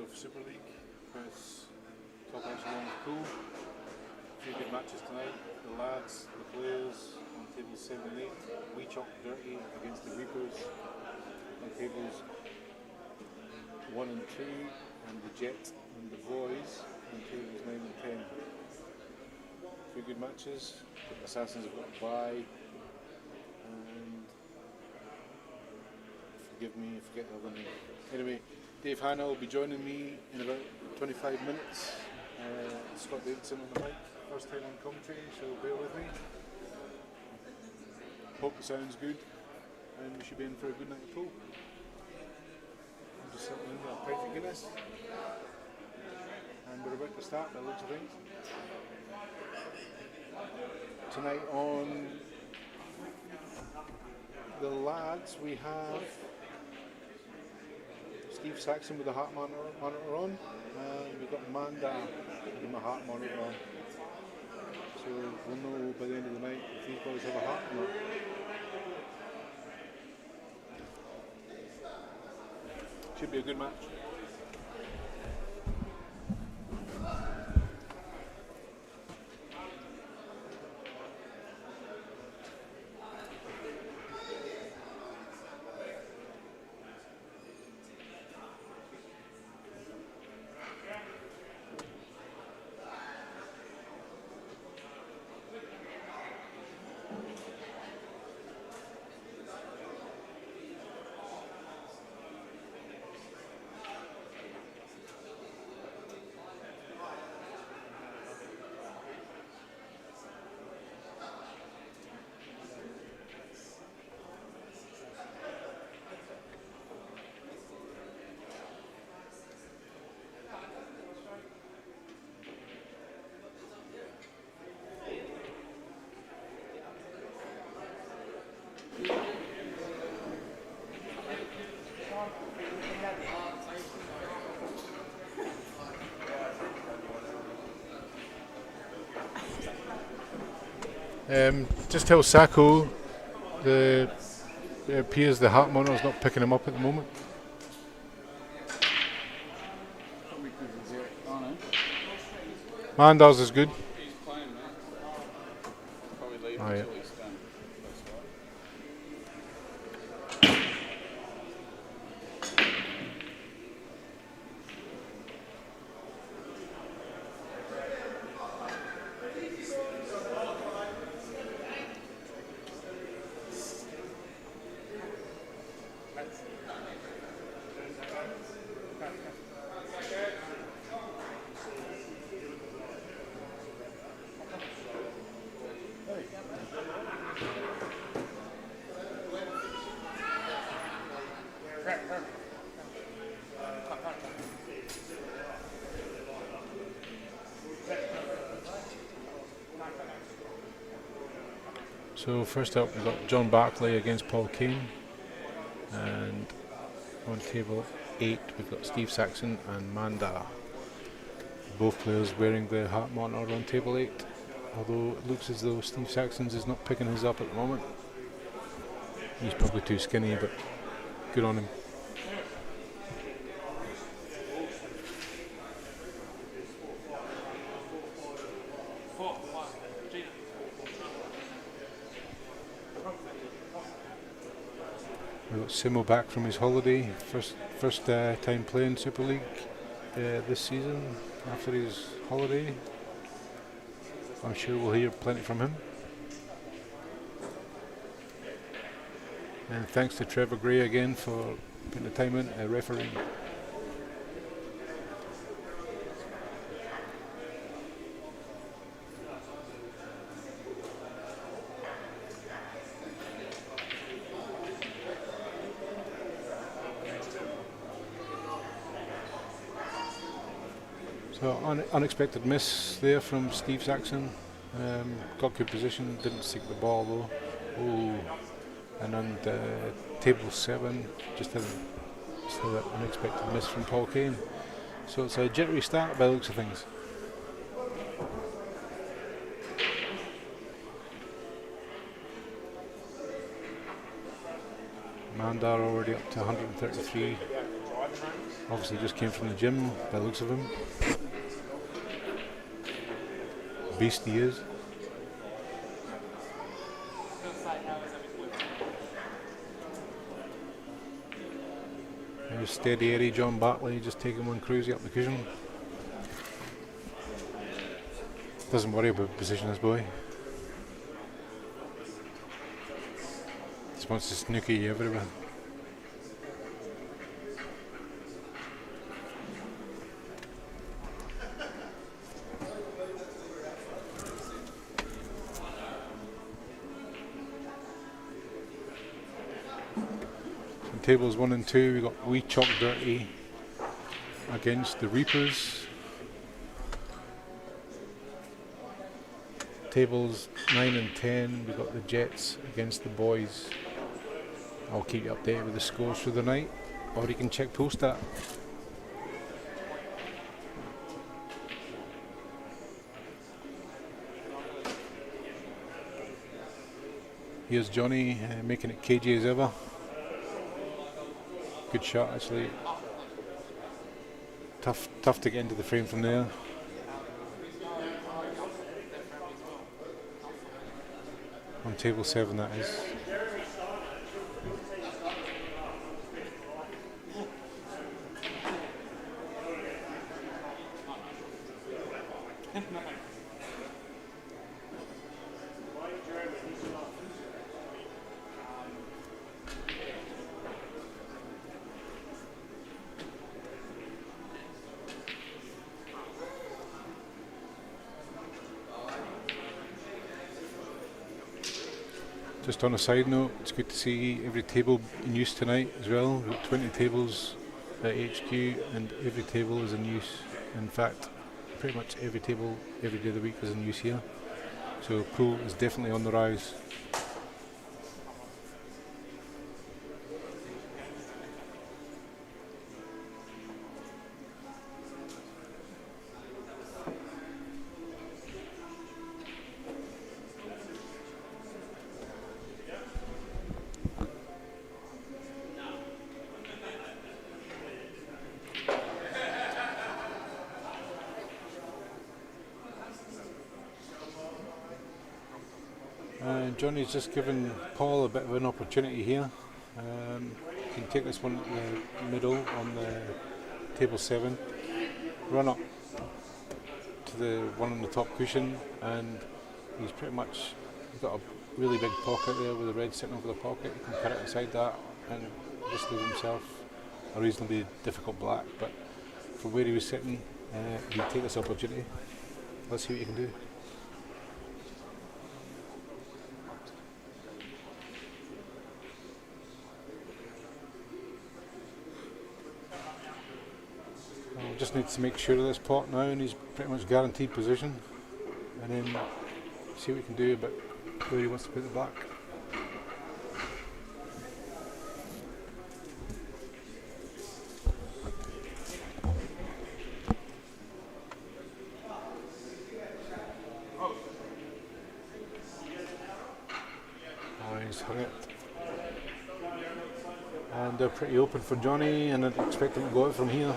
of Superleague, Perth's top echelon pool. A few good matches tonight. The Ladz, the players on tables 7 and 8. We chopped dirty against the Reapers on tables 1 and 2, and the Jet and the Boys on tables 9 and 10. A few good matches. The Assassins have got a bye, and forgive me, I forget the other name. Anyway, Dave Hanna will be joining me in about 25 minutes. Scott Davidson on the mic, first time on commentary, so bear with me. Hope the sound's good, and we should be in for a good night of pool. I'm just sitting in a pint of Guinness, and we're about to start by the looks of things. Tonight on the Ladz we have Steve Saxon with the heart monitor on, and we've got Manda with the heart monitor on. So we'll know by the end of the night if these boys have a heart or not. Should be a good match. Just tell Sacco it appears the heart monitor's not picking him up at the moment. Mandar's is good. Oh, yeah. So first up we've got John Barclay against Paul Kane, and on table 8 we've got Steve Saxon and Manda. Both players wearing the heart monitor on table 8, although it looks as though Steve Saxon's is not picking his up at the moment. He's probably too skinny, but good on him. We've got Simo back from his holiday, first time playing Super League this season after his holiday. I'm sure we'll hear plenty from him. And thanks to Trevor Gray again for putting the time in refereeing. So unexpected miss there from Steve Saxon. Got good position, didn't seek the ball though. Oh, and on table 7, just had that unexpected miss from Paul Kane. So it's a jittery start by the looks of things. Mandar already up to 133. Obviously just came from the gym by the looks of him. Beast he is. There's steady Eddie John Bartley just taking one cruisy up the cushion. Doesn't worry about position, this boy. Just wants to snooker you everywhere. So tables 1 and 2, we got W.A.E.B.F against the Reapers. Tables 9 and 10, we got the Jets against the boys. I'll keep you updated with the scores through the night, or you can check Poolstat. Here's Johnny making it cagey as ever. Good shot actually. Tough to get into the frame from there. On table 7 that is. Just on a side note, it's good to see every table in use tonight as well. We've got 20 tables at HQ and every table is in use. In fact, pretty much every table every day of the week is in use here. So pool is definitely on the rise. Johnny's just given Paul a bit of an opportunity here. You can take this one at the middle on the table 7, run up to the one on the top cushion, and he's got a really big pocket there with the red sitting over the pocket. You can cut it inside that and just leave himself a reasonably difficult black, but from where he was sitting, he'd take this opportunity. Let's see what you can do. Just needs to make sure of this pot now, and he's pretty much guaranteed position, and then see what he can do about where he wants to put the black. Oh, he's hung it. And they're pretty open for Johnny, and I'd expect him to go out from here.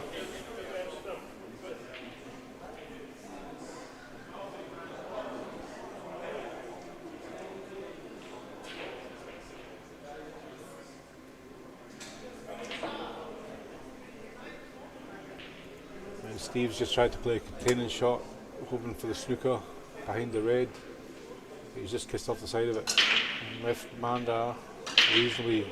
Steve's just tried to play a containing shot, hoping for the snooker behind the red. He's just kissed off the side of it. And left Manda reasonably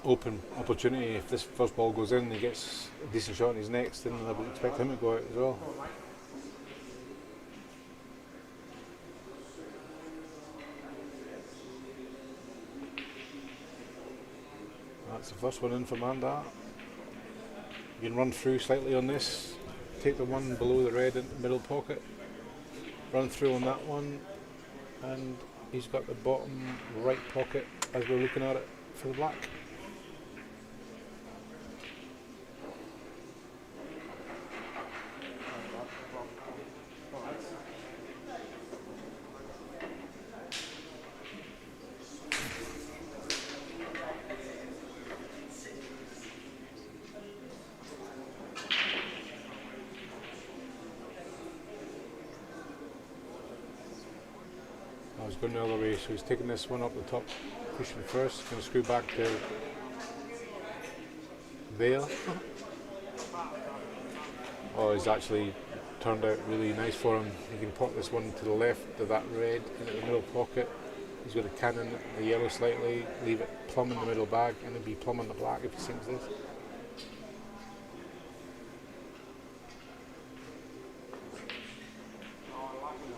open opportunity. If this first ball goes in and he gets a decent shot in his next, then I would expect him to go out as well. That's the first one in for Manda. You can run through slightly on this, take the one below the red into the middle pocket, run through on that one, and he's got the bottom right pocket as we're looking at it for the black. he's going the other way, so he's taking this one up the top cushion first, going to screw back to there. Oh, he's actually turned out really nice for him. He can pop this one to the left of that red into the middle pocket. He's going to cannon the yellow slightly, leave it plumb in the middle bag, and it'll be plumb in the black if he sinks this.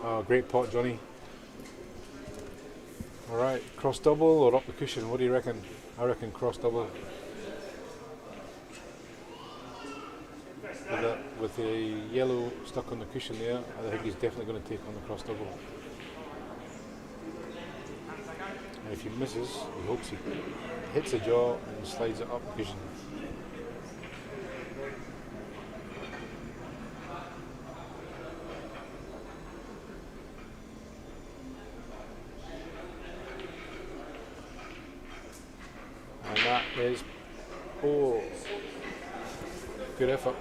Oh, great pot, Johnny. Alright, cross double or up the cushion? What do you reckon? I reckon cross double. With the yellow stuck on the cushion there, I think he's definitely going to take on the cross double. And if he misses, he hopes he hits the jaw and slides it up the cushion. And that is, oh, good effort.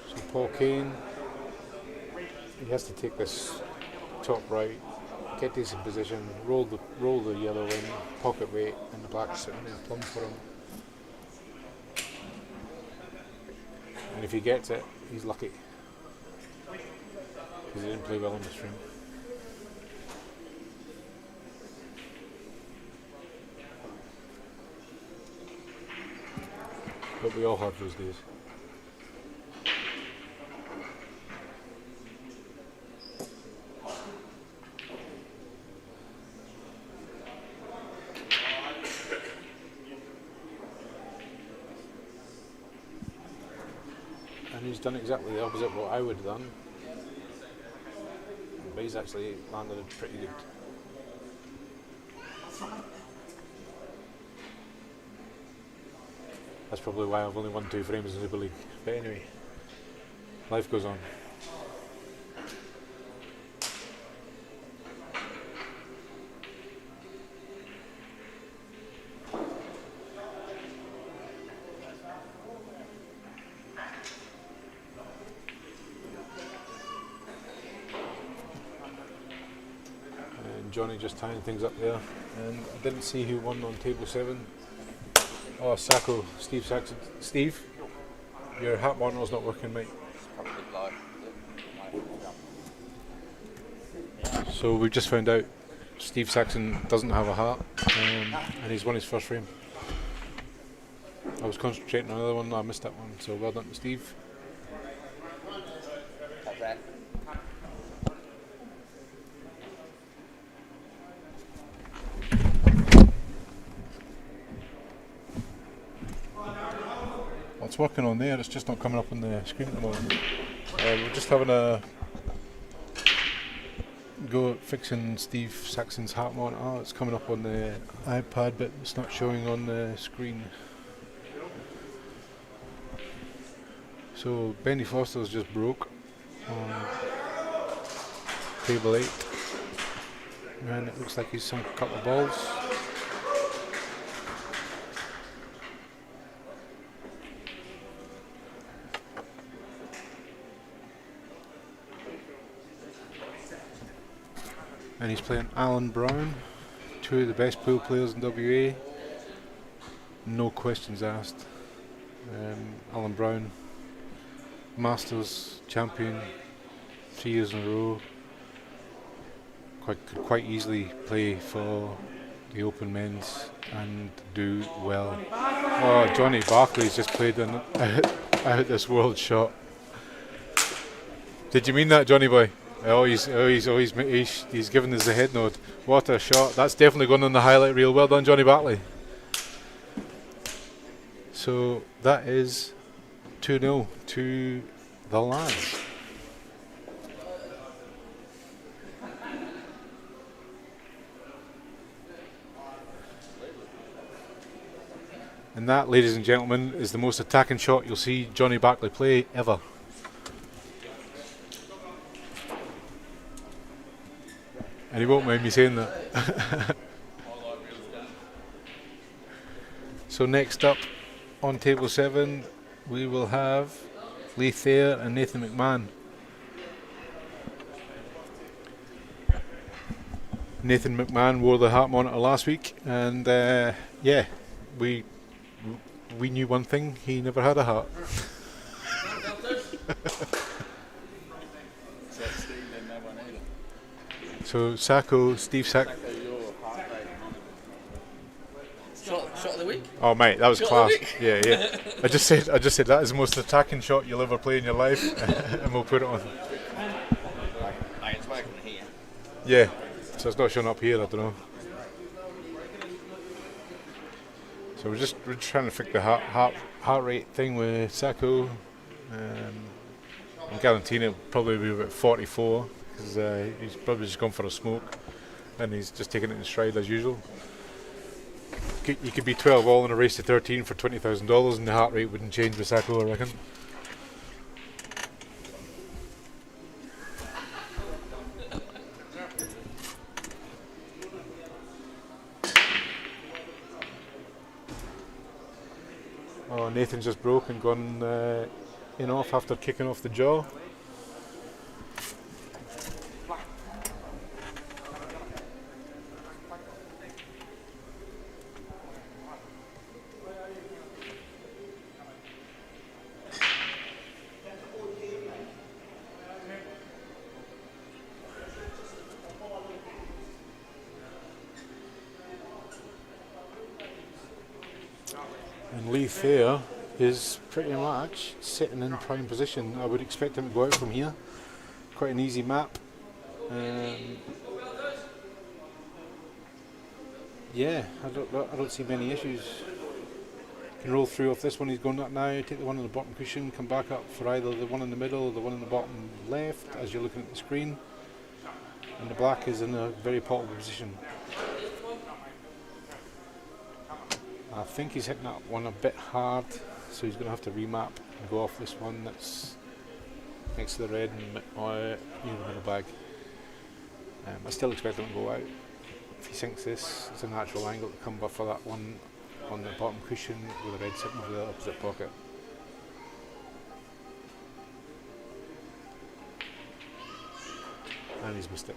So Paul Kane, he has to take this top right, get decent position, roll the yellow in, pocket weight, and the black sitting in plumb for him. And if he gets it, he's lucky, because he didn't play well on the string. But we all have those days. And he's done exactly the opposite of what I would have done. But he's actually landed it pretty good. That's probably why I've only won 2 frames in Superleague. But anyway, life goes on. And Johnny just tying things up there. And I didn't see who won on table 7. Oh, Sacco, Steve Saxon. Steve, your hat model's not working, mate. So we've just found out Steve Saxon doesn't have a hat, and he's won his first frame. I was concentrating on another one, I missed that one, so well done to Steve. It's working on there, it's just not coming up on the screen at the moment. We're just having a go at fixing Steve Saxon's hat monitor. Oh, it's coming up on the iPad but it's not showing on the screen. So Benny Foster's just broke on table 8 and it looks like he's sunk a couple of balls. And he's playing Alan Brown, 2 of the best pool players in WA, no questions asked. Alan Brown, Masters champion 3 years in a row, could quite easily play for the Open Men's and do well. Oh, Johnny Barclay's just played an out this world shot. Did you mean that, Johnny boy? He's giving us the head nod. What a shot. That's definitely going on the highlight reel. Well done, Johnny Bartley. So that is 2-0 to the Ladz. And that, ladies and gentlemen, is the most attacking shot you'll see Johnny Bartley play ever. And he won't mind me saying that. So next up on table 7 we will have Lee Thayer and Nathan McMahon. Nathan McMahon wore the heart monitor last week, and yeah, we knew one thing: he never had a heart. So Steve Sacco. Shot of the week? Oh mate, that was Shot class. of the week? Yeah. I just said that is the most attacking shot you'll ever play in your life, and we'll put it on. It's working here. Yeah. So it's not showing up here. I don't know. So we're just trying to fix the heart rate thing with Sacco. I'm guaranteeing it'll probably be about 44 because he's probably just gone for a smoke, and he's just taking it in stride as usual. You could be 12 all in a race to 13 for $20,000 and the heart rate wouldn't change with Sacco, I reckon. Oh, Nathan's just broke and gone in off after kicking off the jaw. And Leith there is pretty much sitting in prime position. I would expect him to go out from here. Quite an easy map. Yeah, I don't see many issues. Can roll through off this one he's going up now, take the one on the bottom cushion, come back up for either the one in the middle or the one in the bottom left as you're looking at the screen. And the black is in a very portable position. I think he's hitting that one a bit hard, so he's going to have to remap and go off this one that's next to the red and the middle bag. I still expect him to go out. If he sinks this, it's a natural angle to come for that one on the bottom cushion with the red sitting over the opposite pocket. And he's missed it.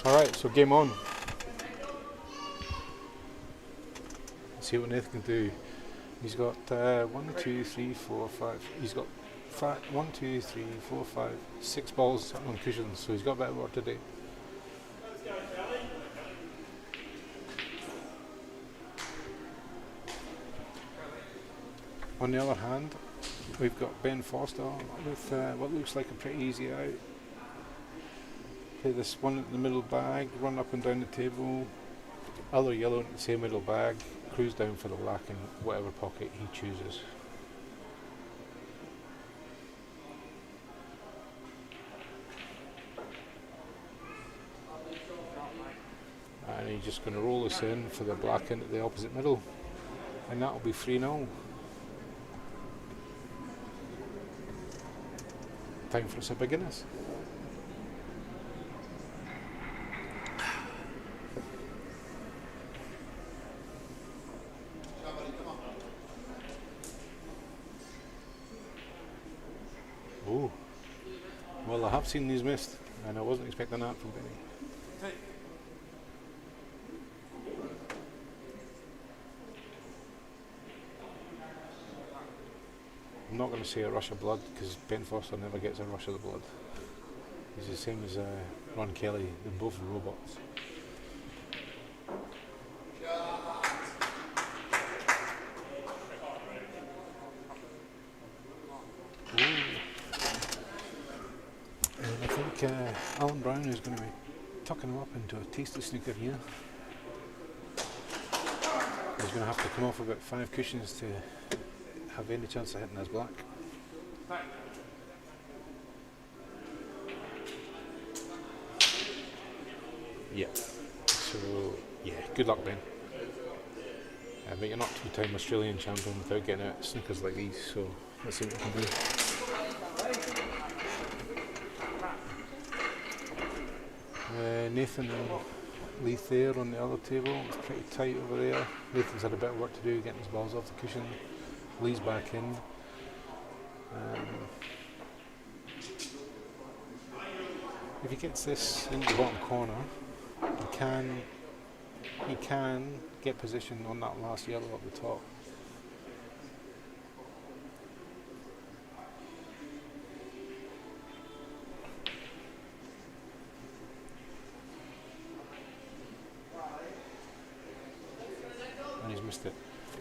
Alright, so game on. See what Nathan can do. He's got 1, 2, 3, 4, 5. He's got 1, 2, 3, 4, 5, 6 balls sitting on cushions, so he's got a bit of work to do. On the other hand, we've got Ben Foster with what looks like a pretty easy out. Play this one in the middle bag, run up and down the table, other yellow in the same middle bag, cruise down for the black in whatever pocket he chooses. And he's just going to roll this in for the black into the opposite middle, and that will be 3-0. Time for a sip of Guinness. Oh, well, I have seen these missed, and I wasn't expecting that from Benny. I'm not going to say a rush of blood because Ben Foster never gets a rush of the blood. He's the same as Ron Kelly, they're both robots. And I think Alan Brown is going to be tucking him up into a tasty snooker here. He's going to have to come off about 5 cushions to have any chance of hitting his black. Yeah. So yeah, good luck, Ben. But you're not 2-time Australian champion without getting out snookers like these, so let's see what we can do. Nathan and Leith there on the other table. It's pretty tight over there. Nathan's had a bit of work to do getting his balls off the cushion. Lee's back in. If he gets this into the bottom corner and can get position on that last yellow up the top. And he's missed it.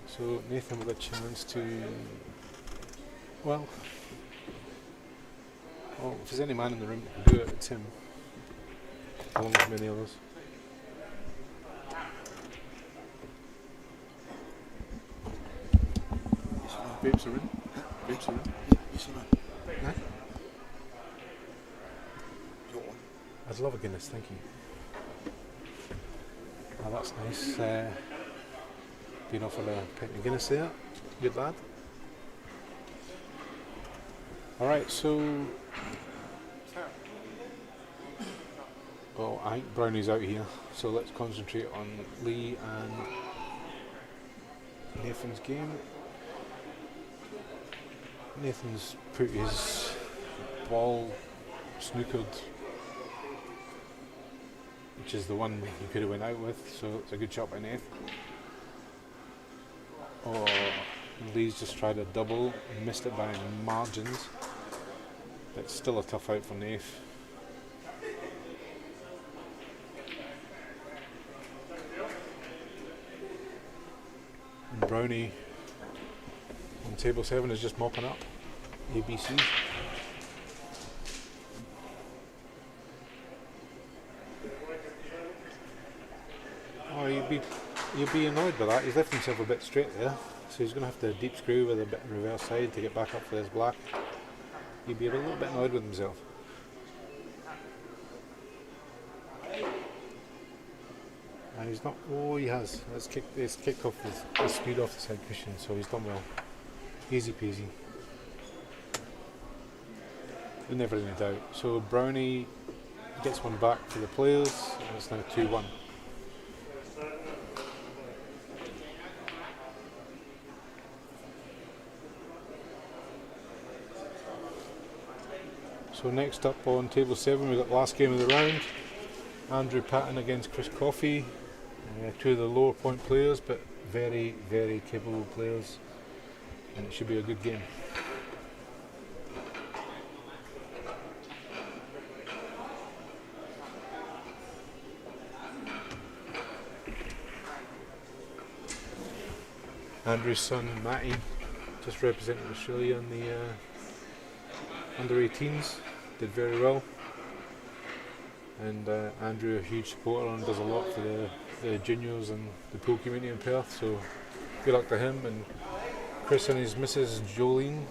So Nathan with a chance to, well, if there's any man in the room that can do it, it's him, along with many others. B.A.E.B.F's are in. B.A.E.B's are in. Yes, man. Huh? Your one. I'd love a Guinness, thank you. Oh, that's nice. Being offered a pint of Guinness there. Good lad. Alright, so... Well, I think Brownie's out here, so let's concentrate on Lee and Nathan's game. Nathan's put his ball snookered, which is the one he could have went out with, so it's a good shot by Nathan. Oh, Lee's just tried a double and missed it by margins, but it's still a tough out for Nathan. And Brownie on table 7 is just mopping up ABC. Oh, you'd be annoyed by that. He's left himself a bit straight there, so he's going to have to deep screw with a bit reverse side to get back up for this black. He'd be a little bit annoyed with himself. And he's not. Oh, he has. It's kicked off his speed off the side cushion, so he's done well. Easy peasy. Never in doubt. So Brownie gets one back for the players, and it's now 2-1. So next up on table 7, we've got the last game of the round. Andrew Patton against Chris Coffey. Two of the lower point players, but very, very capable players. And it should be a good game. Andrew's son Matty just represented Australia in the under 18s, did very well. And Andrew, a huge supporter and does a lot for the juniors and the pool community in Perth, so good luck to him. And Chris and his missus Jolene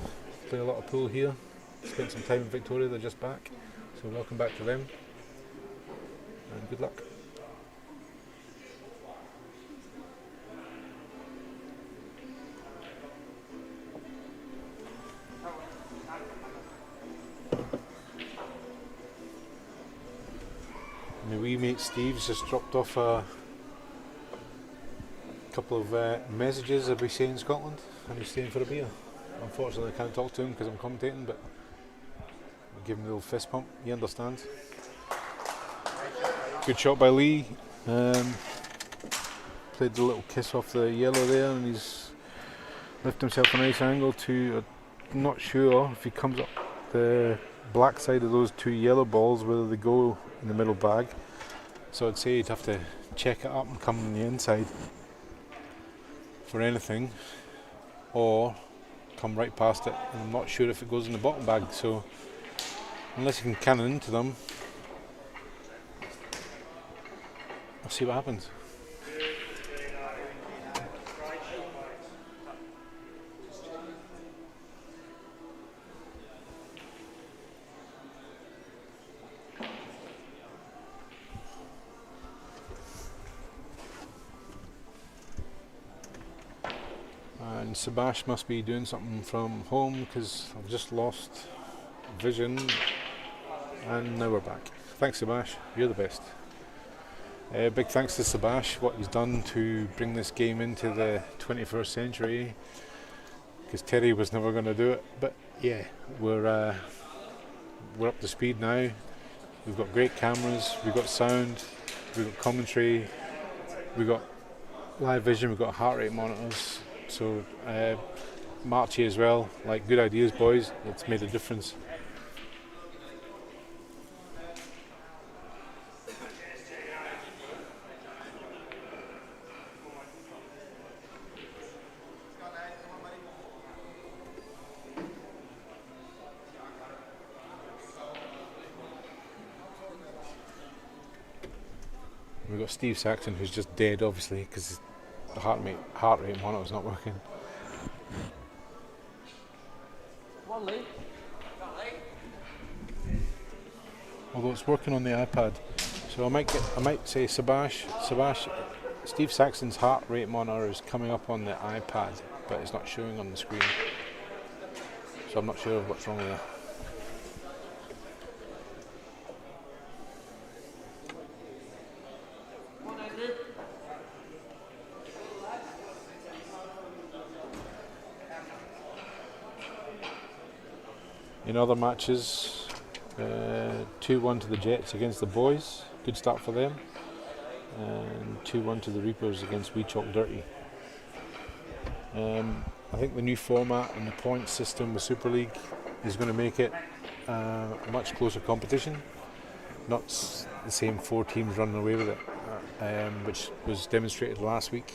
play a lot of pool here, spent some time in Victoria, they're just back, so welcome back to them and good luck. My wee mate Steve's just dropped off a couple of messages, as we say in Scotland, and he's staying for a beer. Unfortunately I can't talk to him because I'm commentating, but I'll give him a little fist pump, he understands. Good shot by Lee. Played the little kiss off the yellow there, and he's lifted himself a nice angle to, I'm not sure if he comes up the black side of those two yellow balls whether they go in the middle bag, so I'd say you'd have to check it up and come on the inside for anything, or come right past it, and I'm not sure if it goes in the bottom bag, so unless you can cannon into them, I'll see what happens. And Sebash must be doing something from home because I've just lost vision, and now we're back. Thanks Sebash, you're the best. Big thanks to Sebash, what he's done to bring this game into the 21st century, because Terry was never going to do it, but yeah, we're up to speed now. We've got great cameras, we've got sound, we've got commentary, we've got live vision, we've got heart rate monitors. So Marchy as well. Like, good ideas, boys. It's made a difference. We've got Steve Saxon, who's just dead, obviously, because the heart rate monitor's not working. Although it's working on the iPad, so I might say Steve Saxon's heart rate monitor is coming up on the iPad, but it's not showing on the screen. So I'm not sure what's wrong with that. In other matches, 2-1 to the Jets against the boys, good start for them, and 2-1 to the Reapers against W.A.E.B.F. I think the new format and the point system with Superleague is going to make it a much closer competition, not the same 4 teams running away with it, which was demonstrated last week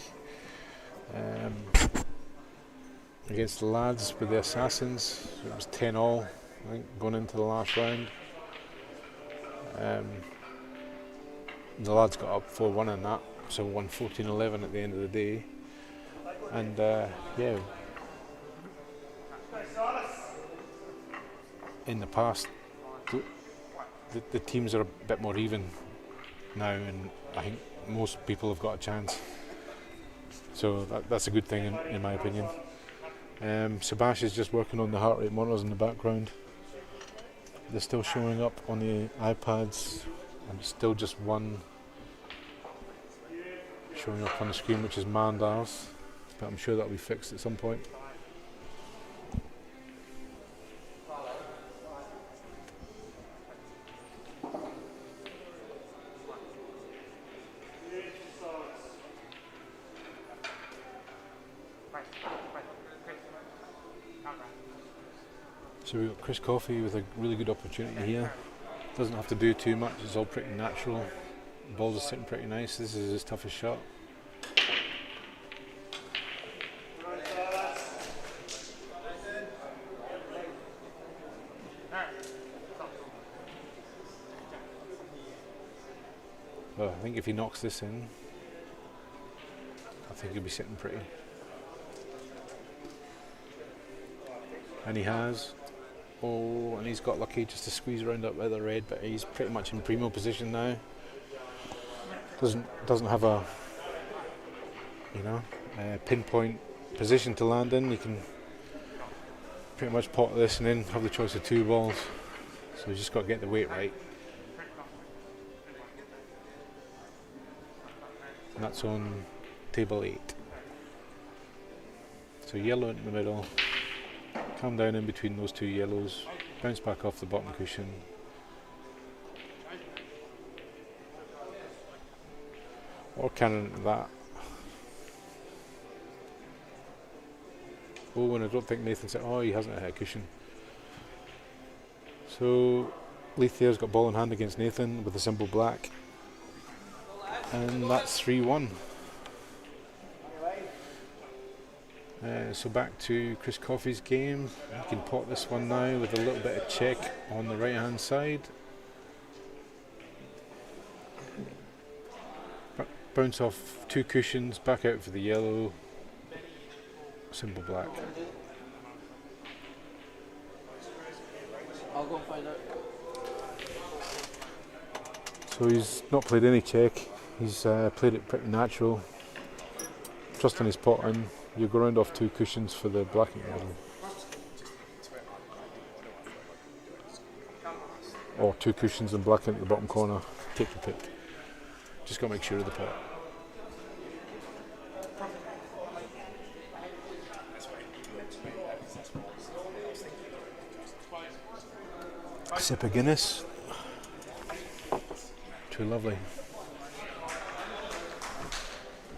against the Ladz with the Assassins. It was 10-all. I think, going into the last round. The lads got up 4-1 in that, so won 14-11 at the end of the day. And yeah, in the past, the teams are a bit more even now, and I think most people have got a chance. So that's a good thing in my opinion. Sebash is just working on the heart rate monitors in the background. They're still showing up on the iPads, and still just one showing up on the screen, which is Mandar's, but I'm sure that'll be fixed at some point. So we've got Chris Coffey with a really good opportunity here. Doesn't have to do too much, it's all pretty natural. The balls are sitting pretty nice. This is his toughest shot. Well, I think if he knocks this in, I think he'll be sitting pretty. And he has. Oh, and he's got lucky just to squeeze around up by the red, but he's pretty much in primo position now. Doesn't have a pinpoint position to land in. You can pretty much pot this and then have the choice of 2 balls. So you just got to get the weight right. And that's on table 8. So yellow in the middle. Come down in between those 2 yellows, bounce back off the bottom cushion. Or cannon that. Oh, and I don't think Nathan said, oh, he hasn't hit a cushion. So Leithier's got ball in hand against Nathan with the symbol black. And that's 3-1. So back to Chris Coffey's game. You can pot this one now with a little bit of check on the right hand side. Bounce off 2 cushions, back out for the yellow, symbol black. I'll go and find out. So he's not played any check, he's played it pretty natural. Trust on his potting. You go round off 2 cushions for the black and yellow. Or 2 cushions and black into the bottom corner. Take your pick. Just got to make sure of the pot. Sip of Guinness. Too lovely.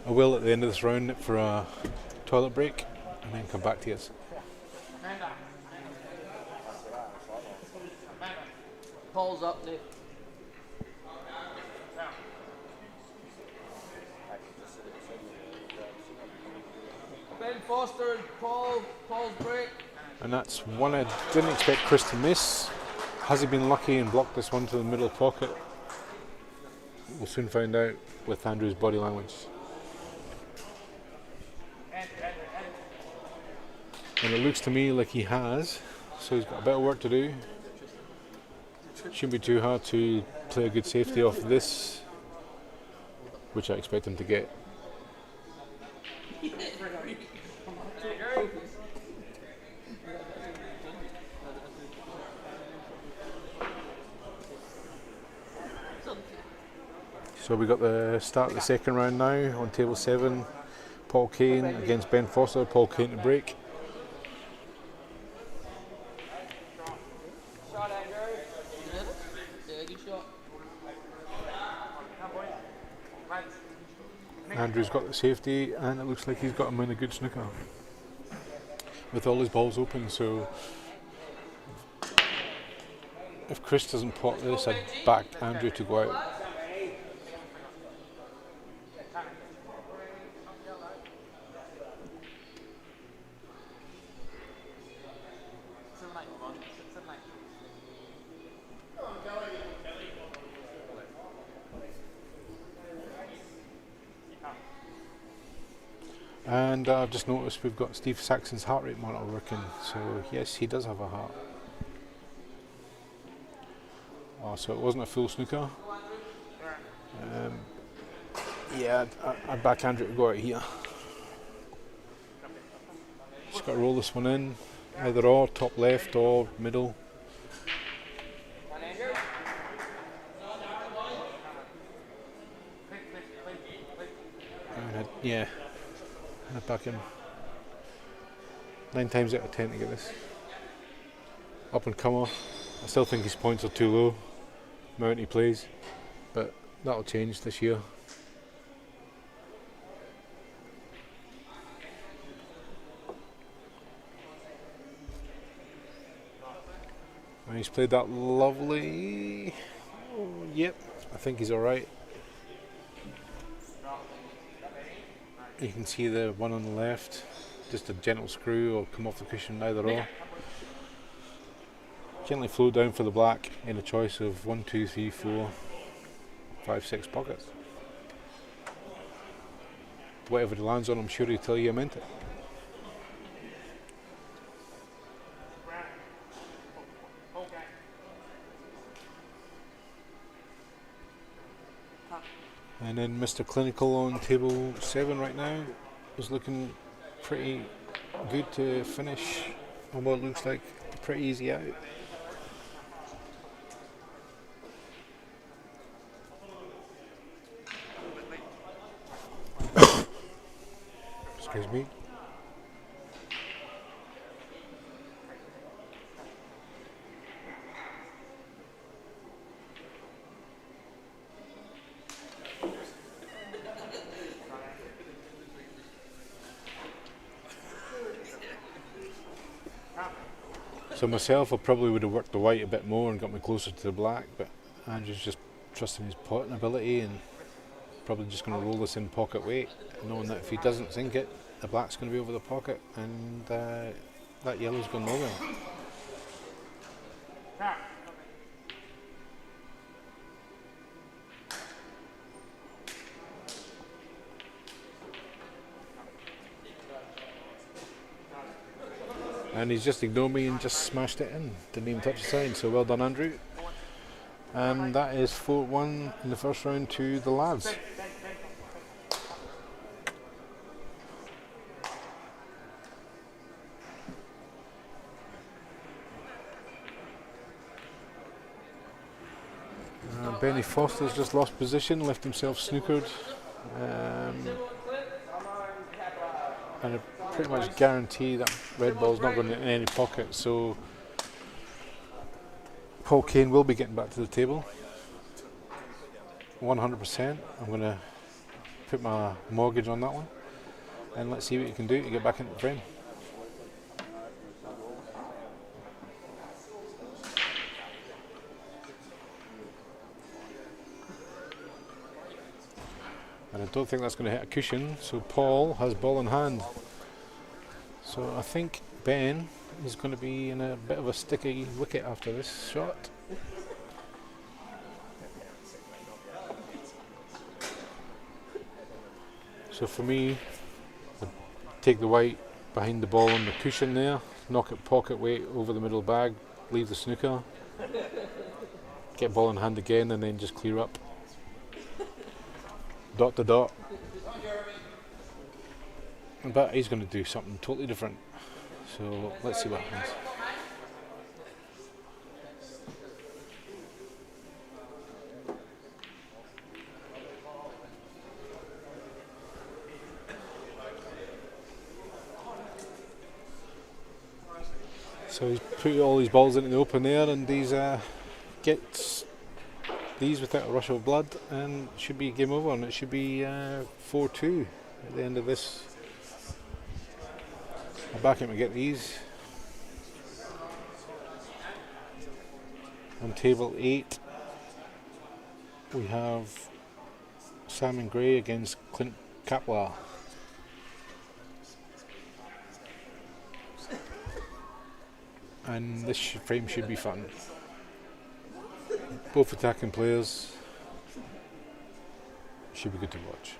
I will at the end of this round for a toilet break and then come back to you. Paul's up, Nick. Ben Foster and Paul's break. And that's one I didn't expect Chris to miss. Has he been lucky and blocked this one to the middle pocket? We'll soon find out with Andrew's body language. And it looks to me like he has, so he's got a bit of work to do. Shouldn't be too hard to play a good safety off this, which I expect him to get. So we got the start of the second round now on table 7. Paul Kane against Ben Foster. Paul Kane to break. Andrew's got the safety, and it looks like he's got him in a good snooker with all his balls open. So if Chris doesn't pot this, I'd back Andrew to go out. And I've just noticed we've got Steve Saxon's heart rate monitor working, so yes, he does have a heart. Oh, so it wasn't a full snooker. Yeah, I'd back Andrew to go out here. Just got to roll this one in, either or, top left or middle. And yeah. I'd back him 9 times out of 10 to get this. Up and comer. I still think his points are too low, the amount he plays, but that'll change this year. And he's played that lovely. Oh, yep, I think he's alright. You can see the one on the left, just a gentle screw or come off the cushion, either or. Gently flow down for the black in a choice of 1, 2, 3, 4, 5, 6 pockets. Whatever he lands on, I'm sure he'll tell you I meant it. And then Mr. Clinical on table 7 right now is looking pretty good to finish on what looks like a pretty easy out. Excuse me. So myself, I probably would have worked the white a bit more and got me closer to the black, but Andrew's just trusting his potting ability and probably just going to roll this in pocket weight, knowing that if he doesn't sink it, the black's going to be over the pocket and that yellow's going nowhere. And he's just ignored me and just smashed it in. Didn't even touch the side, so well done, Andrew. And that is 4-1 in the first round to the Ladz. Benny Foster's just lost position, left himself snookered. And I pretty much guarantee that red ball's not going in any pocket, so Paul Kane will be getting back to the table. 100%. I'm going to put my mortgage on that one, and let's see what you can do to get back into the frame. And I don't think that's going to hit a cushion, so Paul has ball in hand. So I think Ben is going to be in a bit of a sticky wicket after this shot. So for me, I'd take the white behind the ball on the cushion there, knock it pocket weight over the middle bag, leave the snooker, get ball in hand again, and then just clear up. Dot to dot. But he's going to do something totally different. So let's see what happens. So he's put all these balls into the open there, and he's gets these without a rush of blood, and it should be game over, and it should be 4-2 at the end of this. I'll back him to get these. On table 8 we have Simon Gray against Clint Kapla. And this frame should be fun. Both attacking players. Should be good to watch.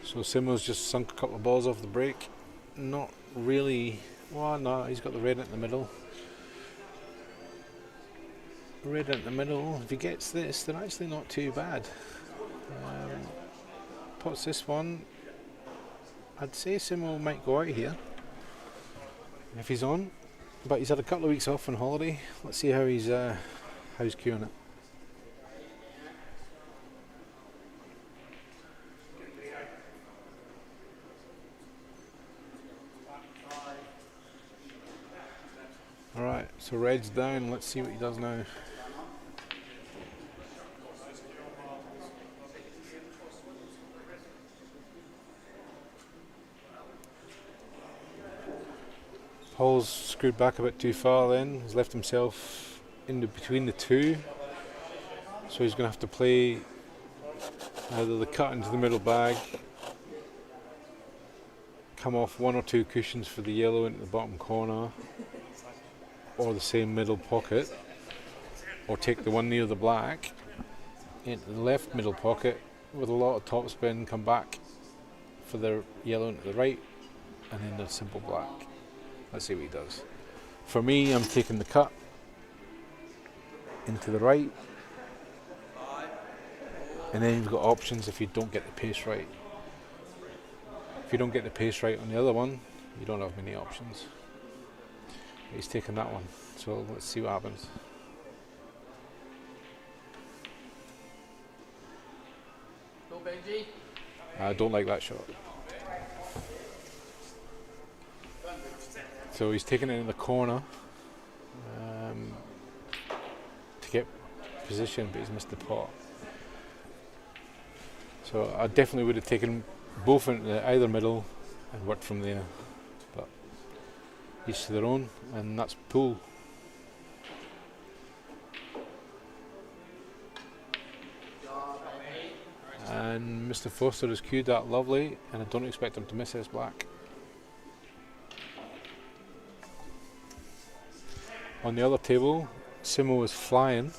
So Simo's just sunk a couple of balls off the break. Not really. Well, no, he's got the red in the middle. Red in the middle. If he gets this, they're actually not too bad. Pots this one. I'd say Simo might go out here if he's on, but he's had a couple of weeks off on holiday. Let's see how he's queuing it. Alright, so red's down, let's see what he does now. Paul's screwed back a bit too far then, he's left himself in between the two, so he's going to have to play either the cut into the middle bag, come off one or two cushions for the yellow into the bottom corner, or the same middle pocket, or take the one near the black into the left middle pocket with a lot of topspin, come back for the yellow into the right, and then the simple black. Let's see what he does. For me, I'm taking the cut into the right, and then you've got options if you don't get the pace right. If you don't get the pace right on the other one, you don't have many options. He's taking that one, so let's see what happens. Go Benji. I don't like that shot. So he's taking it in the corner to get position, but he's missed the pot. So I definitely would have taken both into either middle and worked from there. But each to their own, and that's pool. And Mr. Foster has cued that lovely, and I don't expect him to miss his black. On the other table, Simo is flying.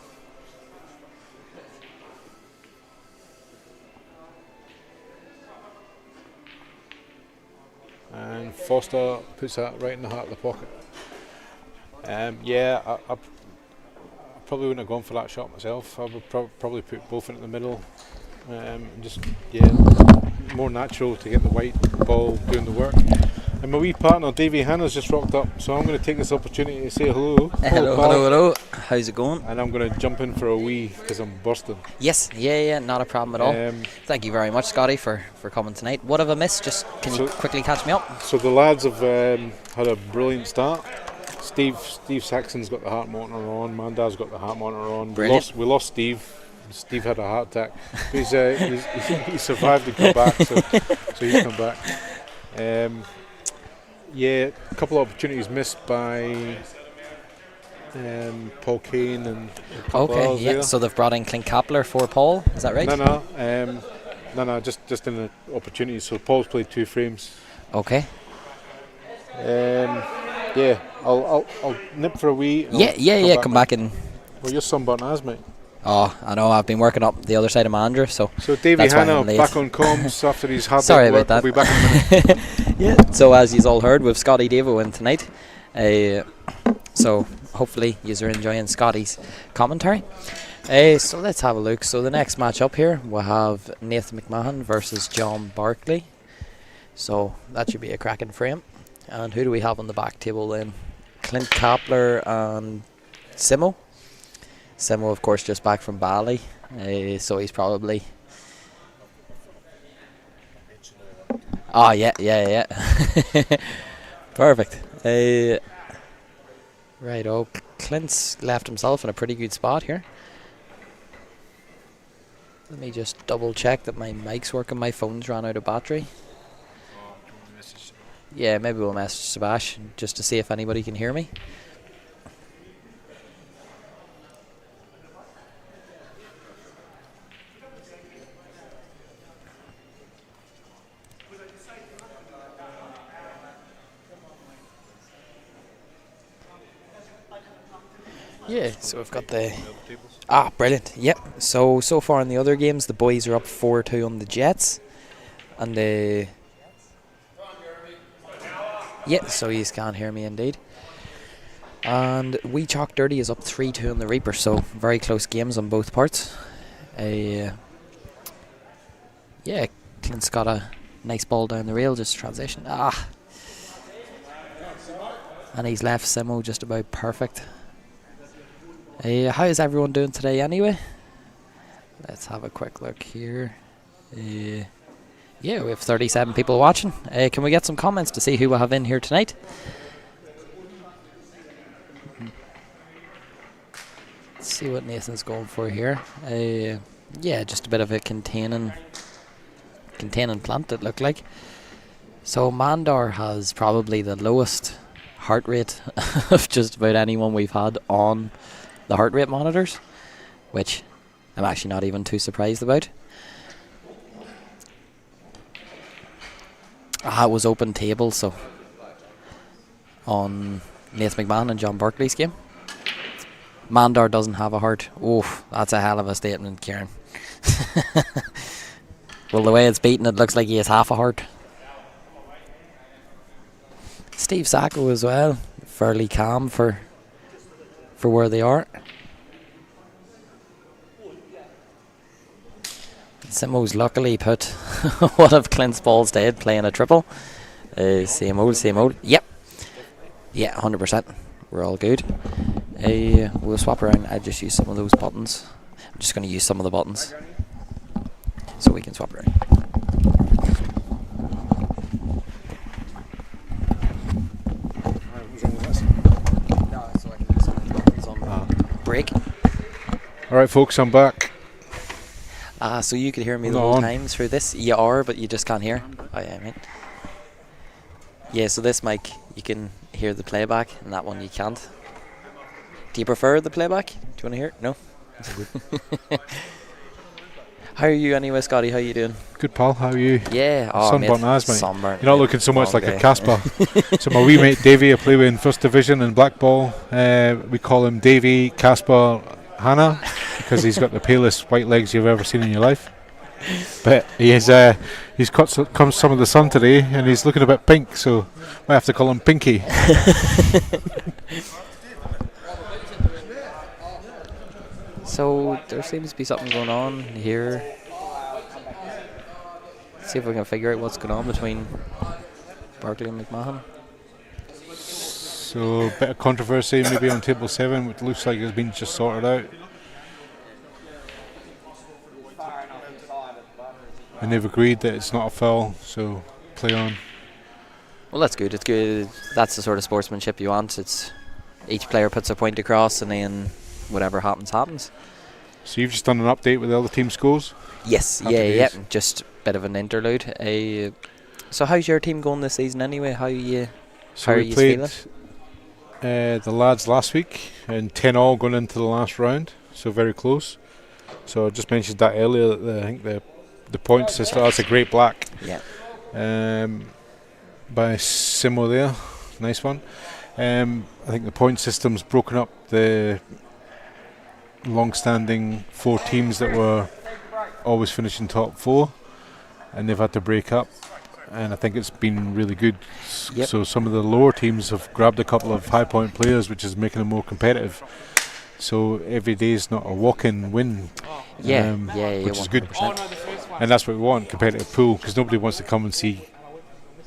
And Foster puts that right in the heart of the pocket. Yeah, I probably wouldn't have gone for that shot myself. I would probably put both into the middle. Just, yeah, more natural to get the white ball doing the work. And my wee partner Davey Hannah's just rocked up, so I'm going to take this opportunity to say hello. Hello, Paul. hello. How's it going? And I'm going to jump in for a wee because I'm bursting. Yes, yeah, not a problem at all. Thank you very much, Scotty, for coming tonight. What have I missed? Just can you quickly catch me up? So the lads have had a brilliant start. Steve Saxon's got the heart monitor on. Mandar's got the heart monitor on. We lost Steve. Steve had a heart attack. He survived and come back, so he's come back. A couple of opportunities missed by Paul Kane and yeah. So they've brought in Clint Kapler for Paul. Is that right? No. Just in the opportunities. So Paul's played 2 frames. Okay. I'll nip for a wee. Come back and. Well, you're sunburnt as mate. Oh, I know. I've been working up the other side of Mandra, so. So Davey Hannah back on comms after he's hard Sorry work. about that. We'll be back in a minute. Yeah. So as you've all heard, we've Scotty Devo in tonight. So hopefully you're enjoying Scotty's commentary. So let's have a look. So the next match up here we'll have Nathan McMahon versus John Barkley. So that should be a cracking frame. And who do we have on the back table then? Clint Kapler and Simo. Simo, of course, just back from Bali, so he's probably. Oh yeah. Perfect. Right. Oh, Clint's left himself in a pretty good spot here. Let me just double check that my mic's working. My phone's ran out of battery. Yeah, maybe we'll message Sebastian just to see if anybody can hear me. Yeah, so we've got the... brilliant, yep. So far in the other games, the boys are up 4-2 on the Jets. And the... Yeah, so you can't hear me indeed. And Wee Chalk Dirty is up 3-2 on the Reaper, so very close games on both parts. Yeah, Clint's got a nice ball down the rail, just transition. And he's left Simo just about perfect. How is everyone doing today anyway? Let's have a quick look here. Yeah, we have 37 people watching. Can we get some comments to see who we have in here tonight? Let's see what Nathan's going for here. Yeah, just a bit of a containing plant, it looked like. So Mandar has probably the lowest heart rate of just about anyone we've had on the heart rate monitors, which I'm actually not even too surprised about. It was open table, so on Nathan McMahon and John Barkley's game. Mandar doesn't have a heart. Oh, that's a hell of a statement, Kieran. Well, the way it's beaten, it looks like he has half a heart. Steve Sacco as well, fairly calm for where they are. Simo's luckily put one of Clint's balls dead playing a triple. Same old. Yep. Yeah, 100%. We're all good. We'll swap around. I just use some of those buttons. I'm just going to use some of the buttons so we can swap around. Break. Alright folks, I'm back. So you could hear me the whole time through this? You are, but you just can't hear. Oh yeah, right. Yeah, so this mic, you can hear the playback, and that one you can't. Do you prefer the playback? Do you want to hear it? No? How are you anyway, Scotty? How you doing? Good, pal. How are you? Yeah. Sunburnt as, mate. Sunburnt. You're not looking so much like a Casper. So my wee mate Davey, I play with in First Division in Blackball. We call him Davey Casper Hannah because he's got the palest white legs you've ever seen in your life. But he's got some of the sun today and he's looking a bit pink, so I have to call him Pinky. So there seems to be something going on here. Let's see if we can figure out what's going on between Barkley and McMahon. So a bit of controversy maybe on table 7, which looks like it's been just sorted out. And they've agreed that it's not a foul, so play on. Well, that's good. It's good. That's the sort of sportsmanship you want. It's each player puts a point across, and then whatever happens, happens. So you've just done an update with the other team scores? Yes, Happy yeah. days. Just a bit of an interlude. So how's your team going this season anyway? How you We played feeling? the Lads last week, and 10-all going into the last round, so very close. So I just mentioned that earlier, that I think the point system, that's a great black. Yeah. By Simo there, nice one. I think the point system's broken up the long-standing 4 teams that were always finishing top 4, and they've had to break up, and I think it's been really good. Yep. So some of the lower teams have grabbed a couple of high-point players, which is making them more competitive. So every day is not a walk-in win, which is good, 100%. and that's what we want, competitive pool, because nobody wants to come and see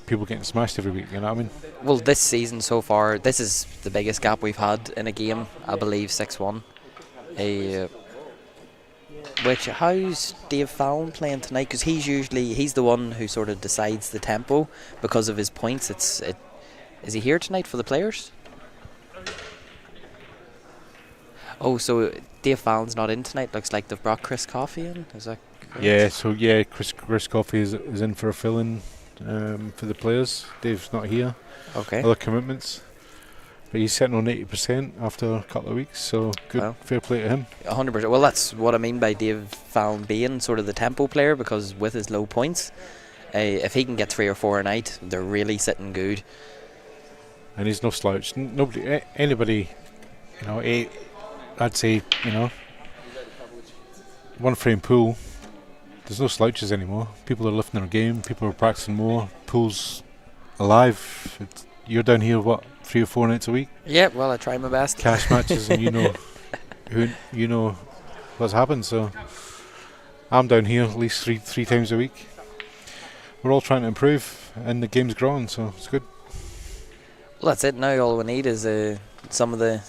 people getting smashed every week, you know what I mean? Well, this season so far, this is the biggest gap we've had in a game, I believe, 6-1. How's Dave Fallon playing tonight? Because he's the one who sort of decides the tempo because of his points. Is he here tonight for the players? Oh, so Dave Fallon's not in tonight. Looks like they've brought Chris Coffey in. Is that correct? Yeah, Chris Coffey is in for a fill-in for the players. Dave's not here. Okay. Other commitments. But he's sitting on 80% after a couple of weeks, so good, Wow. fair play to him. 100%. Well, that's what I mean by Dave Fallon being sort of the tempo player, because with his low points, if he can get 3 or 4 a night, they're really sitting good. And he's no slouch. Anybody, I'd say, one frame pool, there's no slouches anymore. People are lifting their game, people are practicing more, pool's alive. You're down here, 3 or 4 nights a week? Yeah, well, I try my best. Cash matches, and you know what's happened. So I'm down here at least three times a week. We're all trying to improve, and the game's growing, so it's good. Well, that's it. Now all we need is some of the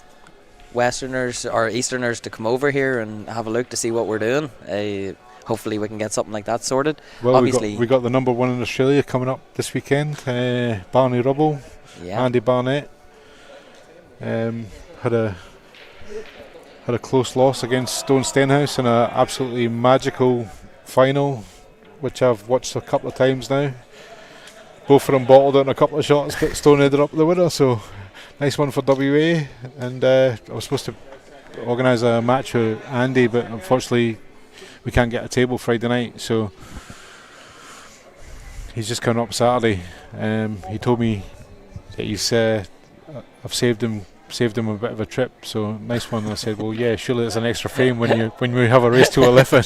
Westerners or Easterners to come over here and have a look to see what we're doing. Hopefully we can get something like that sorted. Well, obviously we got the number 1 in Australia coming up this weekend. Barney Rubble, yeah. Andy Barnett. Had a close loss against Stone Stenhouse in an absolutely magical final, which I've watched a couple of times now. Both of them bottled it in a couple of shots, but Stone ended up the winner, so nice one for W.A.E.B.F. And I was supposed to organise a match with Andy, but unfortunately we can't get a table Friday night, so he's just coming up Saturday. He told me that he's I've saved him a bit of a trip, so nice one. And I said, well, yeah, surely there's an extra frame when we have a race to 11.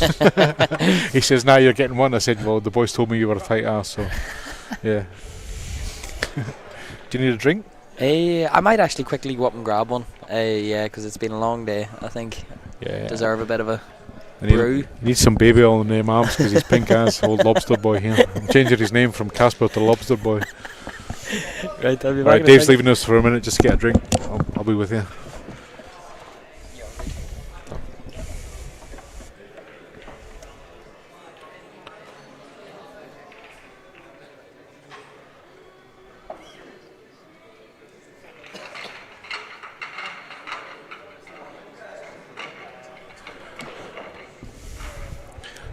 He says, now you're getting one. I said, well, the boys told me you were a tight ass, so yeah. Do you need a drink? I might actually quickly go up and grab one. Yeah, because it's been a long day. I think deserve a bit of a brew. He needs some baby oil in them arms because he's pink as old lobster boy here. I'm changing his name from Casper to Lobster Boy. Right, I'll be back. Right, Dave's leaving us for a minute just to get a drink. I'll be with you.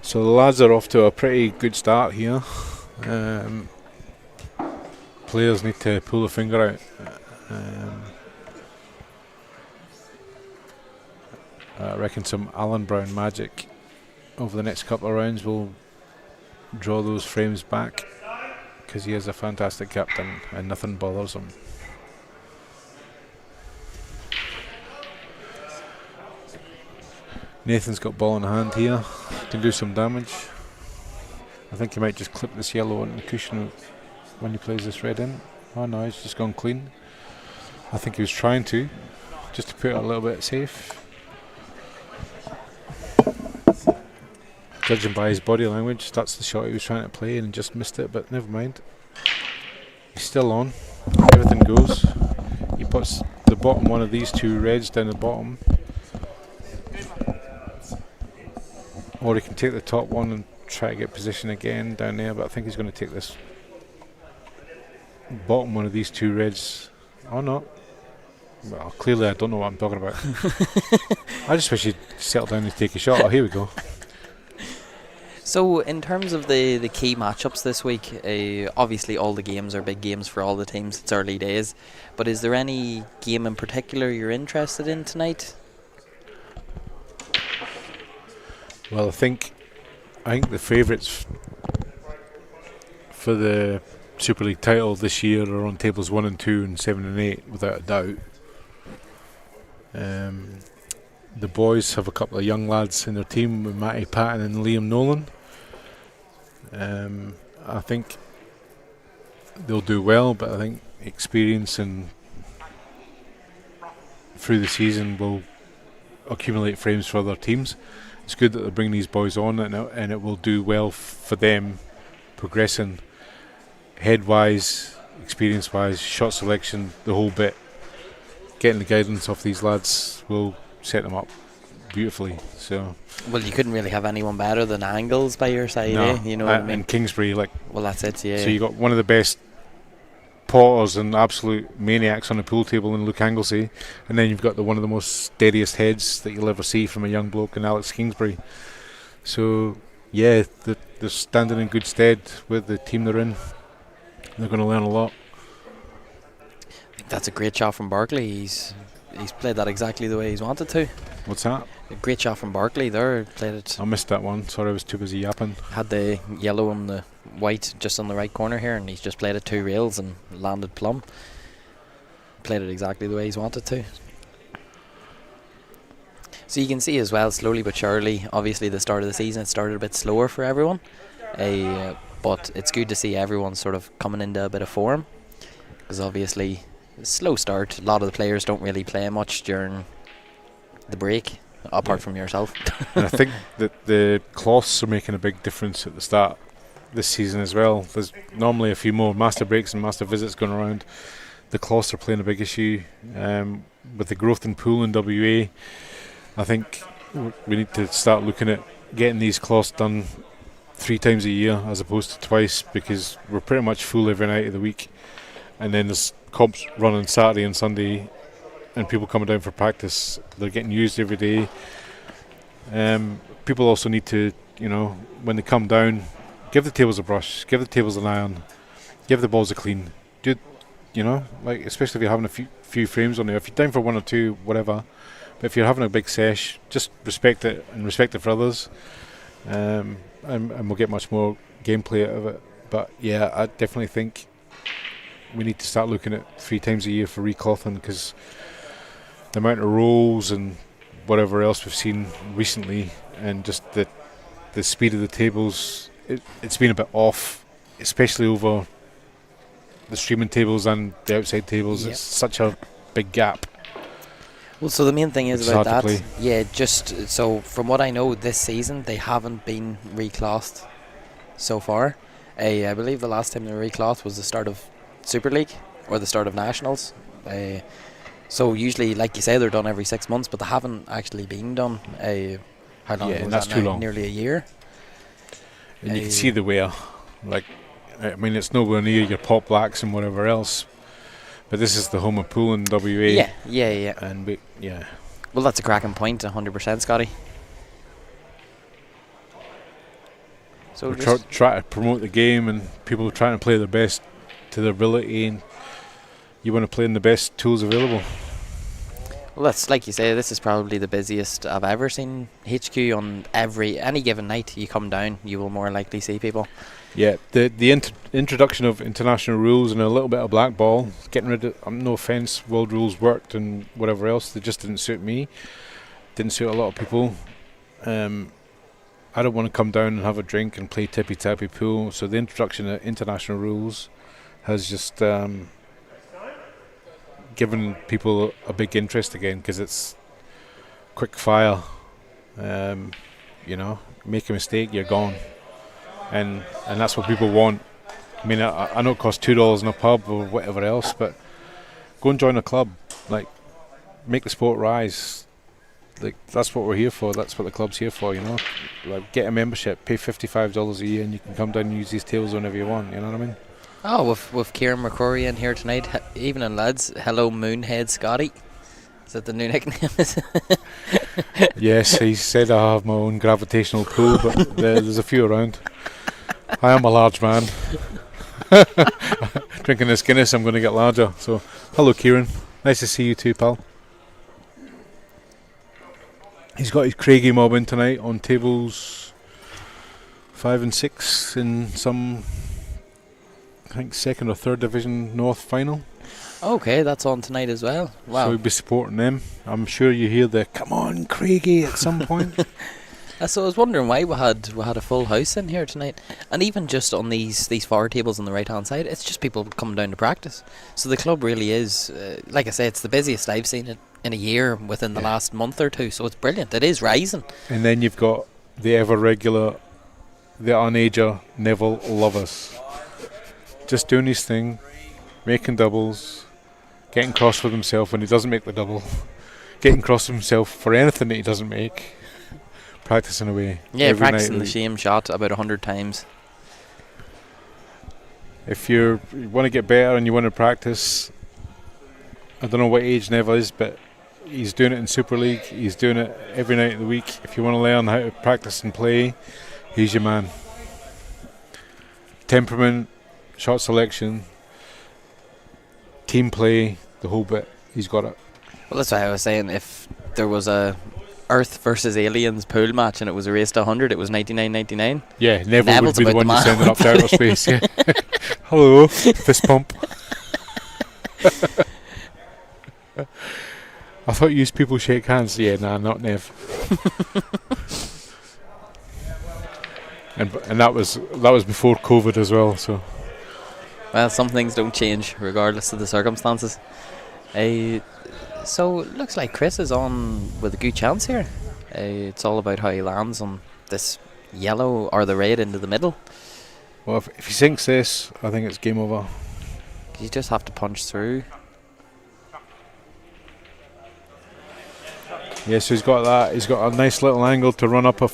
So the lads are off to a pretty good start here. Players need to pull the finger out. I reckon some Alan Brown magic over the next couple of rounds will draw those frames back, because he is a fantastic captain and nothing bothers him. Nathan's got ball in hand here, can do some damage. I think he might just clip this yellow on the cushion when he plays this red in. Oh no, he's just gone clean. I think he was trying to, just to put it a little bit safe. Judging by his body language, that's the shot he was trying to play and just missed it, but never mind. He's still on. Everything goes. He puts the bottom one of these two reds down the bottom. Or he can take the top one and try to get position again down there, but I think he's going to take this bottom one of these two reds. Oh no. Well, clearly I don't know what I'm talking about. I just wish he'd settle down and take a shot. Oh, here we go. So, in terms of the key matchups this week, obviously all the games are big games for all the teams. It's early days. But is there any game in particular you're interested in tonight? Well, I think the favourites for the Super League title this year are on tables 1 and 2 and 7 and 8, without a doubt. The boys have a couple of young lads in their team with Matty Patton and Liam Nolan. I think they'll do well, but I think experience and through the season will accumulate frames for other teams. It's good that they're bringing these boys on, and it will do well for them progressing head-wise, experience-wise, shot selection, the whole bit. Getting the guidance off these lads will set them up beautifully. So, well, you couldn't really have anyone better than Angles by your side, no, You know what I mean? And Kingsbury, well, that's it, yeah. So you got one of the best potters and absolute maniacs on the pool table in Luke Anglesey, and then you've got one of the most steadiest heads that you'll ever see from a young bloke in Alex Kingsbury. So yeah, they're standing in good stead with the team they're in. They're going to learn a lot. I think that's a great shot from Barkley. He's played that exactly the way he's wanted to. What's that? A great shot from Barkley there. Played it. I missed that one. Sorry, I was too busy yapping. Had the yellow and the white just on the right corner here, and he's just played it 2 rails and landed plumb. Played it exactly the way he's wanted to. So you can see as well, slowly but surely, obviously the start of the season it started a bit slower for everyone, but it's good to see everyone sort of coming into a bit of form, because obviously slow start. A lot of the players don't really play much during the break, apart from yourself. And I think that the cloths are making a big difference at the start this season as well. There's normally a few more master breaks and master visits going around. The cloths are playing a big issue. With the growth in pool in WA, I think we need to start looking at getting these cloths done 3 times a year as opposed to twice, because we're pretty much full every night of the week, and then there's comps running Saturday and Sunday and people coming down for practice. They're getting used every day. People also need to, when they come down, give the tables a brush, give the tables an iron, give the balls a clean. Especially if you're having a few frames on there. If you're down for 1 or 2, whatever. But if you're having a big sesh, just respect it and respect it for others. And we'll get much more gameplay out of it. But yeah, I definitely think we need to start looking at 3 times a year for reclothing, because the amount of rolls and whatever else we've seen recently, and just the speed of the tables, it's been a bit off, especially over the streaming tables and the outside tables. Yep. It's such a big gap. Well, so the main thing is It's about hard to that. play. Yeah, just so from what I know, this season they haven't been reclothed so far. I believe the last time they were reclothed was the start of Super League or the start of Nationals. So usually, like you say, they're done every 6 months, but they haven't actually been done. How long? Yeah, was that's that too now? long. Nearly a year. And you can see the wear. It's nowhere near your Pop Blacks and whatever else. But this is the home of pool in WA. Yeah. And Well, that's a cracking point, 100%, Scotty. So we're try to promote the game, and people are trying to play their best to their ability, and you want to play in the best tools available. well, that's like you say. This is probably the busiest I've ever seen HQ on any given night. You come down, you will more likely see people. Yeah, the introduction of international rules and a little bit of Blackball, getting rid of, no offence, world rules worked and whatever else, they just didn't suit me, didn't suit a lot of people. I don't want to come down and have a drink and play tippy-tappy pool, so the introduction of international rules has just given people a big interest again, because it's quick fire. Make a mistake, you're gone. And that's what people want. I mean, I know it costs $2 in a pub or whatever else, but go and join a club. Like, make the sport rise. Like, that's what we're here for. That's what the club's here for, you know. Like, get a membership, pay $55 a year, and you can come down and use these tables whenever you want. You know what I mean? Oh, with Kieran McCrory in here tonight, evening lads. Hello, Moonhead Scotty. Is that the new nickname? Yes, he said I have my own gravitational pull, but there's a few around. I am a large man. Drinking this Guinness, I'm going to get larger. So, hello, Kieran. Nice to see you too, pal. He's got his Craigie mob in tonight on tables 5 and 6 in some, I think, 2nd or 3rd Division North final. Okay, that's on tonight as well. Wow. So we'll be supporting them. I'm sure you hear the "Come on, Craigie" at some point. So I was wondering why we had a full house in here tonight, and even just on these far tables on the right hand side, it's just people coming down to practice. So the club really is, like I say, it's the busiest I've seen it in a year within the last month or two. So it's brilliant. It is rising. And then you've got the ever regular, the unager Neville Lovers, just doing his thing, making doubles, getting cross with himself when he doesn't make the double, getting cross with himself for anything that he doesn't make. Practicing away. Yeah, practicing the shame shot about 100 times. If you want to get better and you want to practice, I don't know what age Neville is, but he's doing it in Superleague. He's doing it every night of the week. If you want to learn how to practice and play, he's your man. Temperament, shot selection, team play, the whole bit. He's got it. Well, that's why I was saying if there was a Earth versus Aliens pool match and it was a race to 100, it was 99.99. Yeah, Neville Neville's would be the one you sending up to outer space. Yeah. Hello, fist pump. I thought you used people shake hands. Yeah, nah, not Nev. and that was before COVID as well. So, well, some things don't change regardless of the circumstances. So it looks like Chris is on with a good chance here. It's all about how he lands on this yellow or the red into the middle. Well, if he sinks this, I think it's game over. You just have to punch through. Yeah, so he's got that. He's got a nice little angle to run up a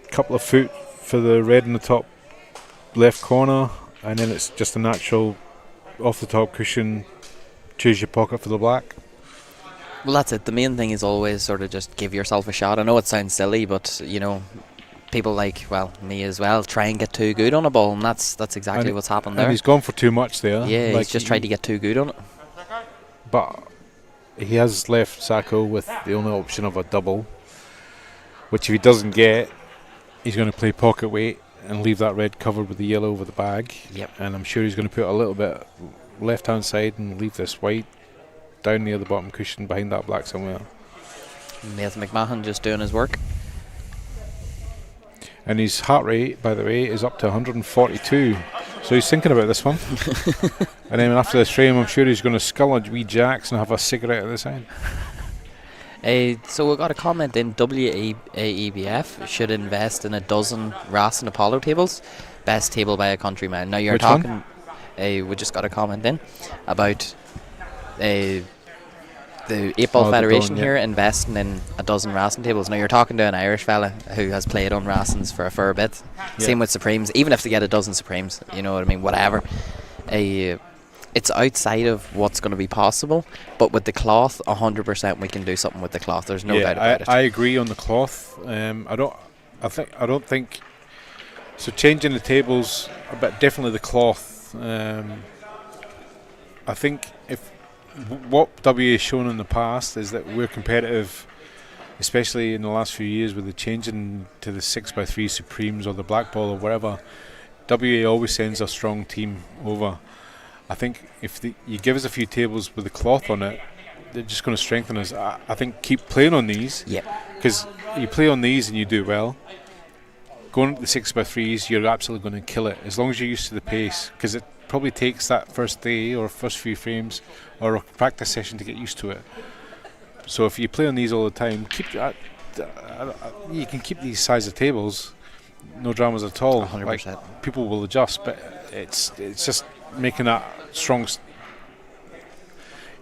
couple of foot for the red in the top left corner, and then it's just a natural off the top cushion, choose your pocket for the black. Well, that's it. The main thing is always sort of just give yourself a shot. I know it sounds silly, but you know, people like, well, me as well, try and get too good on a ball, and that's exactly what's happened there. And he's gone for too much there. Yeah, like he's just tried to get too good on it. But he has left Sacco with the only option of a double, which if he doesn't get, he's going to play pocket weight and leave that red covered with the yellow over the bag. Yep. And I'm sure he's going to put a little bit left hand side and leave this white down near the bottom cushion behind that black somewhere. Nathan McMahon just doing his work. And his heart rate, by the way, is up to 142. So he's thinking about this one. And then after this frame, I'm sure he's going to scull a wee jacks and have a cigarette at the side. So we got a comment in. W.A.E.B.F. should invest in a dozen RAS and Apollo tables. Best table by a countryman. Now you're Which talking. We just got a comment in about the 8-Ball Federation here investing in a dozen racing tables. Now you're talking to an Irish fella who has played on racings for a fair bit. Yeah. Same with Supremes. Even if they get a dozen Supremes, you know what I mean, whatever. It's outside of what's going to be possible, but with the cloth, 100% we can do something with the cloth. There's no doubt about it. I agree on the cloth. I don't think so. Changing the tables, but definitely the cloth. I think if what W has shown in the past is that we're competitive, especially in the last few years with the changing to the 6x3 Supremes or the Blackball or whatever. WA always sends a strong team over. I think if you give us a few tables with the cloth on it, they're just going to strengthen us. I think keep playing on these. Yep. Because you play on these and you do well. Going to the 6x3s, you're absolutely going to kill it as long as you're used to the pace. Because it probably takes that first day or first few frames or a practice session to get used to it. So if you play on these all the time, you can keep these size of tables. no dramas at all. 100%. People will adjust, but it's just making that strong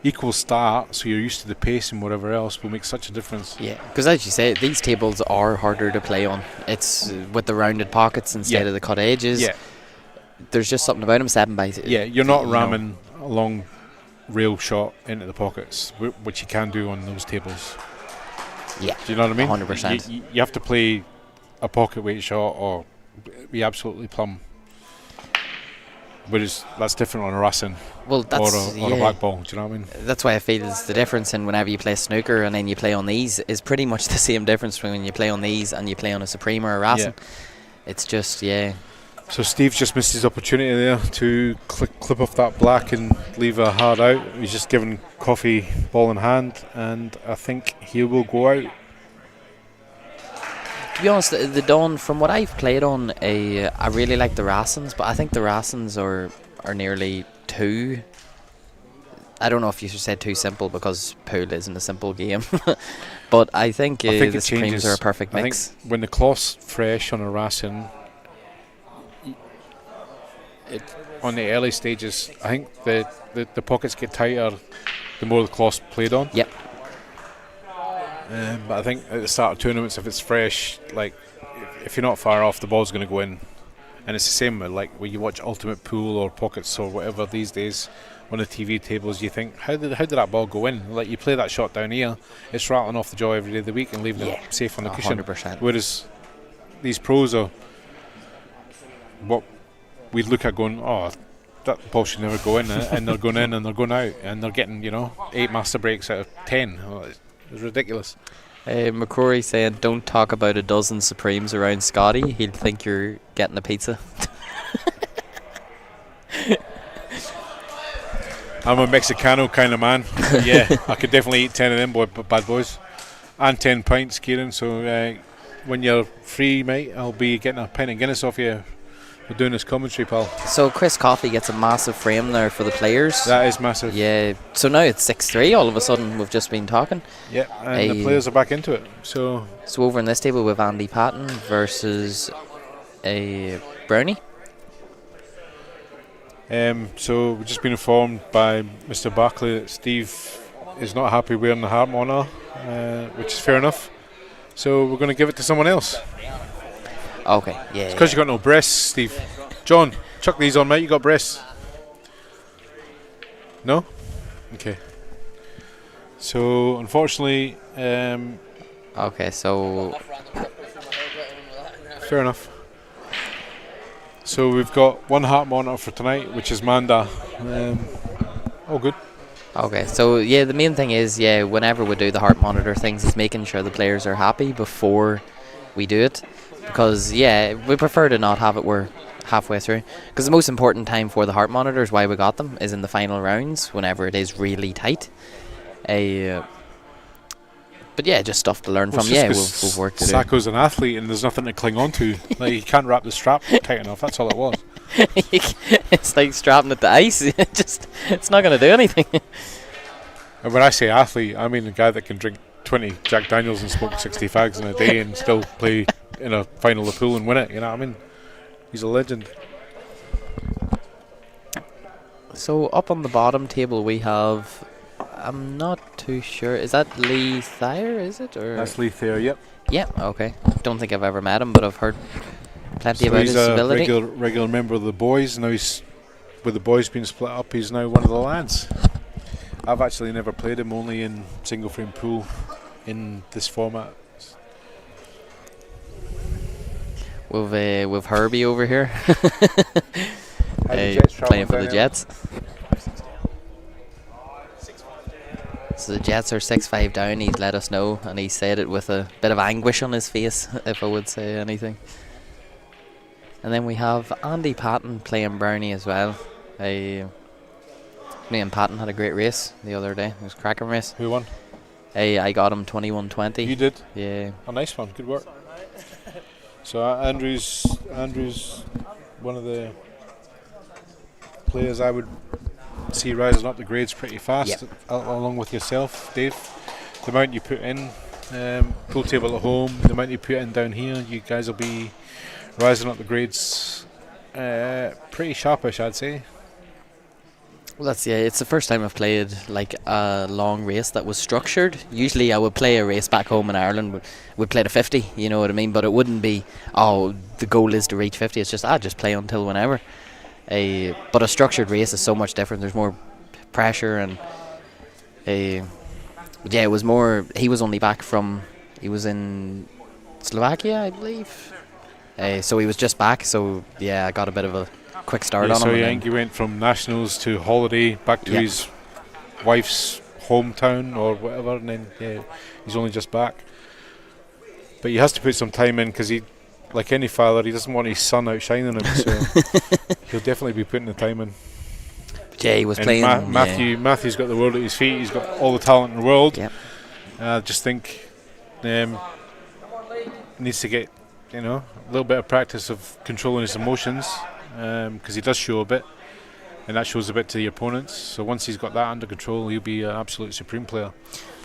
equal start, so you're used to the pace and whatever else will make such a difference. Yeah, because as you say, these tables are harder to play on. It's with the rounded pockets instead of the cut edges. Yeah. There's just something about them 7 by. Yeah, you're not ramming a long rail shot into the pockets, which you can do on those tables. Yeah. Do you know what I mean? 100%. You have to play a pocket weight shot or be absolutely plumb. Whereas that's different on a racing or a blackball. Do you know what I mean? That's why I feel it's the difference in whenever you play snooker and then you play on these is pretty much the same difference between when you play on these and you play on a Supreme or a racing. Yeah. It's just, So Steve just missed his opportunity there to clip off that black and leave a hard out. He's just given coffee ball in hand, and I think he will go out. To be honest, the Dawn, from what I've played on, I really like the Racings, but I think the Racings are nearly too... I don't know if you should say too simple, because pool isn't a simple game. But I think the Supremes are a perfect mix. I think when the cloth's fresh on a Racing, on the early stages, I think the pockets get tighter the more the cloth's played on. Yep. But I think at the start of tournaments, if it's fresh, like if you're not far off, the ball's going to go in. And it's the same with like when you watch Ultimate Pool or Pockets or whatever these days on the TV tables. You think, how did that ball go in? Like you play that shot down here, it's rattling off the jaw every day of the week and leaving it safe on the cushion. 100%. Whereas these pros are what we look at going, oh, that ball should never go in, and they're going in and they're going out, and they're getting 8 master breaks out of 10. Oh, it's ridiculous. McCrory saying, don't talk about a dozen Supremes around Scotty. He'll think you're getting a pizza. I'm a Mexicano kind of man. Yeah, I could definitely eat 10 of them bad boys. And 10 pints, Kieran. So when you're free, mate, I'll be getting a pint of Guinness off you. We're doing this commentary, pal. So Chris Coffey gets a massive frame there for the players. That is massive. Yeah. So now it's 6-3 all of a sudden. We've just been talking. Yeah, and the players are back into it. So over in this table with Andy Patton versus a Brownie. So we've just been informed by Mr. Barkley that Steve is not happy wearing the heart monitor, which is fair enough. So we're going to give it to someone else. Okay, yeah. It's because you got no breasts, Steve. John, chuck these on, mate. You got breasts? No? Okay. So, unfortunately... okay, so... Fair enough. So, we've got one heart monitor for tonight, which is Manda. All good. Okay, so, yeah, the main thing is, whenever we do the heart monitor things, is making sure the players are happy before we do it. Because, we prefer to not have it we're halfway through. Because the most important time for the heart monitors, why we got them, is in the final rounds, whenever it is really tight. But just stuff to learn from. We've worked to do. Sacco's an athlete and there's nothing to cling on to. Like, you can't wrap the strap tight enough. That's all it was. It's like strapping it to ice. It's not going to do anything. And when I say athlete, I mean the guy that can drink 20 Jack Daniels and smoke 60 fags in a day and still play in a final of pool and win it. You know what I mean? He's a legend. So up on the bottom table we have, I'm not too sure, is that Lee Thayer, is it? Or that's Lee Thayer, yep. Yeah, okay. Don't think I've ever met him, but I've heard plenty about his ability. He's a regular member of the boys. Now he's, with the boys being split up, he's now one of the lads. I've actually never played him, only in single frame pool in this format. With Herbie over here. Playing for the Jets. So the Jets are 6-5 down. He's let us know, and he said it with a bit of anguish on his face, if I would say anything. And then we have Andy Patton playing Brownie as well. Me and Patton had a great race the other day. It was a cracking race. Who won? I got him 21-20. You did? Yeah. A nice one. Good work. So Andrew's one of the players I would see rising up the grades pretty fast, along with yourself, Dave. The amount you put in, pool table at home, the amount you put in down here, you guys will be rising up the grades, pretty sharpish, I'd say. Well, it's the first time I've played like a long race that was structured. Usually I would play a race back home in Ireland, would play the 50, you know what I mean? But it wouldn't be, oh, the goal is to reach 50. It's just, just play until whenever. But a structured race is so much different. There's more pressure and it was more, he was only back from, he was in Slovakia, I believe. So he was just back, so yeah, I got a bit of a quick start on him. So I think he went from nationals to holiday back to his wife's hometown or whatever, and then he's only just back. But he has to put some time in because he, like any father, he doesn't want his son outshining him, so he'll definitely be putting the time in. Yeah, he was and playing. Matthew's got the world at his feet. He's got all the talent in the world. Yep. I just think needs to get a little bit of practice of controlling his emotions, because he does show a bit, and that shows a bit to the opponents. So once he's got that under control, he'll be an absolute supreme player.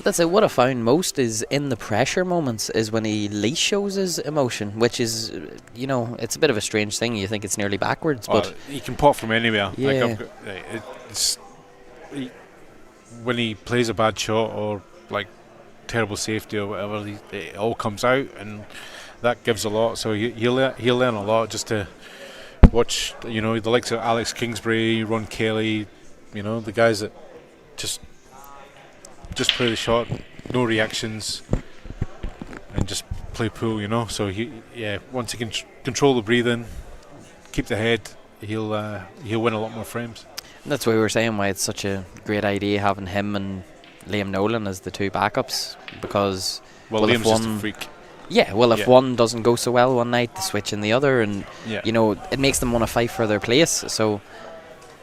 That's it. What I found most is in the pressure moments is when he least shows his emotion, which is, it's a bit of a strange thing. You think it's nearly backwards, but he can pot from anywhere. Yeah. When he plays a bad shot or like terrible safety or whatever, it all comes out, and that gives a lot. So he'll learn a lot just to watch. The likes of Alex Kingsbury, Ron Kelly, the guys that just play the shot, no reactions, and just play pool. So once he can control the breathing, keep the head, he'll win a lot more frames. And that's why we were saying why it's such a great idea having him and Liam Nolan as the two backups, because Liam's just a freak. Yeah, if one doesn't go so well one night, they switch in the other, and it makes them want to fight for their place. So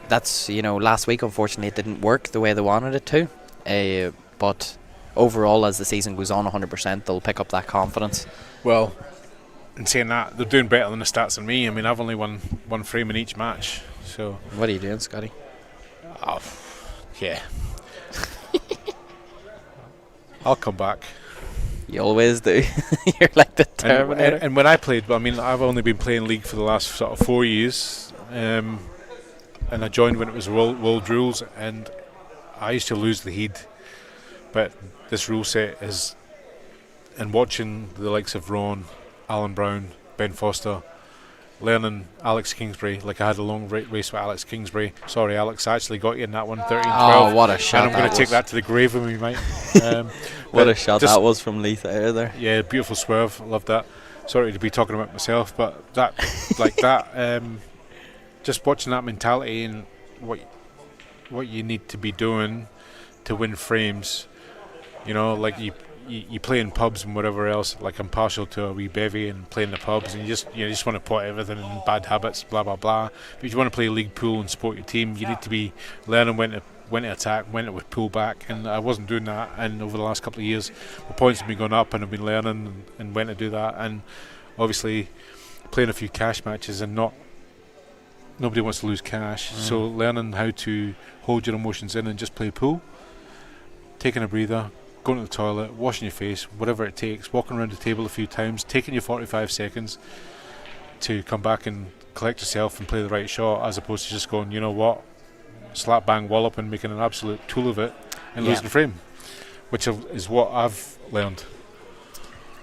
that's last week unfortunately it didn't work the way they wanted it to. But overall, as the season goes on, 100% they'll pick up that confidence. Well, in saying that, they're doing better than the stats than me. I mean, I've only won one frame in each match. So what are you doing, Scotty? Oh, yeah. I'll come back. You always do. You're like the Terminator. And when I played, I've only been playing League for the last sort of 4 years, and I joined when it was world rules, and I used to lose the heat. But this rule set is, and watching the likes of Ron, Alan Brown, Ben Foster, learning Alex Kingsbury, like I had a long race with Alex Kingsbury. Sorry, Alex, I actually got you in that one, 13-12. Oh, what a shot! And I'm going to take that to the grave with me, mate. What a shot that was from Leith out there. Yeah, beautiful swerve. I love that. Sorry to be talking about myself, but that, just watching that mentality and what you need to be doing to win frames. You play in pubs and whatever else. Like, I'm partial to a wee bevy and play in the pubs, and you just want to put everything in bad habits, blah blah blah. But if you want to play league pool and support your team, you need to be learning when to attack, when to pull back. And I wasn't doing that. And over the last couple of years, the points have been going up, and I've been learning and when to do that. And obviously, playing a few cash matches, and nobody wants to lose cash. So learning how to hold your emotions in and just play pool, taking a breather, going to the toilet, washing your face, whatever it takes, walking around the table a few times, taking your 45 seconds to come back and collect yourself and play the right shot, as opposed to just going, slap bang wallop and making an absolute tool of it and losing the frame, which is what I've learned.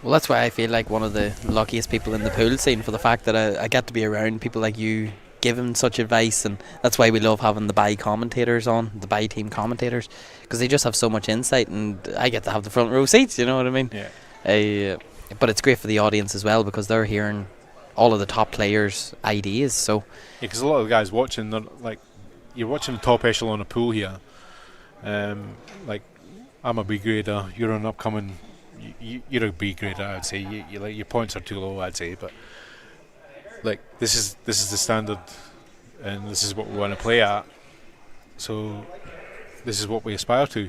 Well, that's why I feel like one of the luckiest people in the pool scene, for the fact that I get to be around people like you giving such advice, and that's why we love having the B.A.E commentators on, the B.A.E team commentators, because they just have so much insight, and I get to have the front row seats, you know what I mean? Yeah. But it's great for the audience as well, because they're hearing all of the top players' ideas. So because a lot of the guys watching, you're watching the top echelon of pool here. I'm a B grader, you're an upcoming, you're a B grader, I'd say. Your points are too low, I'd say, but this is the standard, and this is what we want to play at. So this is what we aspire to.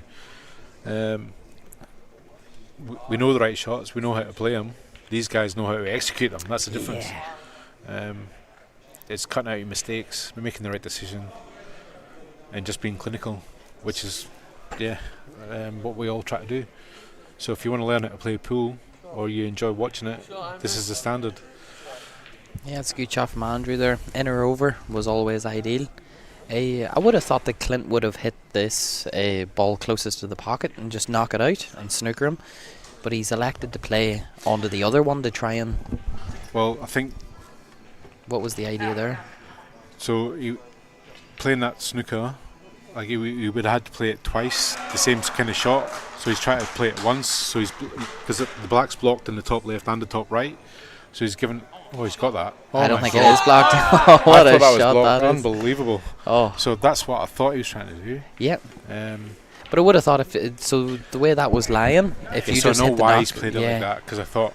We know the right shots, we know how to play them. These guys know how to execute them. That's the difference. It's cutting out your mistakes, making the right decision, and just being clinical, which is what we all try to do. So if you want to learn how to play pool, or you enjoy watching it, this is the standard. Yeah, it's a good shot from Andrew there. Inner over was always ideal. I would have thought that Clint would have hit this ball closest to the pocket and just knock it out and snooker him. But he's elected to play onto the other one to try and... Well, I think... What was the idea there? So, playing that snooker, like he would have had to play it twice, the same kind of shot. So he's trying to play it once. So because the black's blocked in the top left and the top right. So he's given... Oh, he's got that. Oh, I don't think God. it is blocked. What I a thought shot that that was is. unbelievable. Oh. So that's what I thought he was trying to do. Yep. But I would have thought so the way that was lying, if you so just I know hit the why knock, he's played it like that, because I thought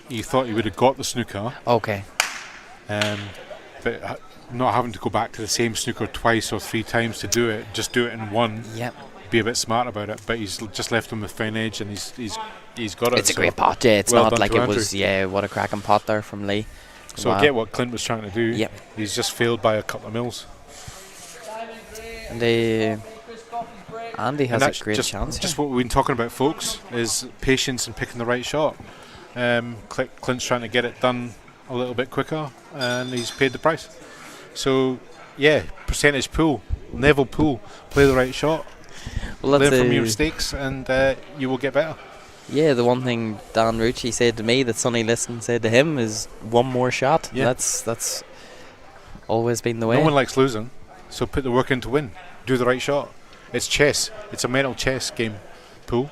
he thought he would have got the snooker. Okay. But not having to go back to the same snooker twice or 3 times to do it, just do it in one. Yep. Be a bit smart about it. But he's just left him with fine edge, and he's got it. It's a great pot, yeah. It's well not done like to it Andrew. was, what a cracking pot there from Lee. So Wow. I get what Clint was trying to do. Yep. He's just failed by a couple of mils. And Andy has a great chance. Just what we've been talking about, folks, is patience and picking the right shot. Clint's trying to get it done a little bit quicker, and he's paid the price. So, yeah, percentage pool, Neville pool, play the right shot, Well, learn from your mistakes, and you will get better. Yeah, the one thing Dan Rucci said to me that Sonny Liston said to him is one more shot. Yeah. That's always been the way. No one likes losing, so put the work in to win. Do the right shot. It's chess. It's a mental chess game. Pool.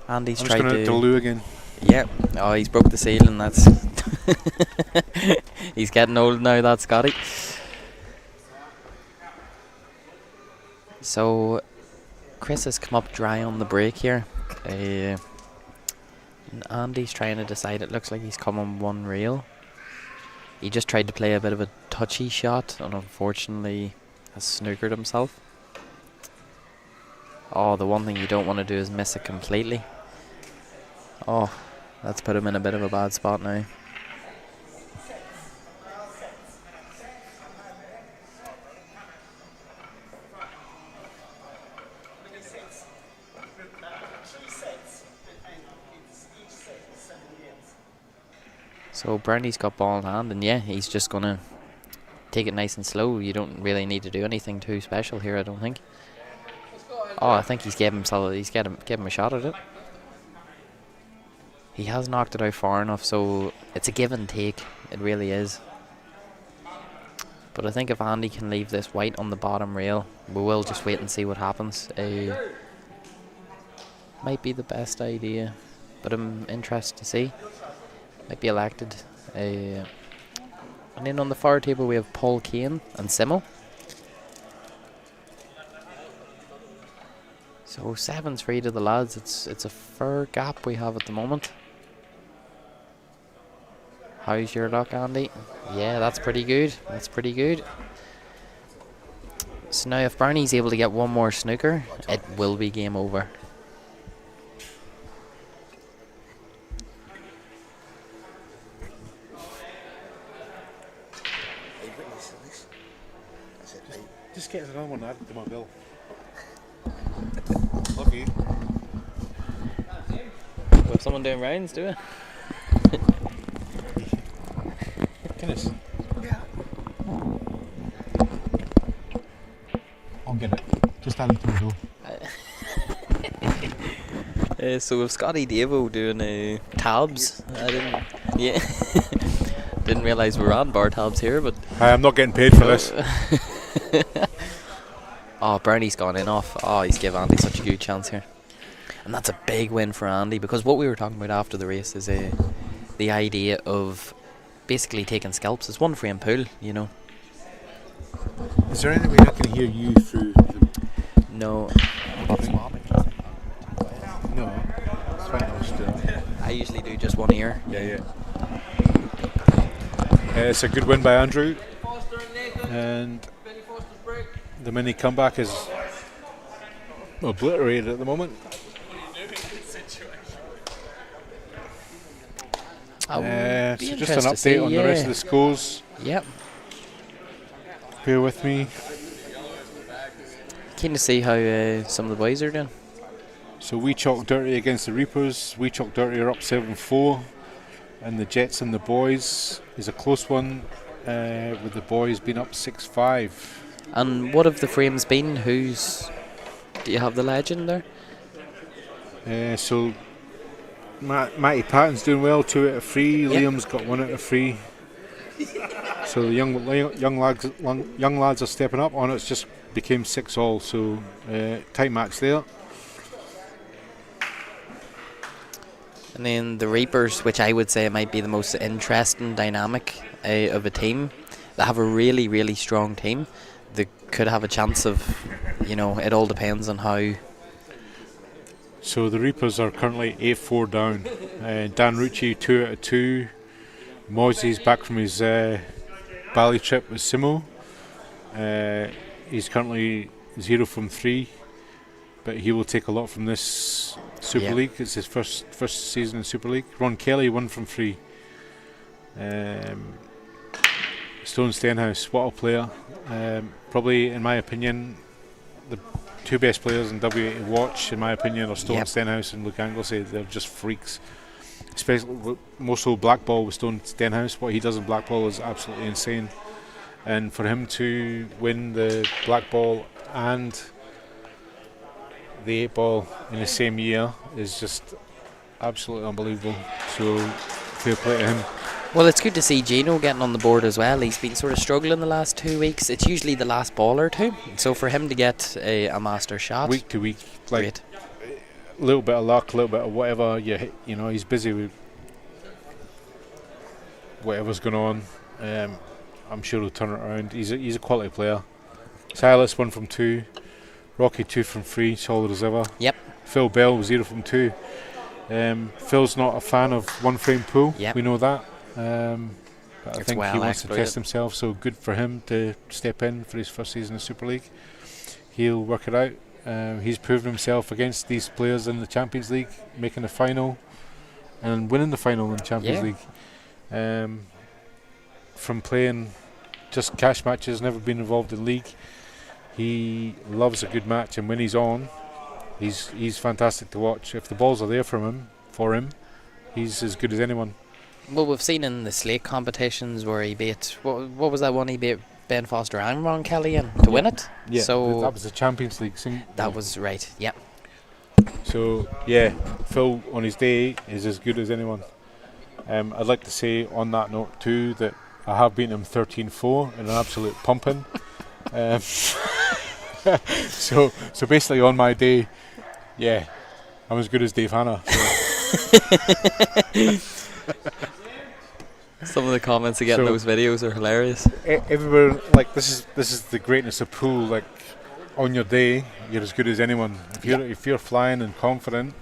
Andy's I'm tried just going to to Lou again. Yeah. Oh, he's broke the seal, and that's he's getting old now. That Scotty. So Chris has come up dry on the break here. And Andy's trying to decide. It looks like he's coming one reel. He just tried to play a bit of a touchy shot, and unfortunately has snookered himself. Oh, the one thing you don't want to do is miss it completely. Oh, that's put him in a bit of a bad spot now. So Bernie's got ball in hand, and yeah, he's just gonna take it nice and slow. You don't really need to do anything too special here, I don't think. Oh, I think he's gave him a shot at it. He has knocked it out far enough, so it's a give and take. It really is. But I think if Andy can leave this white on the bottom rail, we will just wait and see what happens. Might be the best idea, but I'm interested to see. Might be elected. And then on the far table we have Paul Kane and Simo. So 7-3 to the lads. It's a fair gap we have at the moment. How's your luck, Andy? Yeah, that's pretty good. That's pretty good. So now if Barney's able to get one more snooker, it will be game over. Just get another one added to my bill. Love you. We have someone doing rounds, do we? Goodness. I'll get it. Just add it to my bill. So with Scotty Devo doing tabs, I didn't realise we were on bar tabs here, but I'm not getting paid for this. Oh, Bernie's gone in off. Oh, he's given Andy such a good chance here. And that's a big win for Andy, because what we were talking about after the race is the idea of basically taking scalps. It's one frame pool, you know. Is there any way I can hear you through the... No. No. It's fine, I'll just do it. I usually do just one ear. Yeah. It's a good win by Andrew. And the mini comeback is obliterated at the moment. So just an update on the rest of the scores. Yep. Bear with me. Keen to see how some of the boys are doing. So We Chalk Dirty against the Reapers. We Chalk Dirty are up 7-4. and the Jets and the boys is a close one, with the boys being up 6-5. And what have the frames been? Do you have the legend there? So Matty Patton's doing well, 2 out of 3. Yep. Liam's got 1 out of 3. So the young lads are stepping up. On it's just became 6-all. So tight match there. And then the Reapers, which I would say might be the most interesting dynamic of a team. They have a really, really strong team. They could have a chance of, it all depends on how. So the Reapers are currently 8-4 down. Dan Rucci 2 out of 2. Moisey's back from his Bali trip with Simo. He's currently 0 from 3, but he will take a lot from this Super League. It's his first season in Super League. Ron Kelly 1 from 3. Stone Stenhouse, what a player. Probably, in my opinion, the 2 best players in W.A.E.B.F to watch, in my opinion, are Stone Stenhouse and Luke Anglesey. They're just freaks. Especially more so Blackball with Stone Stenhouse. What he does in Blackball is absolutely insane. And for him to win the Blackball and the 8 ball in the same year is just absolutely unbelievable. So fair play to him. Well, it's good to see Gino getting on the board as well. He's been sort of struggling the last 2 weeks. It's usually the last ball or two. So for him to get a master shot, week to week, great. A little bit of luck, a little bit of whatever. He's busy with whatever's going on. I'm sure he'll turn it around. He's a quality player. Silas 1 from 2. Rocky 2 from 3, solid as ever. Yep. Phil Bell 0 from 2. Phil's not a fan of one frame pool. Yep. We know that. But I think he wants to test himself, so good for him to step in for his first season in Super League. He'll work it out. He's proven himself against these players in the Champions League, making the final and winning the final in the Champions League. From playing just cash matches, never been involved in league. He loves a good match, and when he's on, he's fantastic to watch. If the balls are there for him, he's as good as anyone. Well, we've seen in the Slate competitions where he beat, what was that one he beat Ben Foster and Ron Kelly in to win it? Yeah, so that was the Champions League thing. That was right, yeah. So, yeah, Phil on his day is as good as anyone. I'd like to say on that note too that I have beaten him 13-4 in an absolute pumping. So basically on my day, yeah, I'm as good as Dave Hanna. So. Some of the comments you get in those videos are hilarious. Everywhere, this is the greatness of pool. On your day, you're as good as anyone. If you're flying and confident,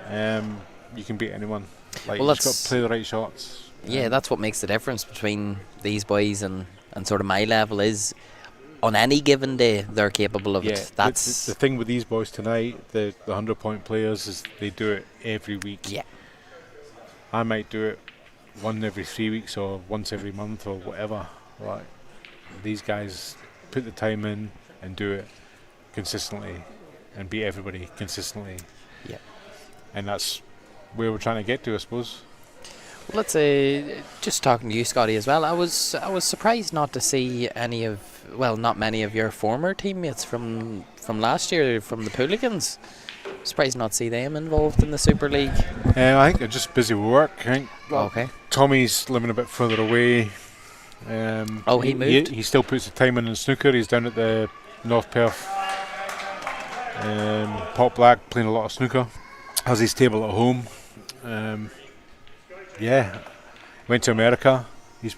you can beat anyone. You just got to play the right shots. Yeah, that's what makes the difference between these boys and sort of my level is on any given day they're capable of it. That's the thing with these boys tonight, the 100-point players, is they do it every week. Yeah. I might do it one every 3 weeks or once every month or whatever. Right. These guys put the time in and do it consistently and beat everybody consistently. Yeah. And that's where we're trying to get to, I suppose. Well, let's say, just talking to you, Scotty, as well, I was surprised not to see not many of your former teammates from last year, from the Hooligans. Surprised not to see them involved in the Super League. I think they're just busy with work. I think okay. Tommy's living a bit further away. He moved? He still puts the time in snooker. He's down at the North Perth Pot Black playing a lot of snooker. Has his table at home. Went to America. He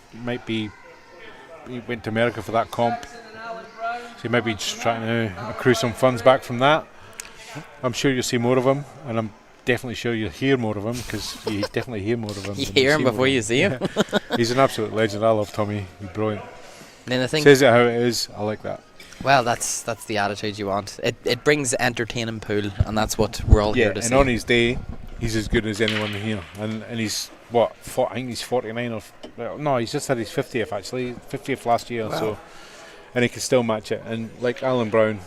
went to America for that comp. So he might be just trying to accrue some funds back from that. I'm sure you'll see more of him, and I'm definitely sure you'll hear more of him, because you definitely hear more of him. You hear him before you see him. He's an absolute legend. I love Tommy. He's brilliant. Then I think says it how it is. I like that. Well, that's the attitude you want. It brings entertaining pool, and that's what we're all here to see. And on his day, he's as good as anyone here. And he's I think he's 49 or no, he's just had his 50th actually, 50th last year. Wow. So, and he can still match it. And like Alan Brown,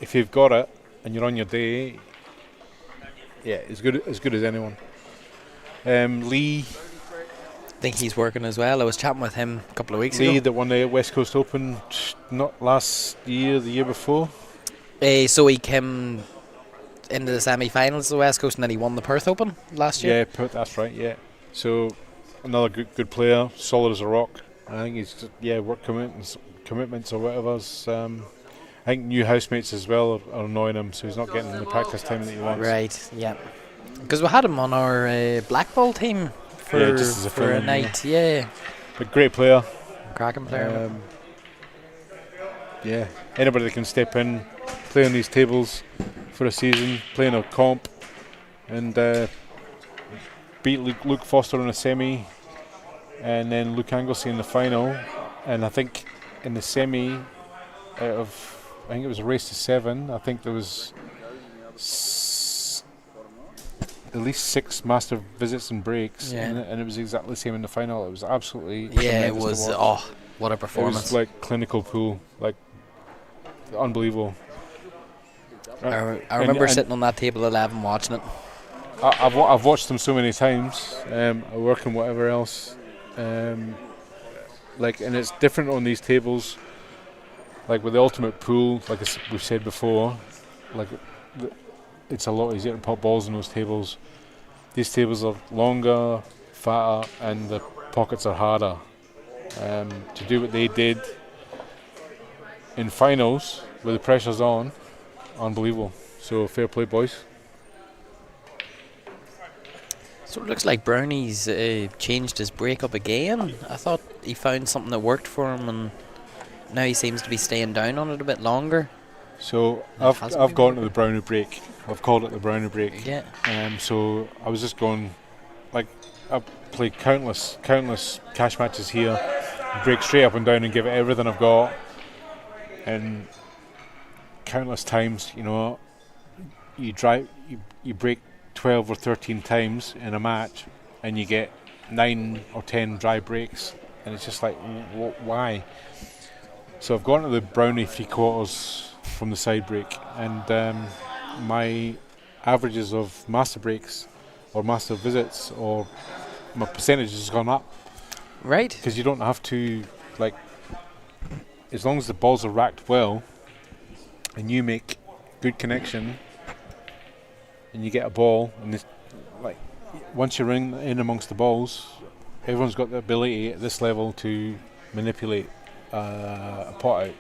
if you've got it and you're on your day, yeah, as good as anyone. Lee, I think he's working as well. I was chatting with him a couple of weeks Lee ago. that won the West Coast Open not last year, the year before. So he came into the semi-finals of the West Coast and then he won the Perth Open last year. Yeah, Perth, that's right. Yeah. So another good player, solid as a rock. I think he's just, work commitments or whatever's. I think new housemates as well are annoying him, so he's not getting the practice time that he wants. Right, yeah. Because we had him on our Blackball team for, just as a for a friend, night, yeah. But great player. Cracking player. Anybody that can step in, play on these tables for a season, play in a comp, and beat Luke Foster in a semi, and then Luke Anglesey in the final. And I think in the semi, I think it was a race to 7. I think there was at least 6 master visits and breaks, and it was exactly the same in the final. It was absolutely it was. Oh, what a performance! It was like clinical pool, like unbelievable. I remember sitting on that table 11 watching it. I've watched them so many times, at work and whatever else. And it's different on these tables. Like with the ultimate pool, like we've said before, it's a lot easier to pop balls in those tables. These tables are longer, fatter, and the pockets are harder. To do what they did in finals, with the pressure's on, unbelievable. So fair play, boys. So it looks like Brownie's changed his breakup again. I thought he found something that worked for him, and now he seems to be staying down on it a bit longer. So I've gone to the Brownie break. I've called it the Brownie break. Yeah. So I was just going, like, I played countless cash matches here, break straight up and down and give it everything I've got, and countless times, you break 12 or 13 times in a match, and you get 9 or 10 dry breaks, and it's just like, why? So I've gone to the Brownie 3/4 from the side break, and my averages of master breaks or master visits or my percentage has gone up. Right. Because you don't have to, like, as long as the balls are racked well and you make good connection and you get a ball, and this, like, once you're in amongst the balls, everyone's got the ability at this level to manipulate a pot out.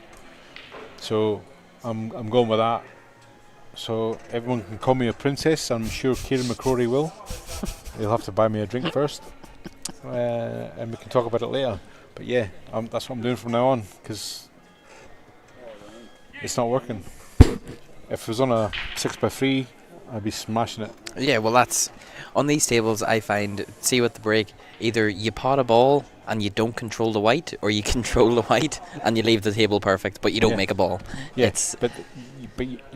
So I'm going with that. So everyone can call me a princess. I'm sure Kieran McCrory will. He'll have to buy me a drink first, and we can talk about it later. But yeah, that's what I'm doing from now on, because it's not working. If it was on a 6x3, I'd be smashing it. Yeah, well, that's on these tables. I find, see with the break, either you pot a ball and you don't control the white, or you control the white and you leave the table perfect, but you don't make a ball. Yeah, but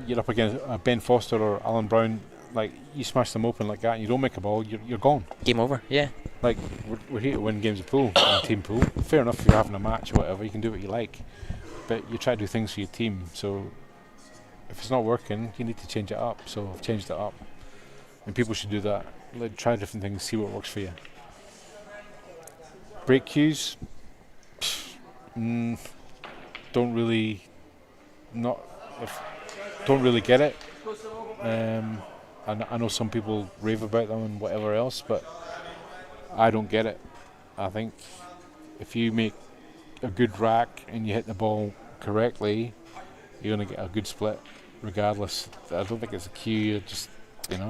you're up against Ben Foster or Alan Brown. Like, you smash them open like that and you don't make a ball, you're gone. Game over. Yeah. Like, we're here to win games of pool, team pool. Fair enough if you're having a match or whatever, you can do what you like, but you try to do things for your team. So if it's not working, you need to change it up. So I've changed it up, and people should do that. Like, try different things, see what works for you. Break cues, don't really get it. I know some people rave about them and whatever else, but I don't get it. I think if you make a good rack and you hit the ball correctly, you're going to get a good split regardless. I don't think it's a cue, you're just,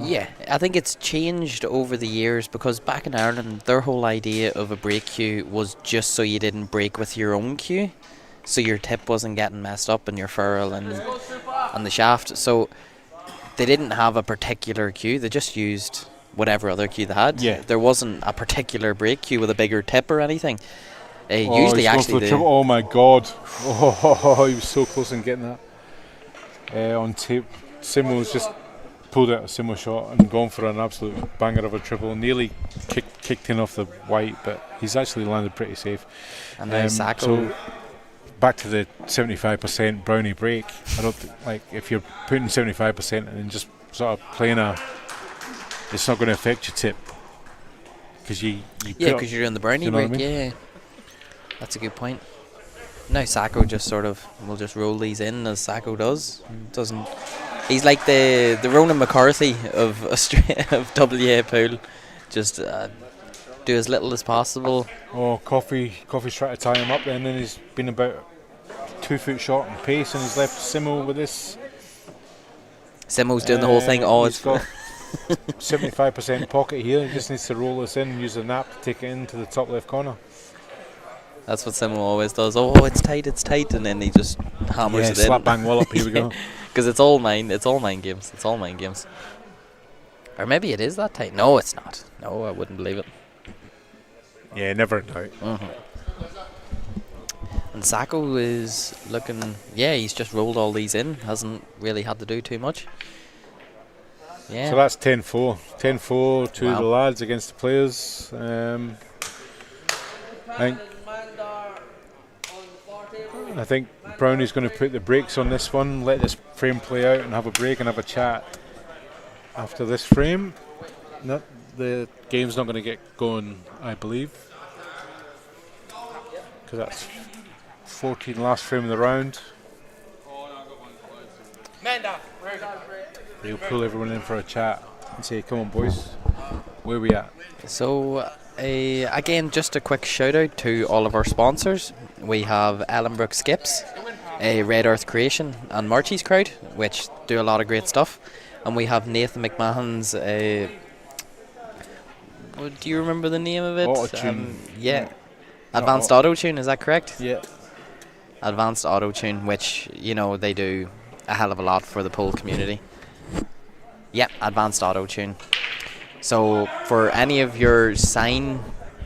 Yeah, I think it's changed over the years, because back in Ireland, their whole idea of a break cue was just so you didn't break with your own cue, so your tip wasn't getting messed up and your furl and the shaft. So they didn't have a particular cue, they just used whatever other cue they had. Yeah. There wasn't a particular break cue with a bigger tip or anything. Usually, actually, oh my God! Oh, he was so close in getting that on tape. Simo's just pulled out a Simo shot and gone for an absolute banger of a triple. Nearly kicked in off the white, but he's actually landed pretty safe. And then so back to the 75% Brownie break. I don't like, if you're putting 75% and then just sort of playing it's not going to affect your tip. because you Yeah, because you're doing the brownie you know what I break. mean? Yeah, that's a good point. Now Sacco just sort of will just roll these in as Sacco does. Doesn't he's like the Ronan McCarthy of of WA pool. Just do as little as possible. Oh, Coffee's trying to tie him up, and then he's been about 2 foot short in pace, and he's left Simo with this. Simo's doing the whole thing. Oh, He's it's got 75% pocket here. He just needs to roll this in and use the nap to take it into the top left corner. that's what Simo always does. Oh, it's tight, and then he just hammers it in. Slap bang wallop. Here we go. Because it's all mine. It's all mind games. It's all mind games. Or maybe it is that tight. No, it's not. No, I wouldn't believe it. Yeah, never in doubt. And Sacco is looking. Yeah, he's just rolled all these in. Hasn't really had to do too much. Yeah. So that's 10-4. 10-4 to Wow. the lads against the players. I think Brownie's going to put the brakes on this one, let this frame play out and have a break and have a chat after this frame. No, the game's not going to get going, I believe, because that's 14 last frame of the round. He'll pull everyone in for a chat and say, come on boys, where we at? So, again, just a quick shout out to all of our sponsors. We have Ellenbrook Skips, Red Earth Creation, and Marchie's Crowd, which do a lot of great stuff. And we have Nathan McMahon's. Do you remember the name of it? Auto-tune. Yeah. Advanced Auto Tune, is that correct? Yeah. Advanced Auto Tune, which, you know, they do a hell of a lot for the pool community. Yeah, Advanced Auto Tune. So for any of your sign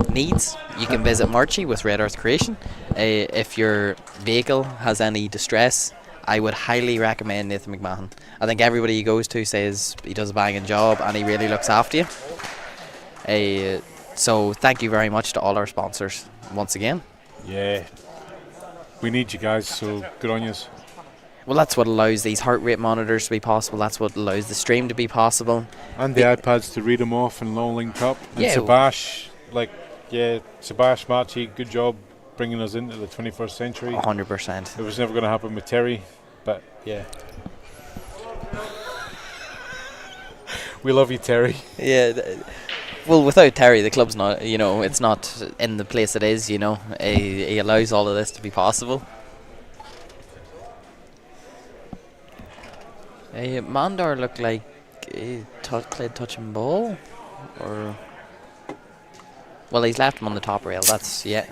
needs, you can visit Marchie with Red Earth Creation. If your vehicle has any distress, I would highly recommend Nathan McMahon. I think everybody he goes to says he does a banging job and he really looks after you. So thank you very much to all our sponsors once again. Yeah. We need you guys, so good on yous. Well, that's what allows these heart rate monitors to be possible. That's what allows the stream to be possible. And the iPads to read them off and all linked up. And Yeah. Sebash, Sebash, Marchie, good job bringing us into the 21st century. 100%. It was never going to happen with Terry, but yeah. We love you, Terry. Yeah. Well, without Terry, the club's not, it's not in the place it is, He allows all of this to be possible. Mandar looked like he played touch and ball, or well, he's left him on the top rail. That's yeah.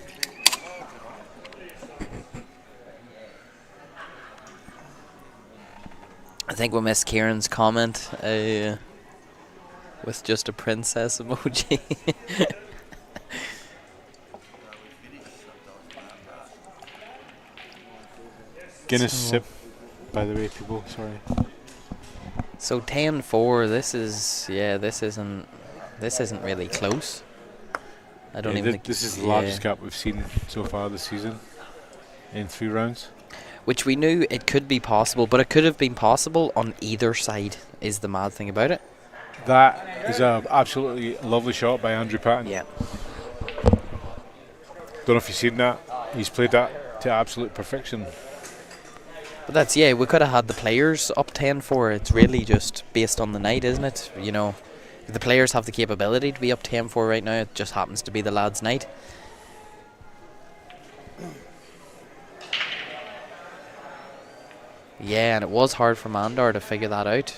I think we missed Kieran's comment with just a princess emoji. Guinness sip, by the way, people. Sorry. So 10-4. This isn't really close. I don't even think this is the largest gap we've seen so far this season in 3 rounds. Which we knew it could be possible, but it could have been possible on either side. Is the mad thing about it? That is an absolutely lovely shot by Andrew Patton. Yeah. Don't know if you've seen that. He's played that to absolute perfection. But that's, we could have had the players up 10-4. It's really just based on the night, isn't it? The players have the capability to be up 10-4 right now. It just happens to be the lads' night. Yeah, and it was hard for Mandar to figure that out.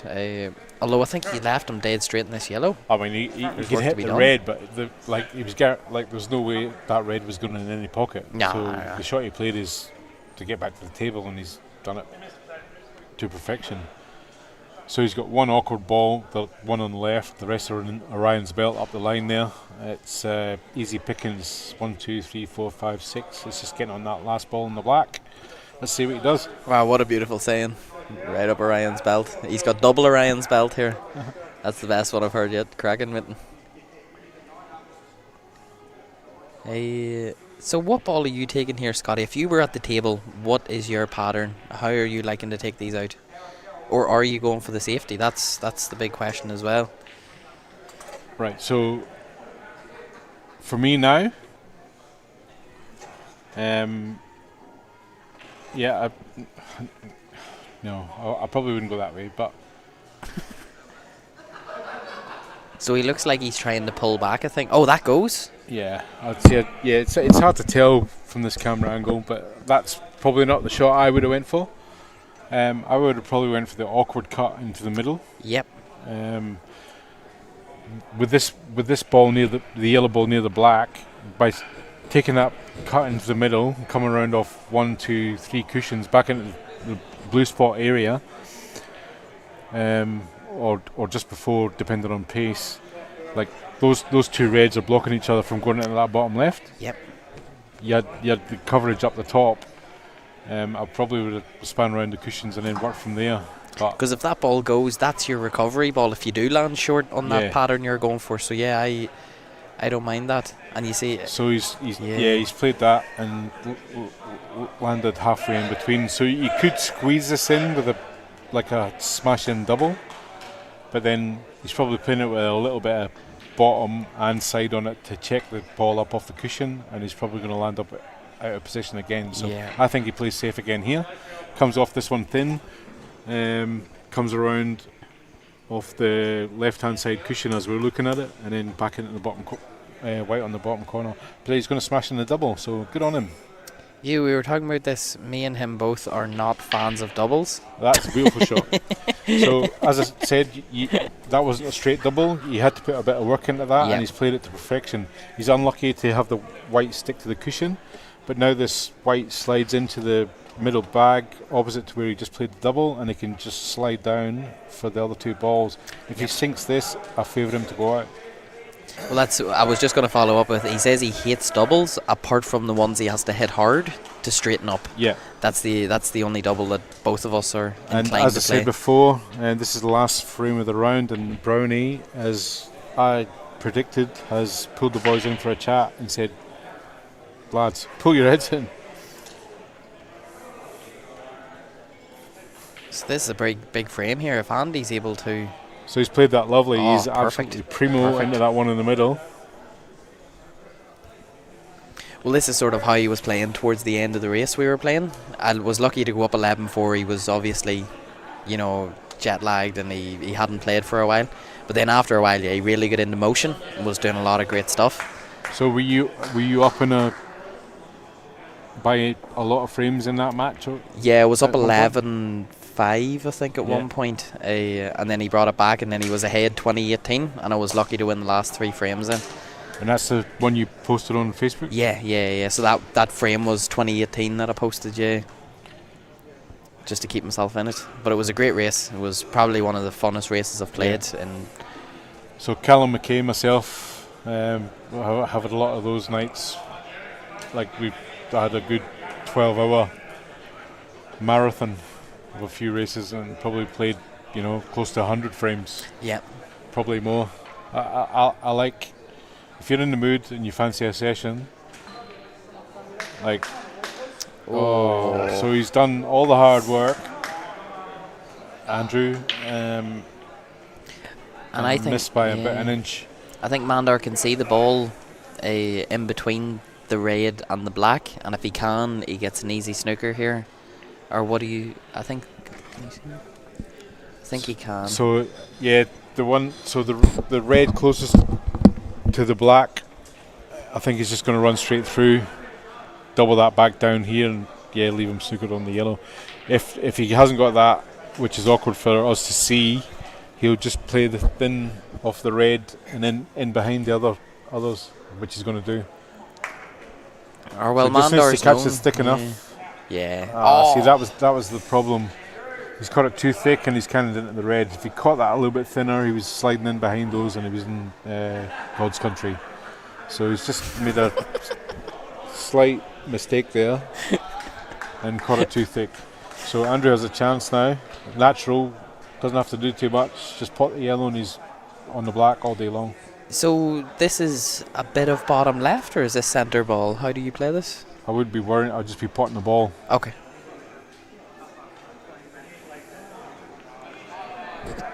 Although I think he left him dead straight in this yellow. I mean, he could hit the red, but there's no way that red was going in any pocket. Nah, so nah. the shot he played is to get back to the table, and he's done it to perfection. So he's got one awkward ball, the one on the left, the rest are in Orion's belt up the line there. It's easy pickings, 1, 2, 3, 4, 5, 6. It's just getting on that last ball in the black. Let's see what he does. Wow, what a beautiful saying. Right up Orion's belt. He's got double Orion's belt here. That's the best one I've heard yet. Cracking mitten. So what ball are you taking here, Scotty? If you were at the table, what is your pattern? How are you liking to take these out? Or are you going for the safety? That's the big question as well. Right, so for me now, yeah, no, I probably wouldn't go that way, but So he looks like he's trying to pull back, I think. Oh, that goes. yeah, I'd say it's hard to tell from this camera angle, but that's probably not the shot I would have went for. I would have probably went for the awkward cut into the middle. Yep. With this ball near the yellow ball near the black, by taking that cut into the middle, coming around off 1, 2, 3 cushions back into the blue spot area, or just before, depending on pace. Like those two reds are blocking each other from going into that bottom left. Yep. You had the coverage up the top. I probably would have spun around the cushions and then worked from there. Because if that ball goes, that's your recovery ball if you do land short on that pattern you're going for. So yeah, I don't mind that. And you see, so he's played that and landed halfway in between. So you could squeeze this in with a smash in double, but then he's probably playing it with a little bit of bottom and side on it to check the ball up off the cushion, and he's probably going to land up out of position again. So I think he plays safe again here. Comes off this one thin. Comes around off the left-hand side cushion as we're looking at it, and then back into the bottom white on the bottom corner. But he's going to smash in the double, so good on him. We were talking about this. Me and him both are not fans of doubles. That's a beautiful shot. So as I said, that wasn't a straight double. You had to put a bit of work into that, and he's played it to perfection. He's unlucky to have the white stick to the cushion, but now this white slides into the middle bag opposite to where he just played the double, and he can just slide down for the other two balls. If he sinks this, I favour him to go out. Well, I was just going to follow up with, he says he hates doubles apart from the ones he has to hit hard to straighten up. Yeah, that's the only double that both of us are inclined to play. And as I said before, this is the last frame of the round, and Brownie, as I predicted, has pulled the boys in for a chat and said, lads, pull your heads in. So this is a big frame here if Andy's able to. So he's played that lovely. He's perfect. Absolutely primo into that one in the middle. Well, this is sort of how he was playing towards the end of the race we were playing. I was lucky to go up 11-4. He was obviously, jet lagged and he hadn't played for a while. But then after a while, he really got into motion and was doing a lot of great stuff. So were you up by a lot of frames in that match? Yeah, it was up 11-5, I think, at one point. And then he brought it back, and then he was ahead 2018, and I was lucky to win the last 3 frames then. And that's the one you posted on Facebook? Yeah. So that frame was 2018 that I posted, just to keep myself in it. But it was a great race. It was probably one of the funnest races I've played. So Callum McKay, myself, have had a lot of those nights. Like we had a good 12-hour marathon of a few races and probably played, close to 100 frames. Yeah. Probably more. I like, if you're in the mood and you fancy a session, so he's done all the hard work, Andrew, and I think missed by about an inch. I think Mandar can see the ball in between the red and the black, and if he can, he gets an easy snooker here. Or what do you? I think he can. So the red closest to the black, I think he's just going to run straight through, double that back down here, and leave him snookered on the yellow. If he hasn't got that, which is awkward for us to see, he'll just play the thin off the red and then in behind the others, which he's going to do. Or well, so Mandar's catch it thick enough. Yeah. See, that was the problem. He's caught it too thick and he's kind of into the red. If he caught that a little bit thinner, he was sliding in behind those, and he was in God's country. So he's just made a slight mistake there and caught it too thick. So Andrew has a chance now. Natural, doesn't have to do too much. Just pot the yellow and he's on the black all day long. So this is a bit of bottom left, or is this centre ball? How do you play this? I wouldn't be worrying. I'd just be potting the ball. Okay.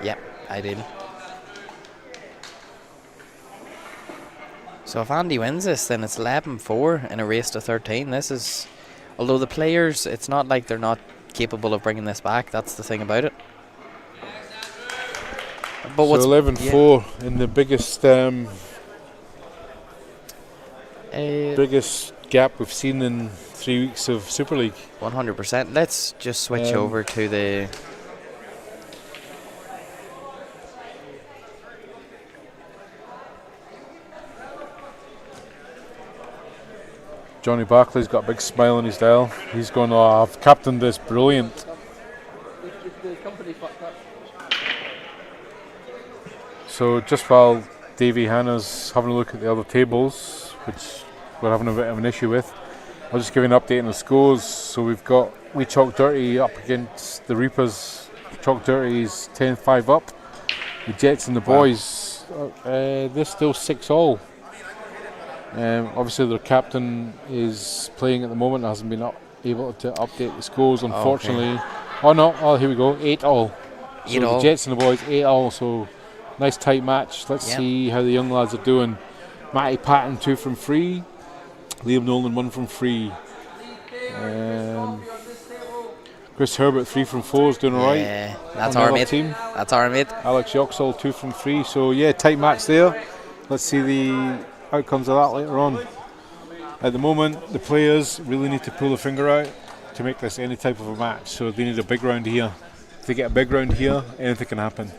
Yep, I did. So if Andy wins this, then it's 11-4 in a race to 13. This is, although the players, it's not like they're not capable of bringing this back. That's the thing about it. But so 11-4 in the biggest biggest gap we've seen in 3 weeks of Super League. 100%. Let's just switch over to the. Johnny Barclay's got a big smile on his dial. He's going, oh, I've captained this, brilliant. So just while Davey Hanna's having a look at the other tables, which we're having a bit of an issue with, I'll just give you an update on the scores. So we've got We Chalk Dirty up against the Reapers. Chalk Dirty's 10-5 up. The Jets and the boys, they're still 6-all. Obviously their captain is playing at the moment, hasn't been able to update the scores unfortunately. Here we go, 8-all. So the Jets and the boys 8-all, so nice tight match. Let's see how the young lads are doing. Matty Patton 2 from 3, Liam Nolan 1 from 3, Chris Herbert 3 from 4 is doing alright. Yeah, that's our mate. That's our mate. Alex Yoxall 2 from 3, so yeah, tight match there. Let's see the outcomes of that later on. At the moment, the players really need to pull the finger out to make this any type of a match, so they need a big round here. If they get a big round here, anything can happen.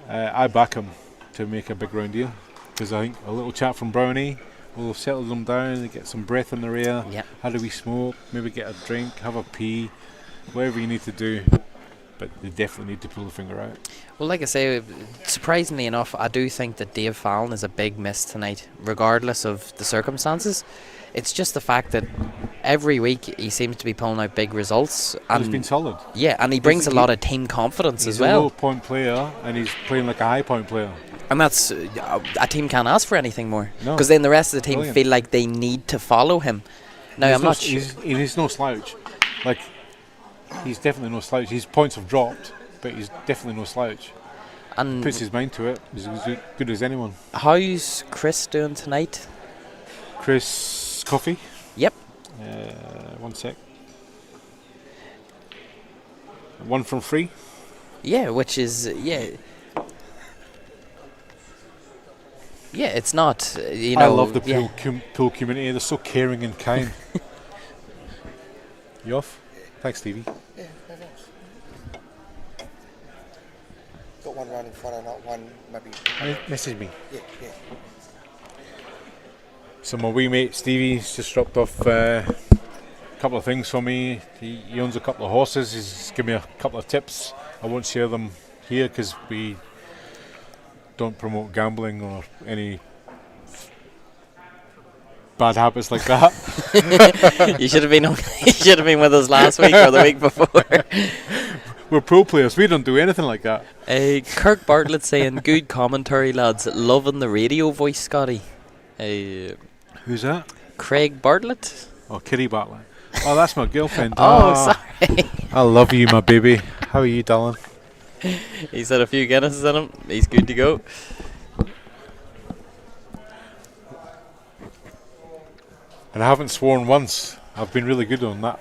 I back them to make a big round here, because I think a little chat from Brownie will have settled them down, they get some breath in their ear. How do we smoke? Maybe get a drink, have a pee, whatever you need to do. But they definitely need to pull the finger out. Well, like I say, surprisingly enough, I do think that Dave Fallon is a big miss tonight, regardless of the circumstances. It's just the fact that every week he seems to be pulling out big results. And he's been solid. Yeah, and he brings a lot of team confidence as well. He's a low-point player, and he's playing like a high-point player. And that's, a team can't ask for anything more. Because then the rest of the team feel like they need to follow him. Now, he's no slouch. Like, he's definitely no slouch. His points have dropped, but he's definitely no slouch. And puts his mind to it. He's as good as anyone. How's Chris doing tonight? Chris Coffey? Yep. 1 sec. 1 from 3? Yeah, which is, Yeah, it's not, I love the pool community. They're so caring and kind. You off? Thanks, Stevie. Yeah, no thanks. Got one round in front and not one, maybe. Message me. Yeah. So my wee mate Stevie's just dropped off a couple of things for me. He owns a couple of horses. He's given me a couple of tips. I won't share them here because we don't promote gambling or any bad habits like that. You should have been. You should have been with us last week or the week before. We're pro players. We don't do anything like that. Kirk Bartlett saying, "Good commentary, lads. Loving the radio voice, Scotty." Who's that? Craig Bartlett. Oh, Kitty Bartlett. Oh, that's my girlfriend. Sorry. I love you, my baby. How are you, darling? He's had a few Guinnesses in him. He's good to go. And I haven't sworn once. I've been really good on that.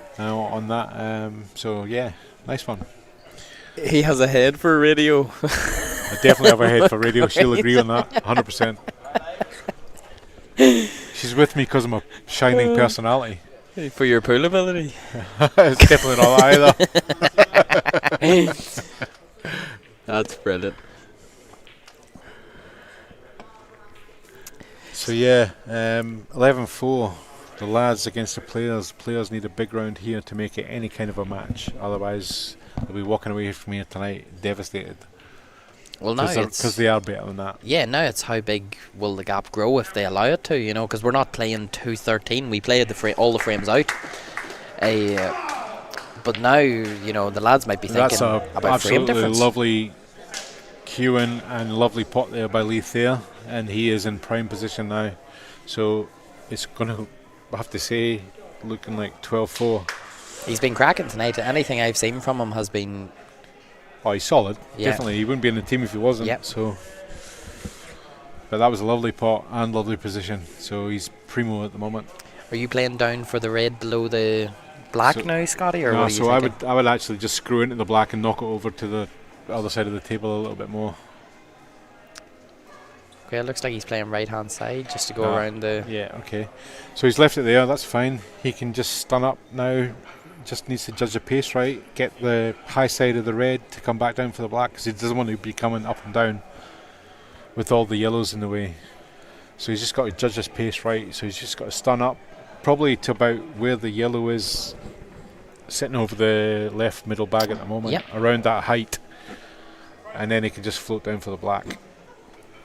So yeah, nice one. He has a head for radio. I definitely have a head for radio. She'll agree on that, 100%. She's with me because I'm a shining personality. For your pool ability. It's definitely not either. That's brilliant. So yeah, 11-4. The lads against the players. Players need a big round here to make it any kind of a match. Otherwise, they'll be walking away from here tonight devastated. Well, now because they are better than that. Yeah, now it's how big will the gap grow if they allow it to, because we're not playing 2-13. We played all the frames out. But now, the lads might be thinking about frame difference. That's a lovely cueing and lovely pot there by Lee Thayer, and he is in prime position now. So it's going to, I have to say, looking like 12-4. He's been cracking tonight. Anything I've seen from him has been... Oh, he's solid. Yeah. Definitely. He wouldn't be in the team if he wasn't. Yep. So, but that was a lovely pot and lovely position. So he's primo at the moment. Are you playing down for the red below the black So- now, Scotty? Or No, what are you so thinking? I would actually just screw into the black and knock it over to the other side of the table a little bit more. Okay, it looks like he's playing right hand side just to go Ah, around the. Yeah, okay. So he's left it there, that's fine. He can just stun up now. Just needs to judge the pace right, get the high side of the red to come back down for the black, because he doesn't want to be coming up and down with all the yellows in the way. So he's just got to judge his pace right. So he's just got to stun up, probably to about where the yellow is, sitting over the left middle bag at the moment, Yep. around that height, and then he can just float down for the black.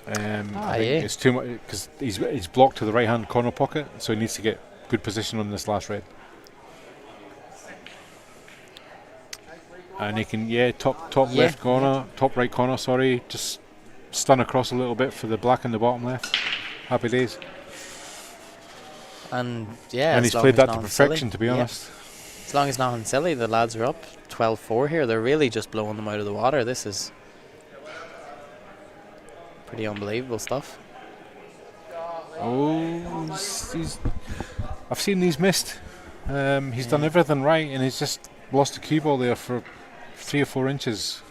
I think it's too much because he's blocked to the right hand corner pocket, so he needs to get good position on this last red. And he can, top left corner, top right corner, sorry, just stun across a little bit for the black in the bottom left. Happy days. And And he's played that to perfection, to be honest. As long as nothing silly, the lads are up 12-4 here. They're really just blowing them out of the water. This is pretty unbelievable stuff. Oh, I've seen these missed. He's done everything right, and he's just lost the cue ball there for 3 or 4 inches.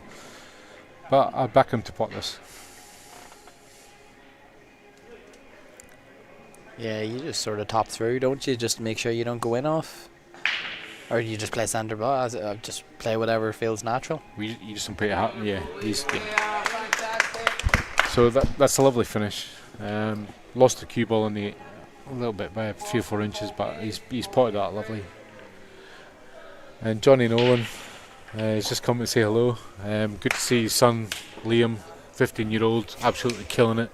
But I'd back him to pot this. Yeah, you just sort of top through, don't you? Just make sure you don't go in off. Or you just play centre ball, just play whatever feels natural. You just don't put it out. So that's a lovely finish. Lost the cue ball in a little bit by a few 4 inches, but he's potted that lovely. And Johnny Nolan has just come to say hello. Good to see his son Liam, 15-year-old, absolutely killing it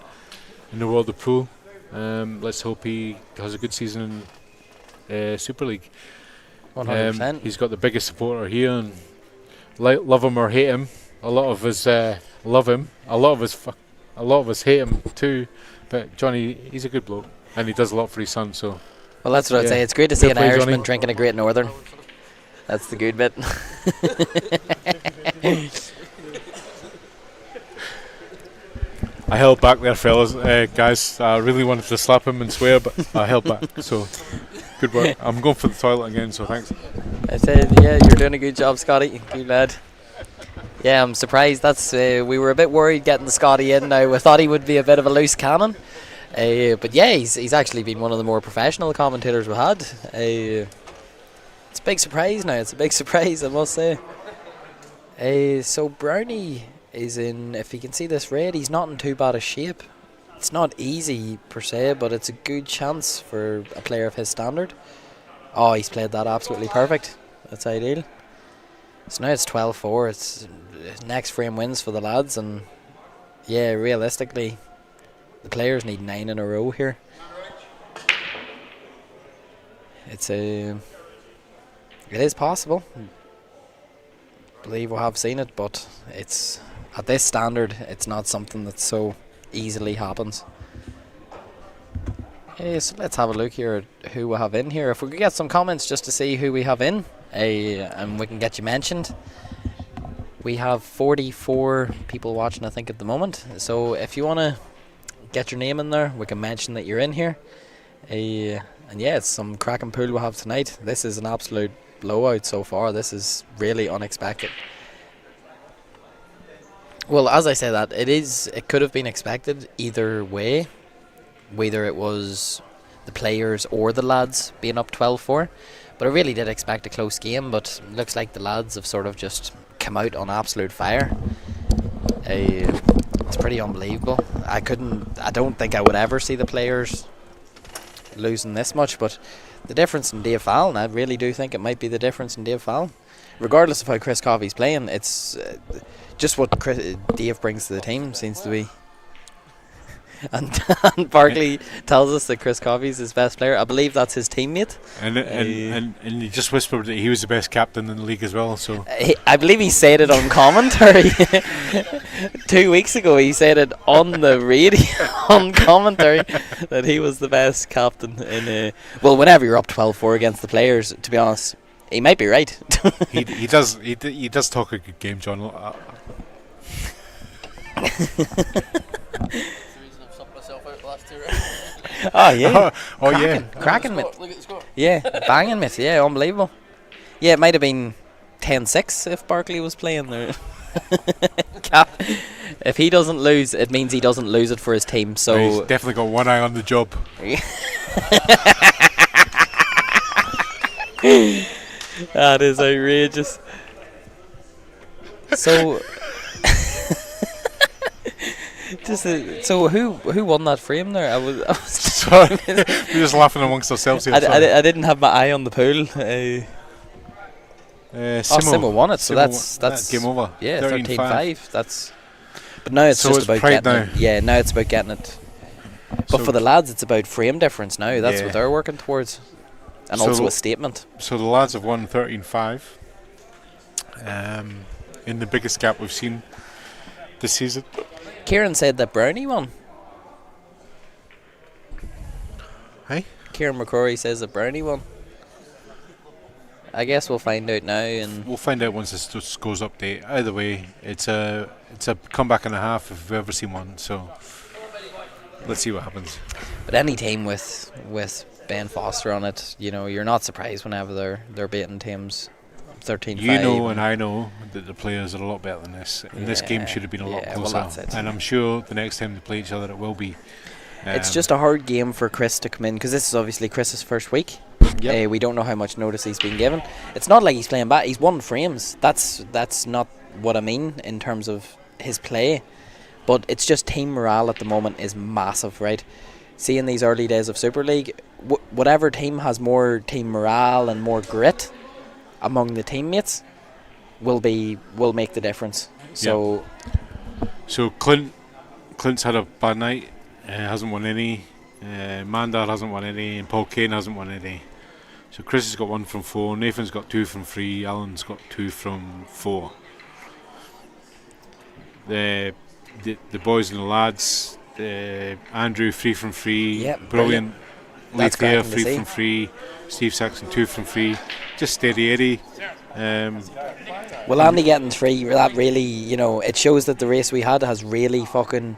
in the world of pool. Let's hope he has a good season in Super League. 100%. He's got the biggest supporter here, and love him or hate him, a lot of us love him. A lot of us hate him too. But Johnny, he's a good bloke, and he does a lot for his son. So, Well, that's what I'd yeah. say. It's great to see Fair an play, Irishman Johnny. drinking a Great Northern. That's the good bit. I held back there, fellas, guys. I really wanted to slap him and swear, but I held back. So, good work. I'm going for the toilet again. So thanks. I said, yeah, you're doing a good job, Scotty. Good lad. Yeah, I'm surprised. That's we were a bit worried getting the Scotty in now. We thought he would be a bit of a loose cannon. But yeah, he's actually been one of the more professional commentators we had. It's a big surprise now. It's a big surprise, I must say. So Brownie is in, if you can see this red, he's not in too bad a shape. It's not easy per se, but it's a good chance for a player of his standard. Oh, he's played that absolutely perfect. That's ideal. So now it's 12-4. It's next frame wins for the lads, and yeah, realistically, the players need 9 in a row here. It is possible. Believe we have seen it, but it's at this standard, it's not something that so easily happens. So let's have a look here at who we have in here. If we could get some comments just to see who we have in, and we can get you mentioned. We have 44 people watching, I think, at the moment. So if you want to get your name in there, we can mention that you're in here. And yeah, it's some cracking pool we have tonight. This is an absolute blowout so far. This is really unexpected. Well, as I say that, it could have been expected either way, whether it was the players or the lads being up 12-4. But I really did expect a close game, but looks like the lads have sort of just come out on absolute fire. It's pretty unbelievable. I don't think I would ever see the players losing this much, but the difference in Dave Fallon, I really do think it might be the difference in Dave Fallon. Regardless of how Chris Coffey's playing, it's just what Dave brings to the team seems to be. And Barkley tells us that Chris Coffey's his best player. I believe that's his teammate. And he just whispered that he was the best captain in the league as well. So I believe he said it on commentary 2 weeks ago. He said it on the radio on commentary that he was the best captain in. Well, whenever you're up 12-4 against the players, to be honest, he might be right. he does talk a good game, John. Oh yeah. Oh yeah. Cracking mate. Look at the score. Yeah, banging mate. Yeah, unbelievable. Yeah, it might have been 10-6 if Barkley was playing there. Cap. If he doesn't lose, it means he doesn't lose it for his team. So He's definitely got one eye on the job. That is outrageous. So, so who won that frame there? I was Sorry, we're just laughing amongst ourselves here. I didn't have my eye on the pool. Simo won it, so that's game over. Yeah, 13-5. That's. But now it's So just it's about pride getting now. it. Yeah, now it's about getting it. But So- for the lads, it's about frame difference now. That's Yeah. what they're working towards, and So also the- a statement. So the lads have won 13-5. In the biggest gap we've seen this season. Kieran said that Brownie won. Hey? Kieran McCrory says that Brownie won. I guess we'll find out now. And We'll find out once the scores update. Either way, it's a comeback and a half if we've ever seen one. So let's see what happens. but any team with Ben Foster on it, you know, you're not surprised whenever they're beating teams 13-5. You know, and I know that the players are a lot better than this. And this game should have been a lot well, closer. that's it. And I'm sure the next time they play each other, it will be. It's just a hard game for Chris to come in because this is obviously Chris's first week. Yep. We don't know how much notice he's been given. It's not like he's playing bad. He's won frames. That's not what I mean in terms of his play. But it's just team morale at the moment is massive, right? Seeing these early days of Super League, whatever team has more team morale and more grit among the teammates will make the difference. So So Clint's had a bad night. Hasn't won any. Mandar hasn't won any, and Paul Kane hasn't won any. So Chris has got 1 from 4. Nathan's got 2 from 3. Alan's got 2 from 4. The boys and the lads. Andrew 3 from 3. Yep, Brilliant. That's Leith Air cracking to 3 see. from 3. Steve Saxon 2 from 3. Just steady Eddie. well, Andy getting 3, that really, you know, it shows that the race we had has really fucking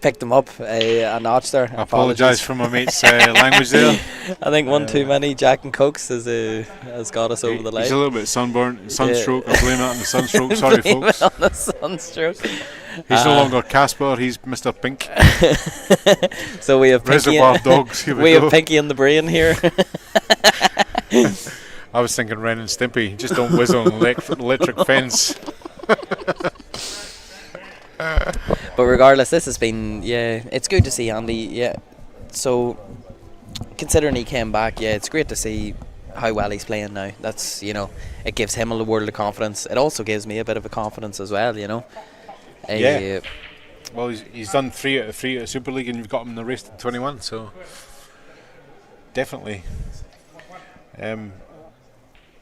picked them up a notch there. I apologise for my mate's language there. I think one too many Jack and Cokes has got us over the line. He's a little bit sunburnt, sunstroke. I blame it on the sunstroke. Sorry, Blame folks. it on the sunstroke. He's no longer Casper. He's Mr. Pink. So we have Pinky, Reservoir Dogs. Here we go. have Pinky in the brain here. I was thinking Ren and Stimpy. Just don't whiz on electric fence. But regardless, this has been, it's good to see Andy. Yeah, so considering he came back, it's great to see how well he's playing now. That's, you know, it gives him a world of confidence. It also gives me a bit of a confidence as well, you know. Yeah. Well, he's done 3 out of 3 at Super League, and you've got him in the race to 21. So definitely.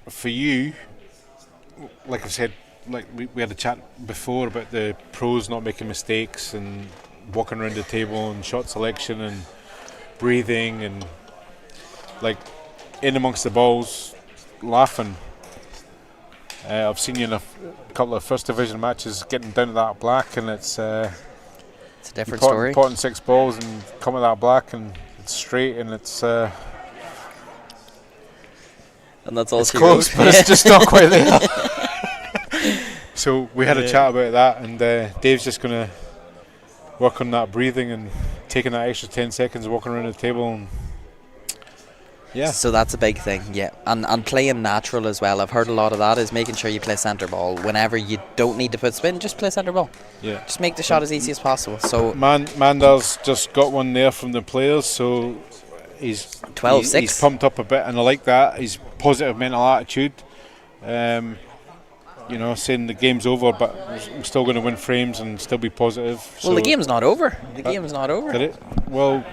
For you, like I said, like we had a chat before about the pros not making mistakes and walking around the table and shot selection and breathing and like in amongst the balls laughing. I've seen you in a couple of first division matches getting down to that black, and it's a different story. Potting 6 balls and come at that black, and it's straight, and it's And that's all it's she close, wrote. but it's just not quite there. So we had a chat about that, and Dave's just going to work on that breathing and taking that extra 10 seconds walking around the table. And So that's a big thing, and playing natural as well. I've heard a lot of that is making sure you play centre ball whenever you don't need to put spin. Just play centre ball. Yeah. Just make the shot as easy as possible. So Mandar's just got one there from the players, so he's 12-6. He's pumped up a bit, and I like that. He's positive mental attitude. You know, saying the game's over, but we're still going to win frames and still be positive. Well, the So game's not over. The game's not over. did it? Well,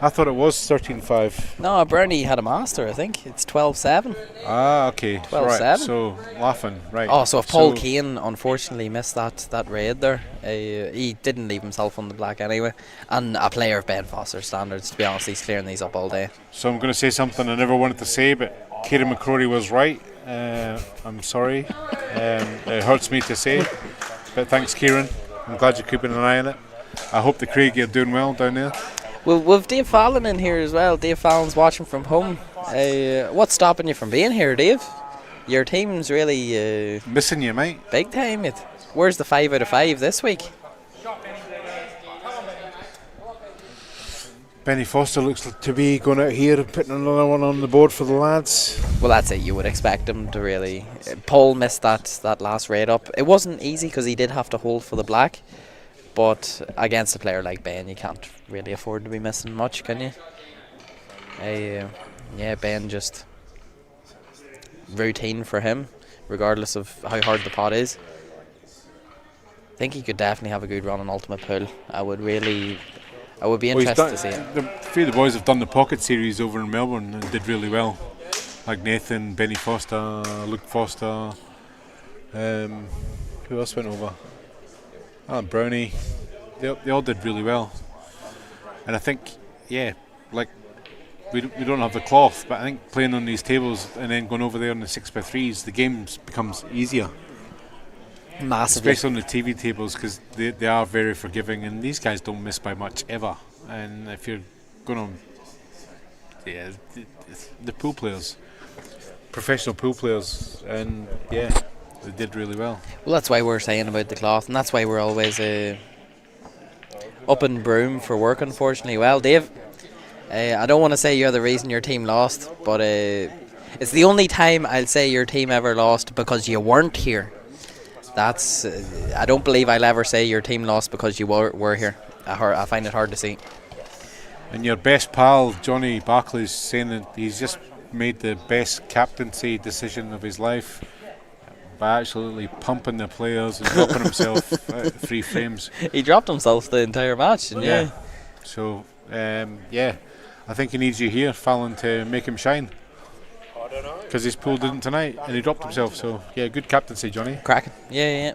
I thought it was 13-5. No, Bernie had a master, I think. It's 12-7. Ah, okay. 12-7. Right. So laughing, right. Oh, so if Paul Kane unfortunately missed that raid there, he didn't leave himself on the black anyway. And a player of Ben Foster's standards, to be honest, he's clearing these up all day. So I'm going to say something I never wanted to say, but Kieran McCrory was right. I'm sorry. It hurts me to say, but thanks, Kieran. I'm glad you're keeping an eye on it. I hope the Craig are doing well down there. We've Dave Fallon in here as well. Dave Fallon's watching from home. What's stopping you from being here, Dave? Your team's really Missing you, mate. big time. Where's the 5 out of 5 this week? Benny Foster looks to be going out here and putting another one on the board for the lads. Well, that's it. You would expect him to really. Paul missed that last raid up. It wasn't easy because he did have to hold for the black, but against a player like Ben, you can't really afford to be missing much, can you? Yeah, Ben just routine for him, regardless of how hard the pot is. I think he could definitely have a good run on Ultimate Pool. I would be interested to see it. A few of the boys have done the Pocket Series over in Melbourne and did really well. Like Nathan, Benny Foster, Luke Foster. Who else went over? Alan Brownie. They all did really well. And I think, like we don't have the cloth, but I think playing on these tables and then going over there on the 6x3s, the game becomes easier. Massively. Especially on the TV tables, because they are very forgiving, and these guys don't miss by much ever. And if you're going to, the pool players, professional pool players, and they did really well. Well, that's why we're saying about the cloth, and that's why we're always up in Broome for work, unfortunately. Well, Dave, I don't want to say you're the reason your team lost, but it's the only time I'll say your team ever lost because you weren't here. That's I don't believe I'll ever say your team lost because you were here. I find it hard to see. And your best pal, Johnny Barclay's saying that he's just made the best captaincy decision of his life by absolutely pumping the players and dropping himself 3 frames. He dropped himself the entire match, didn't yeah. So, I think he needs you here, Fallon, to make him shine. Because his pool didn't tonight and he dropped himself. So, good captaincy, Johnny. Cracking. Yeah.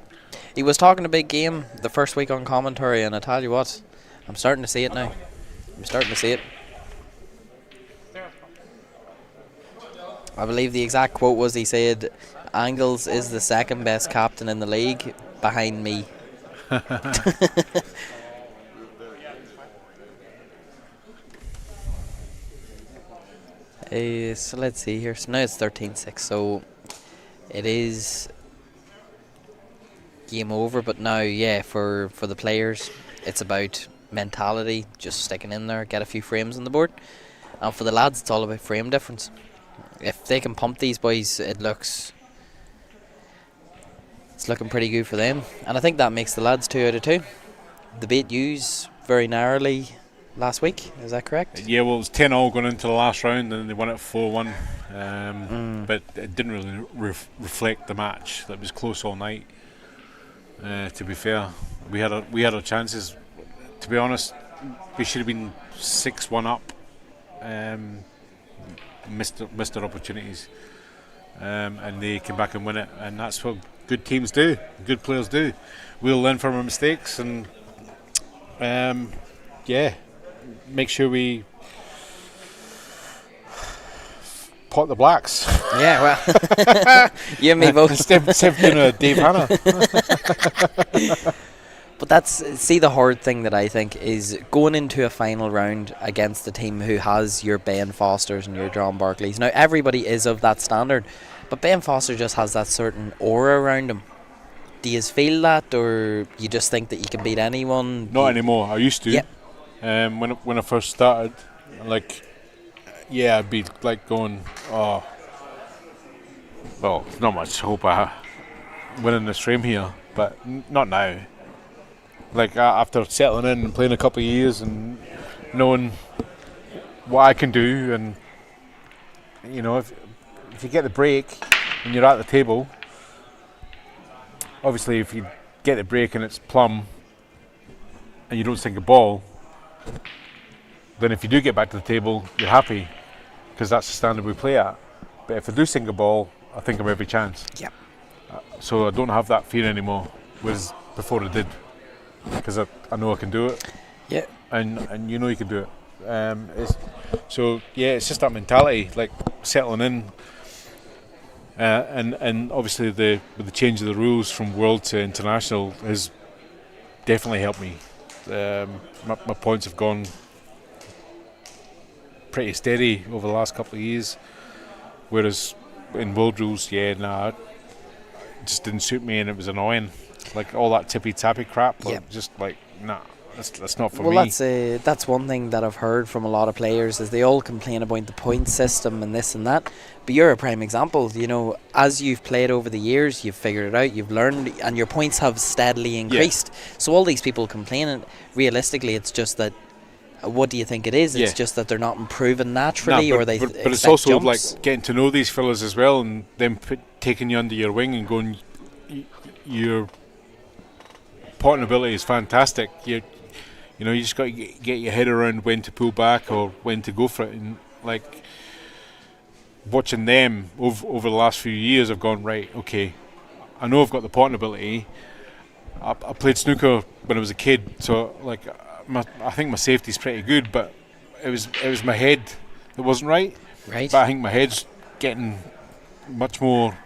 He was talking a big game the first week on commentary, and I tell you what, I'm starting to see it now. I believe the exact quote was, he said, Angles is the second best captain in the league behind me. So let's see here. So now it's 13-6, so it is game over. But now, for the players, it's about mentality, just sticking in there, get a few frames on the board. And for the lads, it's all about frame difference. If they can pump these boys, it's looking pretty good for them. And I think that makes the lads 2 out of 2. They beat yous very narrowly last week, is that correct? Yeah, well, it was 10-all going into the last round and they won it 4-1. But it didn't really reflect the match. That was close all night. To be fair, we had our chances. To be honest, we should have been 6-1 up. Missed our opportunities, and they came back and win it. And that's what good teams do. Good players do. We'll learn from our mistakes and make sure we pot the blacks. Yeah, well, you and me both. Instead of doing a Dave Hanna. But the hard thing that I think is going into a final round against a team who has your Ben Fosters and your John Barclays. Now, everybody is of that standard, but Ben Foster just has that certain aura around him. Do you feel that, or you just think that you can beat anyone? Not anymore. I used to. Yep. When I first started, I'd be like going, oh, well, not much hope I winning this frame here, but not now. Like after settling in and playing a couple of years and knowing what I can do, and if you get the break and you're at the table, obviously if you get the break and it's plumb and you don't sink a ball, then if you do get back to the table, you're happy because that's the standard we play at. But if I do sink a ball, I think I have every chance. Yep. So I don't have that fear anymore, whereas before I did. Because I know I can do it. Yeah. And you know you can do it. It's just that mentality, like settling in. And obviously with the change of the rules from world to international has definitely helped me. My points have gone pretty steady over the last couple of years. Whereas in world rules, it just didn't suit me, and it was annoying. Like all that tippy tappy crap. Yeah. Just like that's not for well, me. that's one thing that I've heard from a lot of players is they all complain about the point system and this and that. But you're a prime example. You know, as you've played over the years, you've figured it out, you've learned, and your points have steadily increased. So all these people complaining, realistically, it's just that. What do you think it is? It's just that they're not improving naturally, or they. But it's also jumps. Like getting to know these fellas as well, and them taking you under your wing and going, your potting ability is fantastic. You just got to get your head around when to pull back or when to go for it. And like watching them over the last few years, I've gone, right, okay, I know I've got the potting ability. I played snooker when I was a kid, so like I think my safety's pretty good, but it was my head that wasn't right. Right. But I think my head's getting much more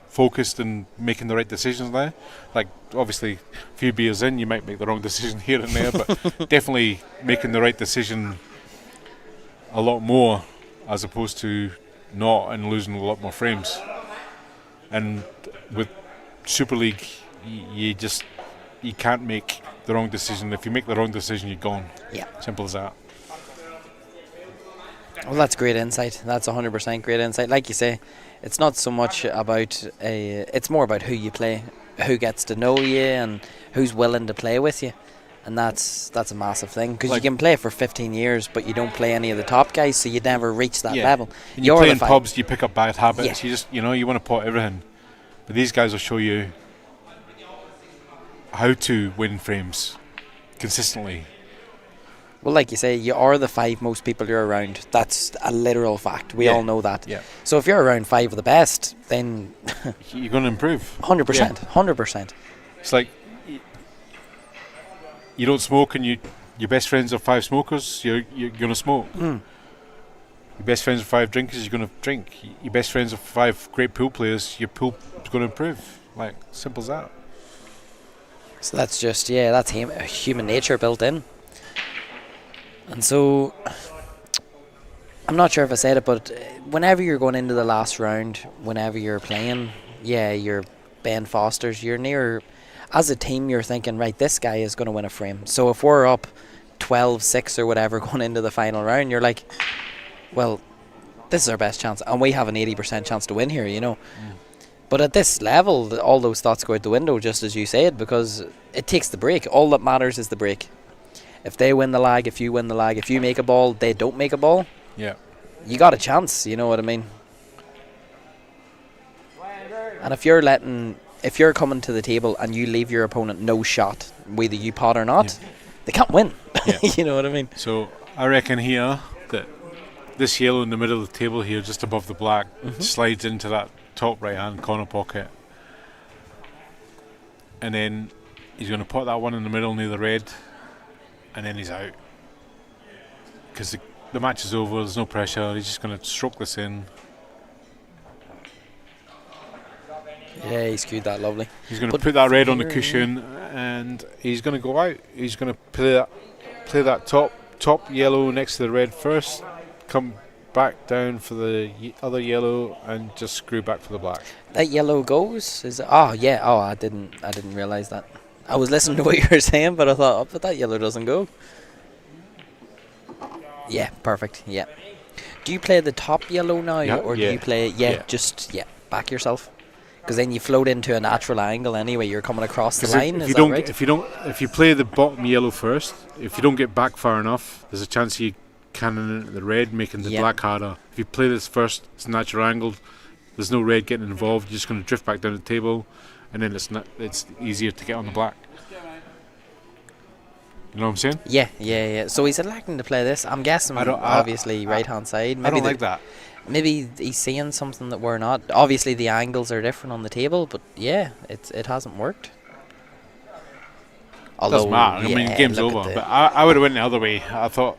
focused and making the right decisions now. Like obviously a few beers in you might make the wrong decision here and there, but definitely making the right decision a lot more as opposed to not, and losing a lot more frames. And with Superleague, you can't make the wrong decision. If you make the wrong decision, you're gone. Yeah. Simple as that. Well, that's great insight. That's 100% great insight. Like you say, it's not so much about it's more about who you play, who gets to know you, and who's willing to play with you. And that's a massive thing, because you can play for 15 years, but you don't play any of the top guys, so you never reach that level. And you play in pubs, you pick up bad habits. You just you want to pot everything, but these guys will show you how to win frames consistently. Well, like you say, you are the 5 most people you're around. That's a literal fact. We all know that. Yeah. So if you're around 5 of the best, then you're going to improve. 100%. 100%. It's like you don't smoke, and your best friends are 5 smokers. You're going to smoke. Your best friends are 5 drinkers. You're going to drink. Your best friends are 5 great pool players. Your pool is going to improve. Like simple as that. So that's just that's human nature built in. And so, I'm not sure if I said it, but whenever you're going into the last round, whenever you're playing, you're Ben Foster's, you're near, as a team, you're thinking, right, this guy is going to win a frame. So if we're up 12-6 or whatever going into the final round, you're like, well, this is our best chance, and we have an 80% chance to win here, But at this level, all those thoughts go out the window, just as you said, because it takes the break. All that matters is the break. If they win the lag, if you win the lag, if you make a ball, they don't make a ball, you got a chance, you know what I mean? And if you're coming to the table and you leave your opponent no shot, whether you pot or not, they can't win. You know what I mean? So I reckon here that this yellow in the middle of the table here, just above the black, slides into that top right hand corner pocket, and then he's going to put that one in the middle near the red, and then he's out, because the match is over, there's no pressure. He's just going to stroke this in. Yeah, he skewed that lovely. He's going to put that red on the cushion, and he's going to go out. He's going to play that top yellow next to the red first, come back down for the other yellow, and just screw back for the black. That yellow goes? Is it? Oh yeah. Oh, I didn't realise that. I was listening to what you were saying, but I thought, but that yellow doesn't go. Yeah, perfect. Yeah. Do you play the top yellow now, or do you play? Just back yourself, because then you float into a natural angle anyway. You're coming across the line. Is that right? If you play the bottom yellow first, if you don't get back far enough, there's a chance you cannon into the red, making the black harder. If you play this first, it's natural angled. There's no red getting involved. You're just going to drift back down the table, and then it's easier to get on the black. You know what I'm saying? Yeah. So he's electing to play this. I'm guessing, obviously, right-hand side. Maybe I don't like that. Maybe he's seeing something that we're not. Obviously, the angles are different on the table, but it hasn't worked. Although, doesn't matter. I mean, game's over. But I would have went the other way. I thought,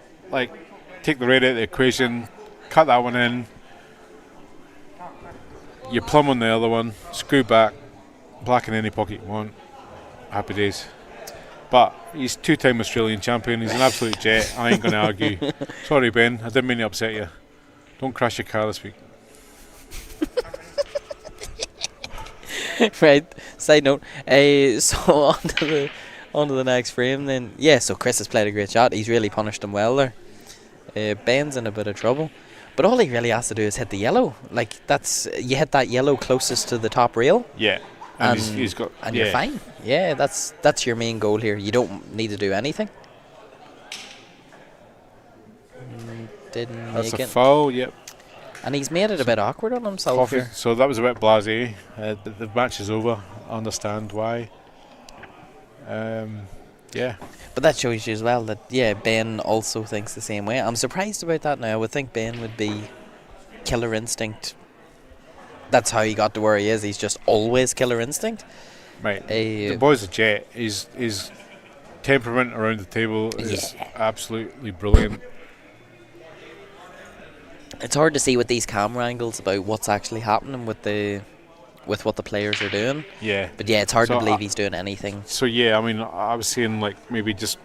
take the red out of the equation, cut that one in. You plumb on the other one, screw back, black in any pocket you want. Happy days. But he's 2-time Australian champion. He's an absolute jet. I ain't going to argue. Sorry, Ben. I didn't mean to upset you. Don't crash your car this week. Right. Side note. So on to the next frame then. Yeah, so Chris has played a great shot. He's really punished him well there. Ben's in a bit of trouble. But all he really has to do is hit the yellow. Like, you hit that yellow closest to the top rail. Yeah. And he's got... And you're fine. Yeah, that's your main goal here. You don't need to do anything. Didn't That's make a it. foul, yep. And he's made it a bit awkward on himself Coffee. here. So that was a bit blasé. The match is over. I understand why. Yeah. But that shows you as well that, yeah, Ben also thinks the same way. I'm surprised about that now. I would think Ben would be killer instinct. That's how he got to where he is. He's just always killer instinct. Right. The boy's a jet. His temperament around the table is absolutely brilliant. It's hard to see with these camera angles about what's actually happening with what the players are doing. Yeah. But yeah, it's hard to believe he's doing anything. So yeah, I mean, I was saying like maybe just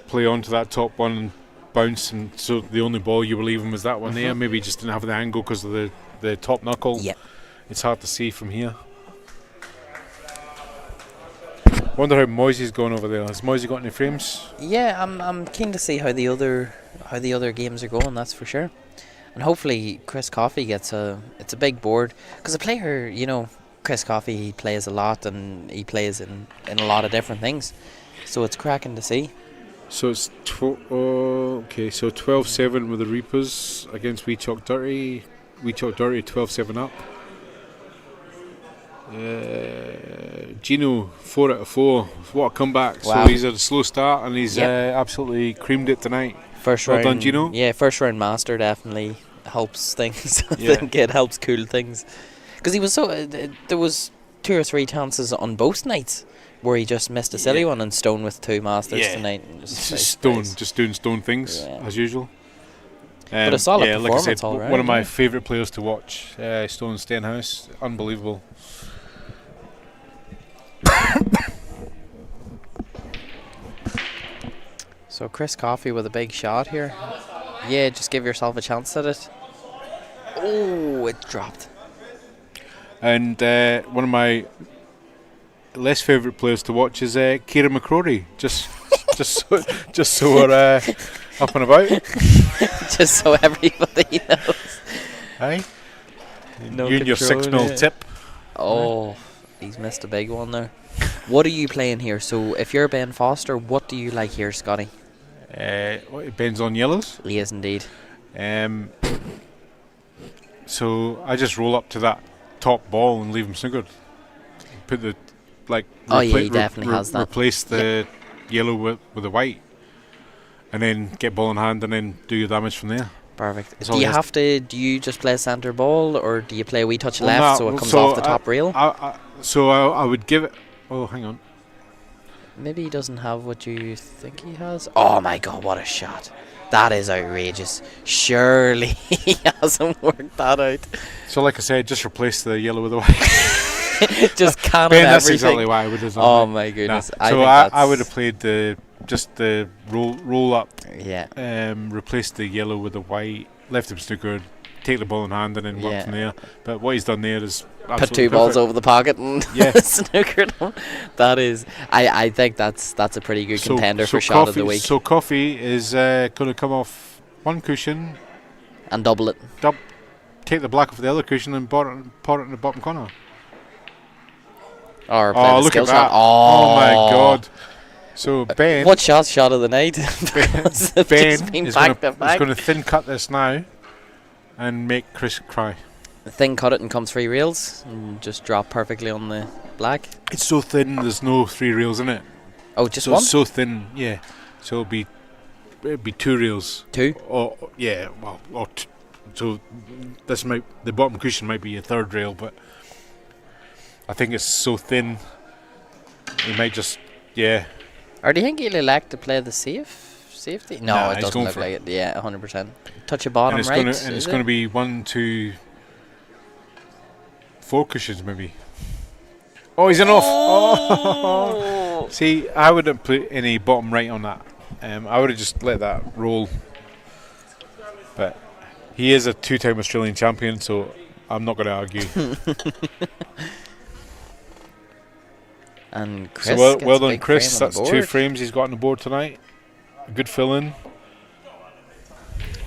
play onto that top one and bounce, and so the only ball you were leaving was that one there. Maybe he just didn't have the angle because of the top knuckle. Yeah. It's hard to see from here. Wonder how Moisey's going over there. Has Moisey got any frames? Yeah, I'm keen to see how the other games are going. That's for sure. And hopefully Chris Coffey gets it's a big board, because a player, you know, Chris Coffey, he plays a lot and he plays in a lot of different things, so it's cracking to see. So it's okay. So 12-7 with the Reapers against We Chalk Dirty. We Chalk Dirty 12-7 up. Gino 4 out of 4. What a comeback! Wow. So he's had a slow start and he's absolutely creamed it tonight. First well round, done, Gino. Yeah, first round master definitely helps things. I Yeah. think it helps cool things, because he was so there was 2 or 3 chances on both nights where he just missed a silly one, and Stone with 2 masters tonight. And Just doing Stone things as usual. But a solid like I performance said, all round, one of my favourite players to watch. Stone Stenhouse, unbelievable. So Chris Coffey with a big shot here. Yeah, just give yourself a chance at it. Oh, it dropped. And one of my less favourite players to watch is Kieran McCrory. Just so we're up and about. Just so everybody knows. Aye. No you and your control, 6 mil tip. Oh, he's missed a big one there. What are you playing here? So if you're Ben Foster, what do you like here, Scotty? Ben's on yellows. He is indeed. So I just roll up to that top ball and leave him snookered. Put the he definitely has that. Replace the yellow with the white, and then get ball in hand, and then do your damage from there. Perfect. That's Do you just play centre ball, or do you play a wee touch left so it comes off the top rail? I would give it. Oh, hang on. Maybe he doesn't have what you think he has. Oh my god, what a shot. That is outrageous. Surely he hasn't worked that out. So like I said, just replace the yellow with the white. Just cannon Ben, everything. that's exactly why I would have done Oh that. my goodness. Nah. So I would have played the roll up. Yeah. Replace the yellow with the white, left him snookered, take the ball in hand, and then work from there. But what he's done there is put 2 balls over the pocket and snookered them. That is, I think that's a pretty good contender for shot of the week. So Coffey is going to come off one cushion and double it. Take the black off the other cushion and pot it in the bottom corner. Or play the look skill at that! shot. Oh my god! So Ben, what shot of the night? Ben is going to thin cut this now and make Chris cry. Thin cut it and come 3 reels and just drop perfectly on the black. It's so thin. There's no 3 reels in it. Oh, just so one. It's so thin. Yeah. So it'd be 2 reels. 2. So the bottom cushion might be a 3rd rail, but I think it's so thin. He might just Or do you think he'll elect to play the safety? No, it doesn't look like it. Yeah, 100%. Touch a bottom right. It's going to be 1, 2, 4 cushions maybe. Oh, he's enough. Oh. See, I wouldn't put any bottom right on that. I would have just let that roll. But he is a 2-time Australian champion, so I'm not going to argue. And Chris So gets well a done, big Chris. frame on That's the 2 board. frames he's got on the board tonight. A good fill-in.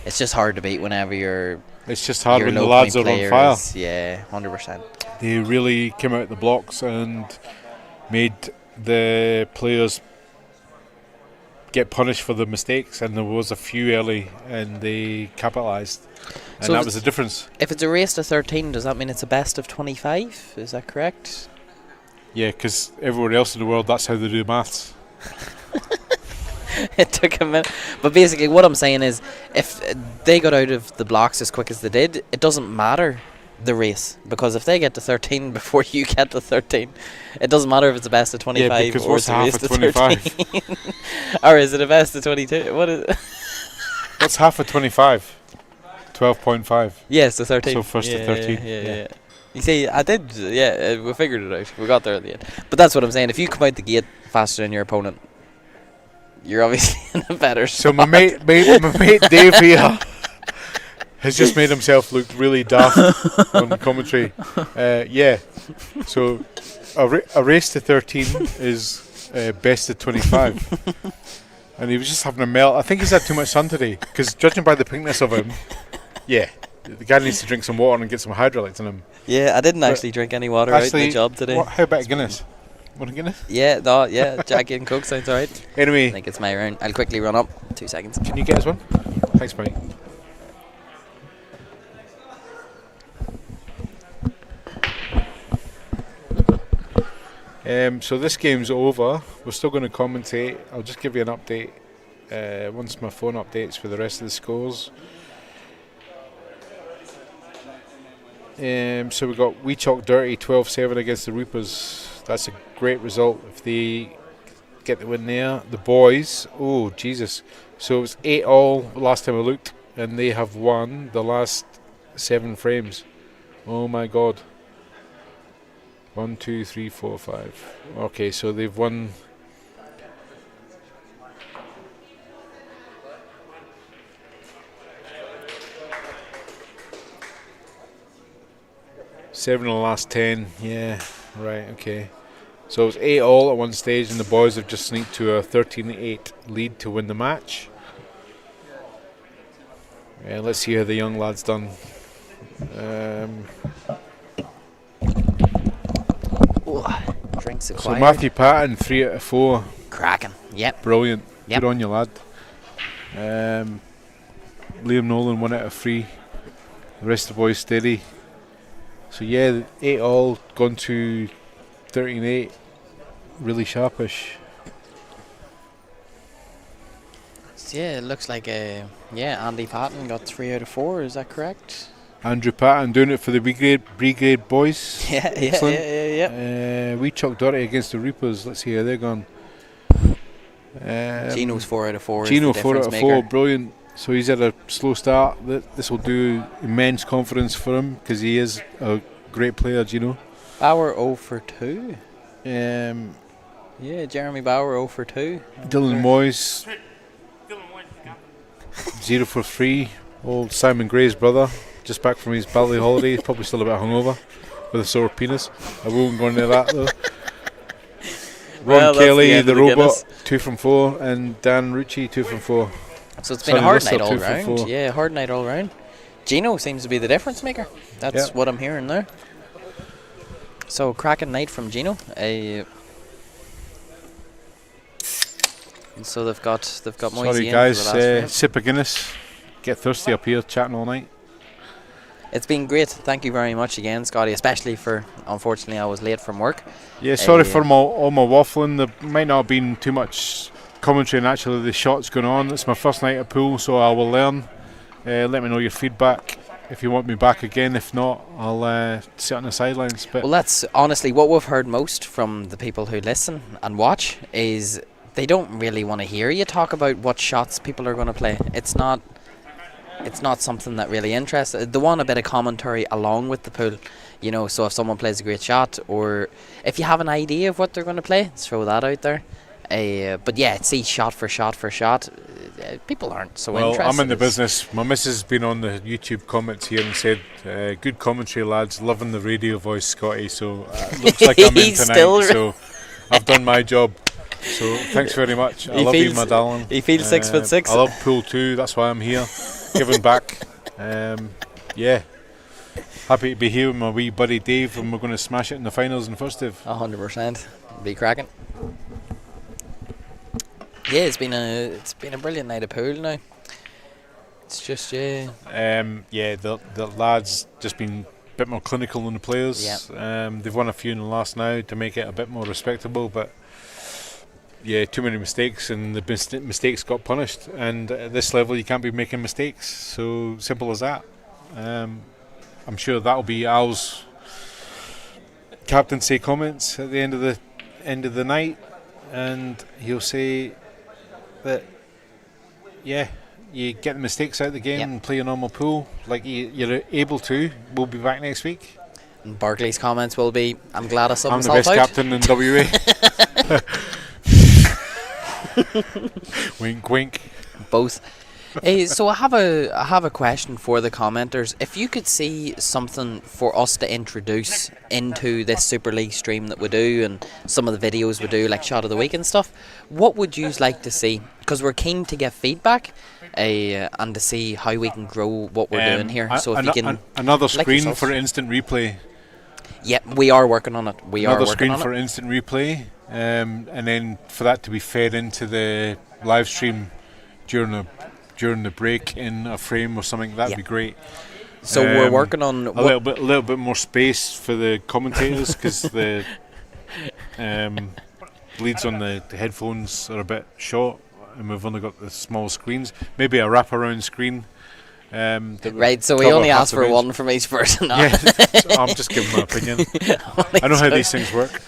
It's just hard to beat whenever you're. It's just hard your when the low lads point are on player fire. is- Yeah, 100%. They really came out the blocks and made the players get punished for the mistakes, and there was a few early and they capitalised, and So that if was the it's- difference. If it's a race to 13, does that mean it's a best of 25? Is that correct? Yeah, because everywhere else in the world, that's how they do maths. It took a minute. But basically, what I'm saying is, if they got out of the blocks as quick as they did, it doesn't matter the race. Because if they get to 13 before you get to 13, it doesn't matter if it's a best of 25 Yeah, because or what's it's a half race of to 25? 13. Or is it a best of 22? What is it? What's half of 25? 12.5. Yes, the 13. So first to 13, Yeah. yeah. You see, I did, we figured it out. We got there at the end. But that's what I'm saying. If you come out the gate faster than your opponent, you're obviously in a better So spot. my mate Dave here has just made himself look really daft on commentary. Yeah. So a race to 13 is best of 25. And he was just having a melt. I think he's had too much sun today, because judging by the pinkness of him, yeah, the guy needs to drink some water and get some hydrolytes in him. Yeah, I didn't But actually drink any water out in the job today. How about a Guinness? Want a Guinness? Yeah, no, yeah, Jackie and Coke sounds alright. I Anyway, think it's my round. I'll quickly run up. 2 seconds. can you get us one? Thanks, mate. So this game's over. We're still going to commentate. I'll just give you an update once my phone updates for the rest of the scores. So we got We Chalk Dirty 12-7 against the Reapers. That's a great result if they get the win there. The boys, oh Jesus! So it was 8-all last time I looked, and they have won the last 7 frames. Oh my God! 1, 2, 3, 4, 5. Okay, so they've won. Seven in the last 10. Yeah, right. Okay. So it was 8-all at one stage, and the boys have just sneaked to a 13-8 lead to win the match. Yeah, let's see how the young lad's done. Drinks So acquired. Matthew Patton 3 out of 4. Cracking. Yep. Brilliant. Yep. Good on you, lad. Liam Nolan 1 out of 3. The rest of the boys steady. So yeah, 8-all gone to 13-8. Really sharpish. So yeah, it looks like Andy Patton got 3 out of 4. Is that correct? Andrew Patton doing it for the brigade boys. Yeah, Excellent. yeah. We Chalk Dirty against the Reapers. Let's see how they're gone. Gino's 4 out of 4. Gino is the 4 out difference of 4. maker. Brilliant. So he's had a slow start. This will do immense confidence for him, because he is a great player, Gino. Bauer 0 for 2. Um, Yeah, Jeremy Bauer 0 for 2. Dylan Moyes 0 for 3. Old Simon Gray's brother, just back from his Bali holiday. He's probably still a bit hungover with a sore penis. I won't go into that though. Ron Well, that's the Kelly, end the of the robot, Guinness. 2 from 4, and Dan Ritchie 2 from 4. So it's been a Sonny hard Russell, night all 2 for round. 4. Yeah, hard night all round. Gino seems to be the difference maker. That's Yeah. what I'm hearing there. So cracking night from Gino. And so they've got Moisey Sorry in guys, for the last minute. sip of Guinness. Get thirsty up here, chatting all night. It's been great. Thank you very much again, Scotty, especially for, unfortunately, I was late from work. Yeah, sorry for all my waffling. There might not have been too much commentary and actually the shots going on. It's my first night at pool, so I will learn. Let me know your feedback if you want me back again. If not, I'll sit on the sidelines. But Well, that's honestly what we've heard most from the people who listen and watch is they don't really want to hear you talk about what shots people are going to play. It's not it's not something that really interests. They want a bit of commentary along with the pool, you know. So if someone plays a great shot, or if you have an idea of what they're going to play, throw that out there. But yeah, see shot for shot for shot. People aren't so interested. Well, I'm in the business. My missus has been on the YouTube comments here and said, "Good commentary, lads. Loving the radio voice, Scotty." So it looks like I'm in tonight. So I've done my job. So thanks very much. I love you, my darling. He feels 6'6". I love pool too. That's why I'm here, giving back. Yeah, happy to be here with my wee buddy Dave, and we're going to smash it in the finals in First Div. 100%. Be cracking. Yeah, it's been a brilliant night of pool now. It's just the lads just been a bit more clinical than the players. Yeah. They've won a few in the last now to make it a bit more respectable, but yeah, too many mistakes, and the mistakes got punished. And at this level, you can't be making mistakes. So simple as that. I'm sure that'll be Al's captaincy comments at the end of the night, and he'll say that you get the mistakes out of the game and play a normal pool like you're able to. We'll be back next week. And Barclay's comments will be, "I'm glad I subbed I'm the myself best out." captain in WA. Wink, wink. Both. So I have a question for the commenters. If you could see something for us to introduce into this Super League stream that we do, and some of the videos we do, like Shot of the Week and stuff, what would you like to see? Because we're keen to get feedback and to see how we can grow what we're doing here. So if you can another screen yourself. for instant replay. Yeah, we are working on it. Another screen for instant replay, and then for that to be fed into the live stream during the break in a frame or something. That'd be great. So we're working on a little bit more space for the commentators, because the leads on the headphones are a bit short, and we've only got the small screens. Maybe a wraparound screen. Right, so we only asked for one from each person. Yeah, so I'm just giving my opinion. I know how these things work.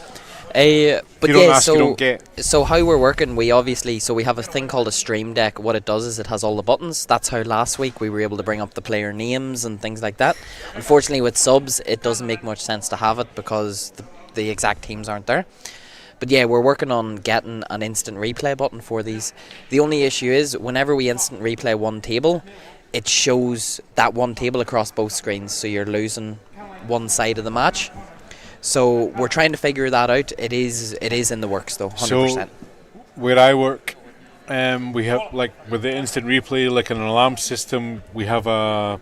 But you don't ask, you don't get. So how we're working, we have a thing called a stream deck. What it does is it has all the buttons. That's how last week we were able to bring up the player names and things like that. Unfortunately, with subs, it doesn't make much sense to have it because the exact teams aren't there. But yeah, we're working on getting an instant replay button for these. The only issue is whenever we instant replay one table, it shows that one table across both screens, so you're losing one side of the match. So we're trying to figure that out. It is in the works though, 100%. So where I work, we have, like with the instant replay, like an alarm system, we have a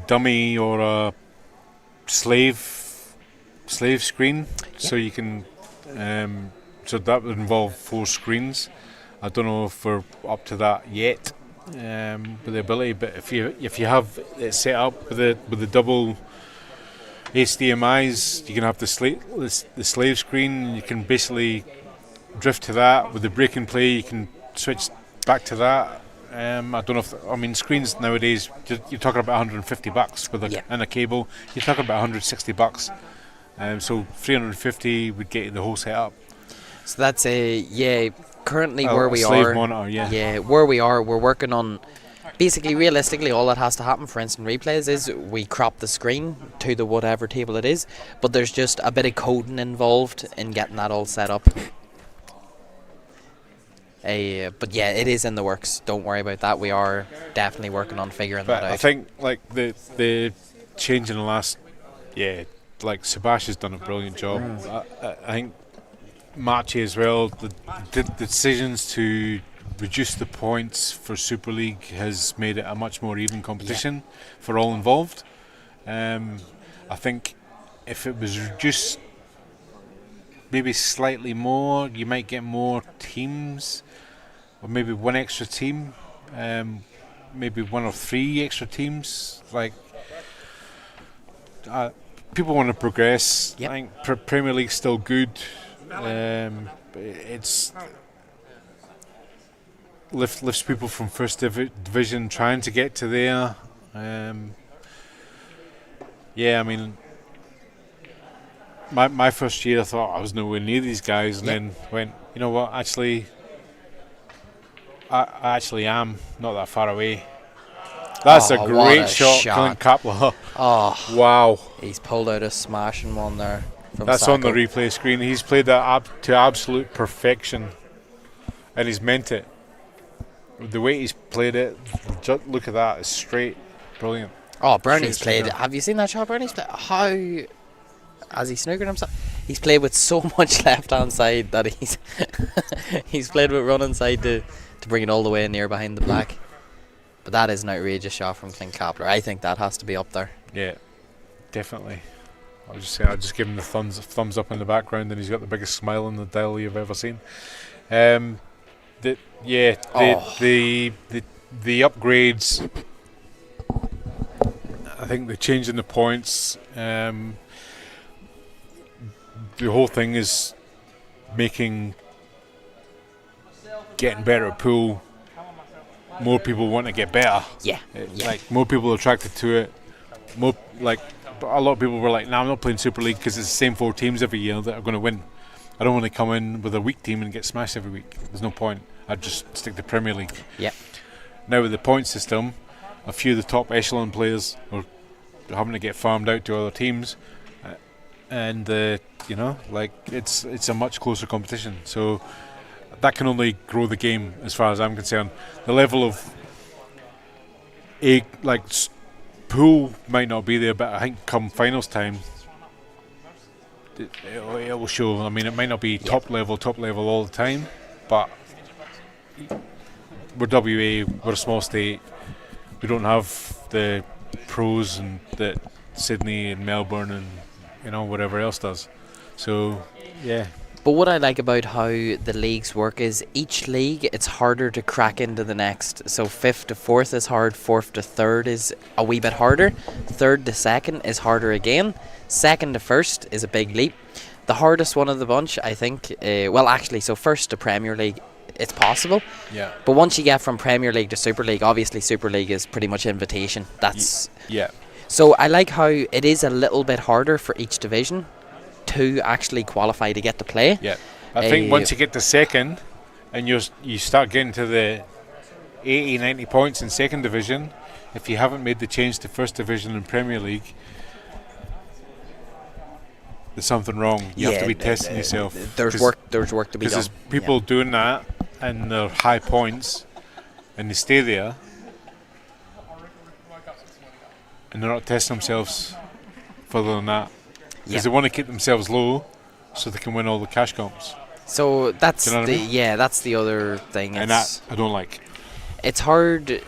dummy or a slave screen. So you can so that would involve 4 screens. I don't know if we're up to that yet with the ability, but if you have it set up with the double HDMIs, you can have the slave screen. You can basically drift to that. With the break and play, you can switch back to that. I don't know screens nowadays, you're talking about $150 with and a cable. You're talking about $160. So $350 would get you the whole setup. So that's currently where we slave are. Monitor, where we are, we're working on. Basically, realistically, all that has to happen for instant replays is we crop the screen to the whatever table it is, but there's just a bit of coding involved in getting that all set up. But yeah, it is in the works. Don't worry about that. We are definitely working on figuring that out. I think like the change in the last, like Sebastian has done a brilliant job. I think Machi as well. The decisions to reduce the points for Super League has made it a much more even competition for all involved. I think if it was reduced maybe slightly more, you might get more teams, or maybe one extra team, maybe 1 or 3 extra teams. Like people want to progress. I think Premier League's still good. It's lifts people from first division trying to get to there. My first year I thought I was nowhere near these guys, and then went, you know what, actually I actually am not that far away. That's a what great a shot, Clint Kapler. Oh, Wow. he's pulled out a smashing one there. From That's on the Sacco. replay screen. He's played that to absolute perfection. And he's meant it. The way he's played it, look at that. It's straight. Brilliant. Oh, Bernie's Straight played. snooker. Have you seen that shot? Bernie's played. How has he snookered himself? He's played with so much left hand side that he's played with running side to bring it all the way near behind the black. But that is an outrageous shot from Clint Kapler. I think that has to be up there. Yeah, definitely. I'll just give him the thumbs up in the background, and he's got the biggest smile on the dial you've ever seen. The upgrades. I think the change in the points. The whole thing is getting better at pool. More people want to get better. Yeah. Like more people are attracted to it. More like a lot of people were like, "Nah, I'm not playing Super League because it's the same 4 teams every year that are going to win. I don't want to come in with a weak team and get smashed every week. There's no point. I'd just stick to Premier League." Yeah. Now with the point system, a few of the top echelon players are having to get farmed out to other teams, and it's a much closer competition. So that can only grow the game, as far as I'm concerned. The level of pool might not be there, but I think come finals time, it will show. I mean, it might not be top level all the time, but we're WA, we're a small state. We don't have the pros and that Sydney and Melbourne and whatever else does. So yeah. But what I like about how the leagues work is each league, it's harder to crack into the next. So 5th to 4th is hard, 4th to 3rd is a wee bit harder, 3rd to 2nd is harder again, 2nd to 1st is a big leap. The hardest one of the bunch, I think, so 1st to Premier League, it's possible. Yeah. But once you get from Premier League to Super League, obviously Super League is pretty much invitation. That's yeah. So I like how it is a little bit harder for each division to actually qualify to get to play. Yeah, I think once you get to 2nd and you start getting to the 80, 90 points in 2nd division, if you haven't made the change to 1st division in Premier League, there's something wrong. You have to be testing yourself. There's work to be done. Because there's people doing that and they're high points and they stay there and they're not testing themselves further than that. Because they want to keep themselves low so they can win all the cash comps. So that's Do you know what I mean? that's the other thing. And that I don't like. It's hard.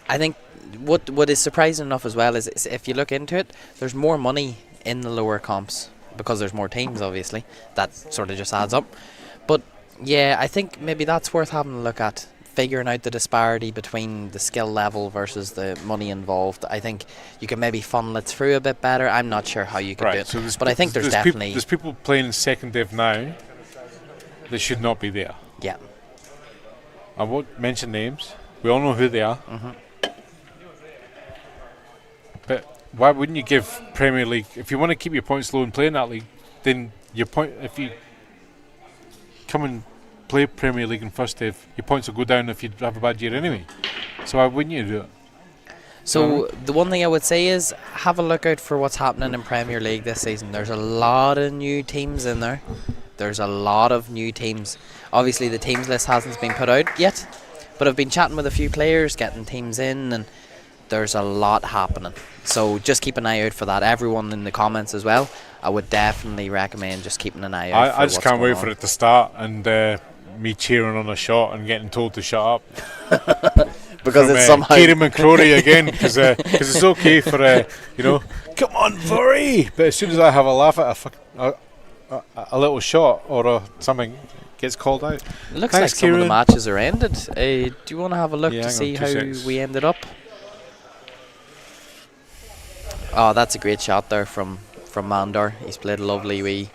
I think what is surprising enough as well is if you look into it, there's more money in the lower comps because there's more teams. Obviously, that sort of just adds up. But yeah, I think maybe that's worth having a look at. Figuring out the disparity between the skill level versus the money involved. I think you can maybe funnel it through a bit better. I'm not sure how you can do it, so but I think there's definitely there's people playing in 2nd div now that should not be there. Yeah. I won't mention names. We all know who they are. Mm-hmm. But why wouldn't you give Premier League, if you want to keep your points low and play in that league, then if you come and play Premier League in 1st div, your points will go down if you have a bad year anyway. So why wouldn't you do it? So the one thing I would say is have a look out for what's happening in Premier League this season. There's a lot of new teams in there. There's a lot of new teams. Obviously the teams list hasn't been put out yet, but I've been chatting with a few players, getting teams in, and there's a lot happening. So just keep an eye out for that. Everyone in the comments as well, I would definitely recommend just keeping an eye out. I just can't wait for it to start and me cheering on a shot and getting told to shut up. Because from, it's somehow Kieran McCrory again, because it's okay for come on Furry, but as soon as I have a laugh at a little shot or something, gets called out. It looks Thanks, like some of the Kieran. matches are ended. Do you want to have a look Yeah, to hang on, see 2 how secs. we ended up? Oh, that's a great shot there from Mandar. He's played a lovely wee,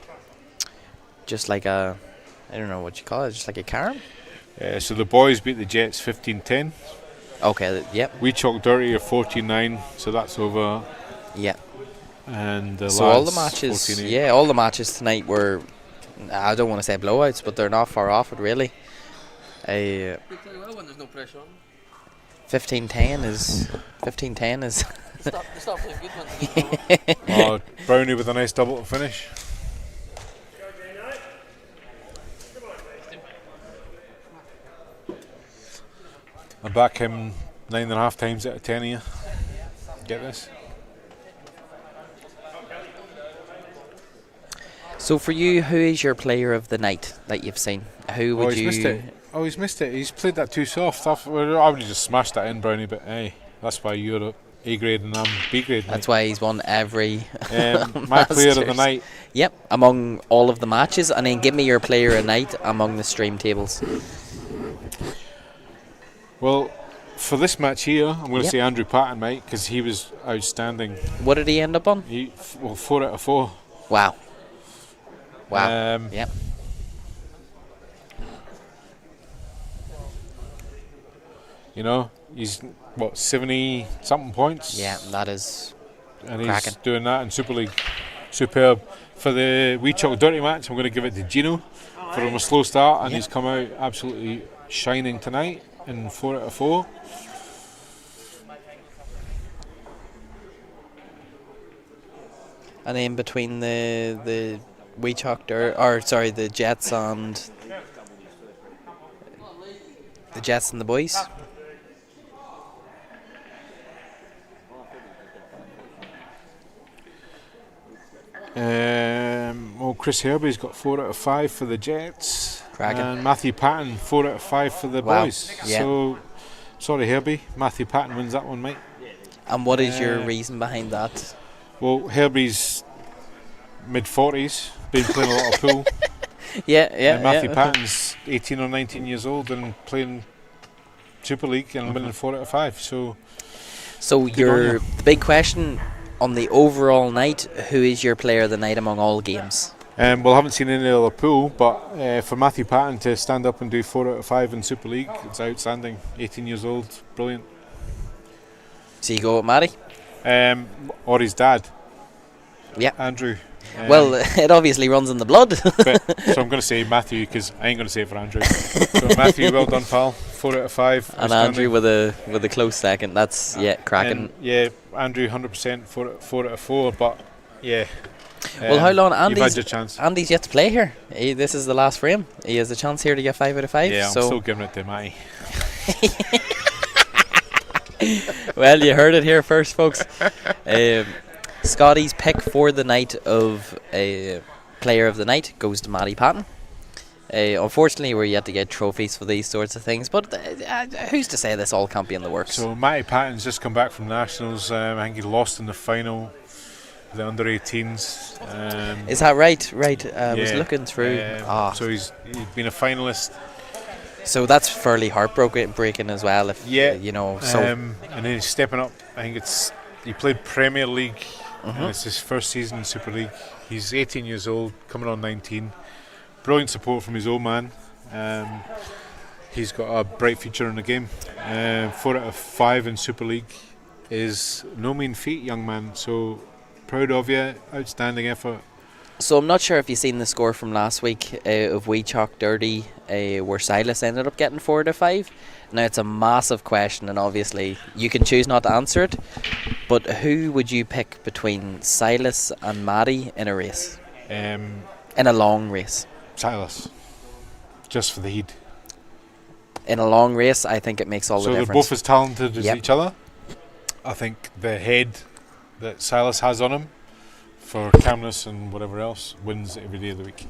just like a, I don't know what you call it, just like a carom. So the boys beat the Jets 15-10. Okay, yep. We chalked dirty at 14-9, so that's over. Yeah. And the So all the Ladz matches, 14-8. yeah, all the matches tonight were, I don't want to say blowouts, but they're not far off it really. They play well when there's no pressure on. 15-10 is 15-10 is. Stop playing good ones. Oh, Brownie with a nice double to finish. I back him 9.5 times out of 10 here. Get this. So for you, who is your player of the night that you've seen? Who would He's missed it. Oh, he's missed it. He's played that too soft. I would have just smashed that in, Brownie, but hey, that's why you're A grade and I'm B grade. That's why he's won every. My player of the night. Yep, among all of the matches, and then give me your player of the night among the stream tables. Well, for this match here, I'm going to say Andrew Patton, mate, because he was outstanding. What did he end up on? 4 out of 4. Wow. Yep. You know, he's 70 something points. Yeah, that is. And cracking. he's doing that in Super League. Superb. For the wee chalk dirty match, I'm going to give it to Gino for him a slow start, and he's come out absolutely shining tonight in 4 out of 4. And then between the wee chalk the Jets and the boys. Chris Herbie's got 4 out of 5 for the Jets. Cracking. And Matthew Patton 4 out of 5 for the boys. Yeah. So, sorry Herbie, Matthew Patton wins that one, mate. And what is your reason behind that? Well, Herbie's mid-40s, been playing a lot of pool. Yeah. Matthew Patton's 18 or 19 years old and playing Super League and winning 4 out of 5. So the big question on the overall night, who is your player of the night among all games? Well, I haven't seen any other pool, but for Matthew Patton to stand up and do 4 out of 5 in Super League, it's outstanding. 18 years old, brilliant. So you go with Matty? Or his dad. Yeah. Andrew. Well, it obviously runs in the blood. So I'm going to say Matthew because I ain't going to say it for Andrew. So Matthew, well done, pal. 4 out of 5. And Andrew with a close second. That's cracking. And, Andrew 100% 4 out of 4. But yeah. Well, how long? You've had your chance. Andy's yet to play here. This is the last for him. He has a chance here to get 5 out of 5. Yeah, I'm still giving it to Matty. Well, you heard it here first, folks. Scotty's pick for the night of a player of the night goes to Matty Patton. Unfortunately, we're yet to get trophies for these sorts of things, but who's to say this all can't be in the works? So Matty Patton's just come back from Nationals. I think he lost in the final, the under-18s. Is that right? Right. I was looking through. So he's been a finalist. So that's fairly heartbreaking as well. If you know. So and then he's stepping up. I think he played Premier League, and it's his first season in Super League. He's 18 years old, coming on 19. Brilliant support from his old man. He's got a bright future in the game. 4 out of 5 in Super League is no mean feat, young man. So proud of you. Outstanding effort. So I'm not sure if you've seen the score from last week of Wee Chalk Dirty, where Silas ended up getting 4 out of 5. Now it's a massive question, and obviously you can choose not to answer it. But who would you pick between Silas and Matty in a race? In a long race. Silas, just for the heat. In a long race, I think it makes all the difference. So they're both as talented as each other. I think the head that Silas has on him for calmness and whatever else wins every day of the week.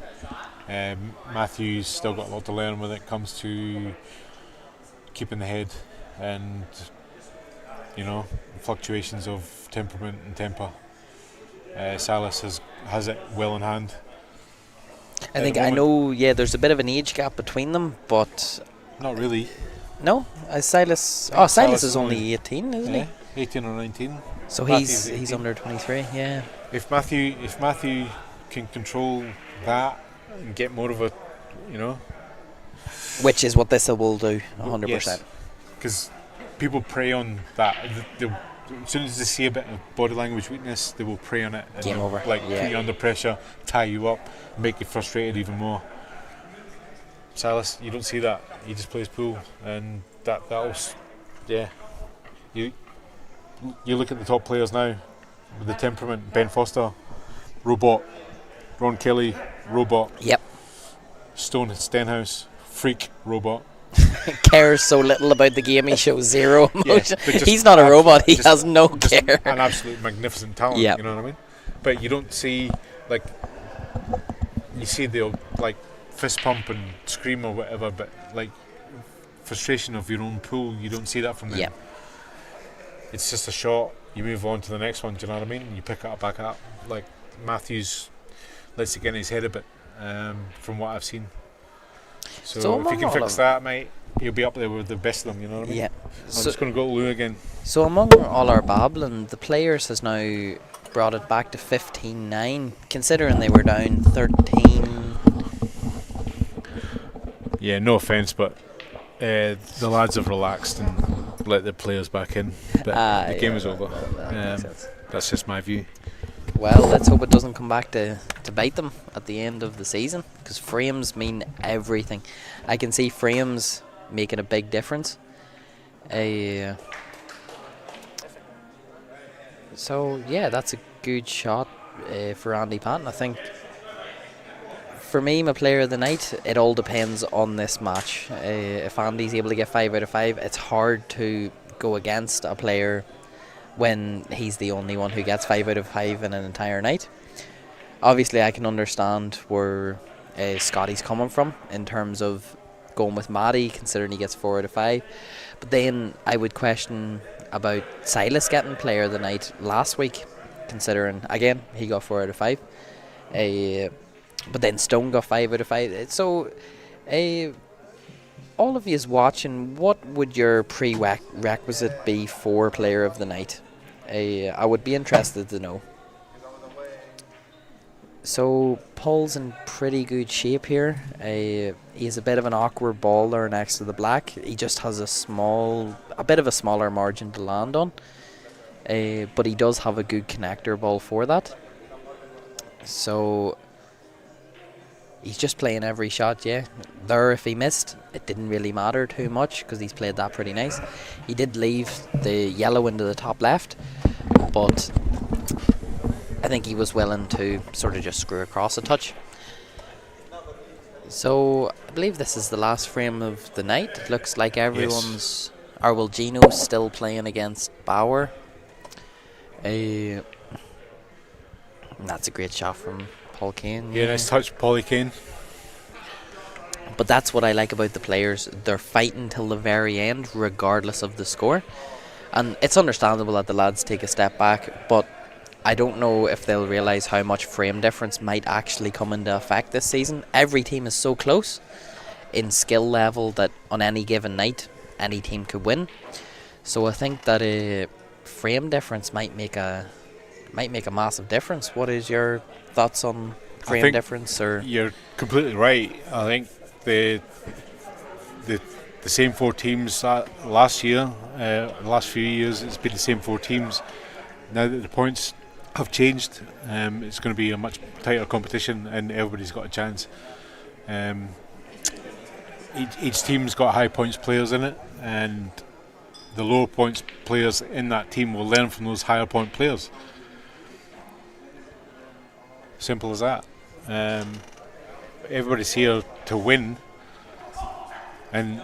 Matthew's still got a lot to learn when it comes to keeping the head and fluctuations of temperament and temper. Silas has it well in hand. I know there's a bit of an age gap between them, but not really. No, Silas is only 18, isn't he? 18 or 19. So he's under 23. Yeah. If Matthew can control that and get more of a, which is what this will do, 100%. Because people prey on that. As soon as they see a bit of body language weakness, they will prey on it. And game over. Put you under pressure, tie you up, make you frustrated even more. Silas, you don't see that. He just plays pool, and that'll Yeah. You look at the top players now with the temperament. Ben Foster, robot. Ron Kelly, robot. Yep. Stone Stenhouse, freak, robot. Cares so little about the game, he shows zero emotion. Yeah, he's not a robot, he has no care. An absolute magnificent talent, Yep. you know what I mean? But you don't see, like, you see they'll, like, fist pump and scream or whatever, but, like, frustration of your own pool, you don't see that from them. Yep. It's just a shot, you move on to the next one, do you know what I mean? You pick it back up. Like, Matthews lets it get in his head a bit, from what I've seen. So if you can fix that, mate, you'll be up there with the best of them, you know what I mean? Yeah. I'm just going to go to Lou again. So among all our babbling, the players has now brought it back to 15-9, considering they were down 13. Yeah, no offence, but the lads have relaxed and let the players back in. But the game is over. That's just my view. Well, let's hope it doesn't come back to bite them at the end of the season, because frames mean everything. I can see frames making a big difference. So, yeah, that's a good shot for Andy Patton. I think, for me, my player of the night, it all depends on this match. If Andy's able to get 5 out of 5, it's hard to go against a player when he's the only one who gets 5 out of 5 in an entire night. Obviously, I can understand where Scotty's coming from in terms of going with Matty, considering he gets 4 out of 5. But then I would question about Silas getting player of the night last week, considering, again, he got 4 out of 5. But then Stone got 5 out of 5. So, all of you is watching, what would your prerequisite be for player of the night? I would be interested to know. So Paul's in pretty good shape here. He has a bit of an awkward ball there next to the black. He just has a bit of a smaller margin to land on. But he does have a good connector ball for that. So he's just playing every shot, yeah. There, if he missed, it didn't really matter too much because he's played that pretty nice. He did leave the yellow into the top left, but I think he was willing to sort of just screw across a touch. So I believe this is the last frame of the night. It looks like everyone's... Yes. Or well, Gino's still playing against Bauer. That's a great shot from Paul Kane. Yeah, nice touch, Paulie Kane. But that's what I like about the players. They're fighting till the very end, regardless of the score. And it's understandable that the lads take a step back, but I don't know if they'll realise how much frame difference might actually come into effect this season. Every team is so close in skill level that on any given night, any team could win. So I think that a frame difference might make a massive difference. What is your thoughts on frame difference? Or you're completely right. I think the same 4 teams last year, last few years, it's been the same 4 teams. Now that the points have changed, it's going to be a much tighter competition, and everybody's got a chance. Each team's got high points players in it, and the lower points players in that team will learn from those higher point players. Simple as that. Everybody's here to win, and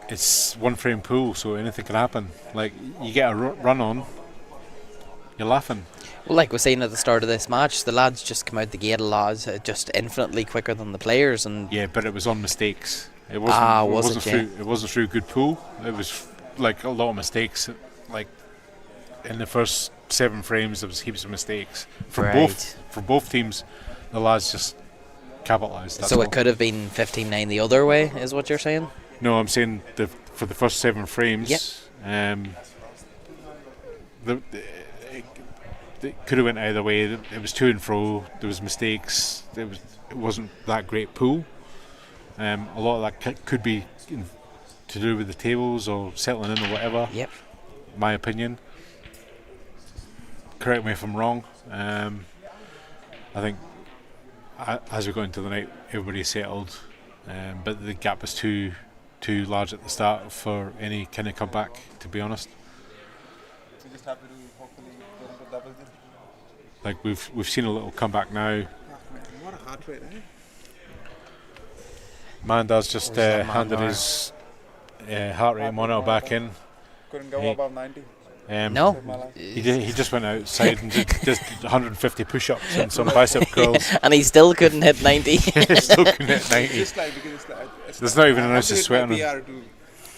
it's one frame pool, so anything can happen. Like, you get a run on, you're laughing. well, like we were saying at the start of this match, the lads just come out the gate a lot, just infinitely quicker than the players. And yeah, but it was on mistakes. It wasn't through good pool. It was like a lot of mistakes. Like in the first 7 frames, there was heaps of mistakes from both teams. The lads just capitalised. So it could have been 15-9 the other way, is what you're saying? No, I'm saying for the first 7 frames. Yep. It could have went either way. It was to and fro. There was mistakes. It wasn't that great pool. A lot of that could be to do with the tables or settling in or whatever. Yep. My opinion. Correct me if I'm wrong. I think as we got into the night, everybody settled, but the gap was too too large at the start for any kind of comeback, to be honest. So just happy to hopefully go into double then. Like we've seen a little comeback now. Oh, man, what a heart rate, eh? Mandas just Where's that handed Mandar? his heart rate monitor back in. Couldn't go Hey. above 90. No. Saved my life. He just went outside and did 150 push-ups and some bicep curls. And he still couldn't hit 90. Still couldn't hit 90. Just like because it's There's like, not even I an have ounce to of hit sweat my on him. PR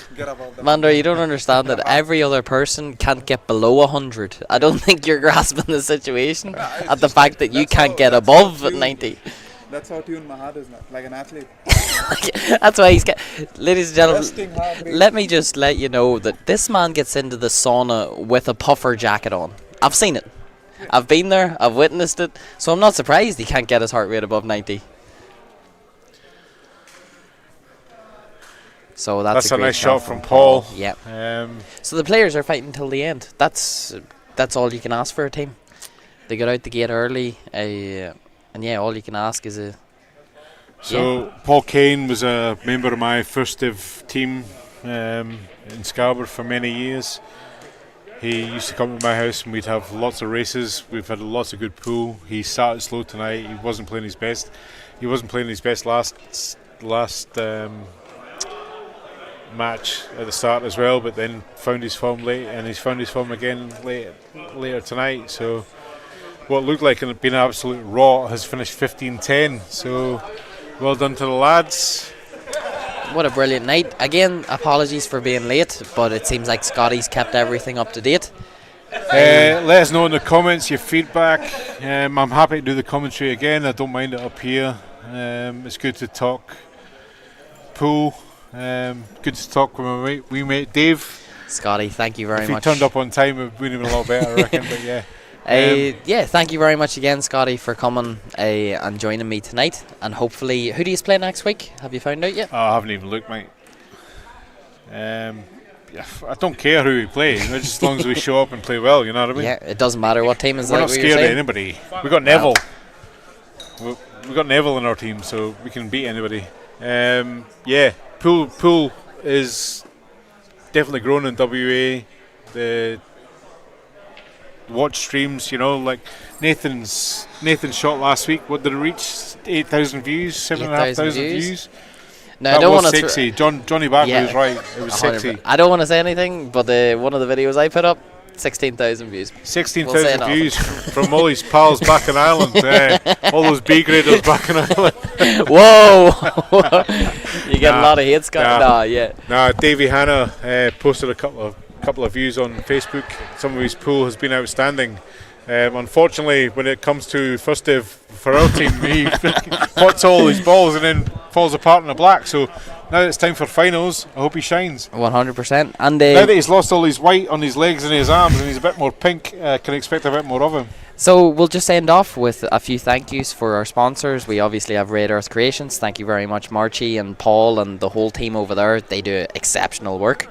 to get above the Mandar, you don't understand that every other person can't get below 100. I don't think you're grasping the situation it's at the just fact like- that you that's can't how- get that's above how tuned- 90. That's how tuned my heart is now, like an athlete. That's why he's ladies and gentlemen, Resting heart rate. let me just let you know that this man gets into the sauna with a puffer jacket on. I've seen it. I've been there. I've witnessed it. So I'm not surprised he can't get his heart rate above 90. So that's a great nice shot shot from Paul. Yeah. Um, So the players are fighting till the end. That's all you can ask for a team. They got out the gate early, and yeah, all you can ask is a. So Paul Kane was a member of my first div team in Scarborough for many years. He used to come to my house and we'd have lots of races. We've had lots of good pool. He started slow tonight. He wasn't playing his best. He wasn't playing his best last match at the start as well, but then found his form late, and he's found his form again later tonight. So what looked like it being an absolute raw has finished 15-10. So well done to the lads. What a brilliant night. Again, apologies for being late, but it seems like Scotty's kept everything up to date. Let us know in the comments your feedback. I'm happy to do the commentary again. I don't mind it up here. It's good to talk pool. Good to talk with my wee mate Dave. Scotty, thank you very If he much. turned up on time, it would have been a lot better, I reckon. But yeah. Yeah, thank you very much again, Scotty, for coming and joining me tonight. And hopefully, who do you play next week? Have you found out yet? Oh, I haven't even looked, mate. Yeah, I don't care who we play, just as long as we show up and play well, you know what I mean? Yeah, it doesn't matter what team is We're like. not what you're scared of saying. anybody. We got Neville. We got Neville in our team, so we can beat anybody. Yeah, pool is definitely grown in WA. The watch streams, like Nathan's shot last week. What did it reach? 8,000 views, 7,500 views. No, I That don't was want to. sexy. Johnny Barkley Yeah. was right. It was sexy. I don't want to say anything, but one of the videos I put up, 16,000 views. 16,000 We'll say views from all his pals back in Ireland. All those B graders back in Ireland. Whoa! You get a Nah, lot of hate, Scott. nah. Nah, yeah. Now, Davey Hanna posted a couple of views on Facebook. Some of his pool has been outstanding. Unfortunately, when it comes to first div for our team, he pots all his balls and then falls apart in the black. So now it's time for finals. I hope he shines. 100%. And Now that he's lost all his white on his legs and his arms and he's a bit more pink, can expect a bit more of him. so we'll just end off with a few thank yous for our sponsors. We obviously have Red Earth Creations. Thank you very much, Marchie and Paul and the whole team over there. They do exceptional work.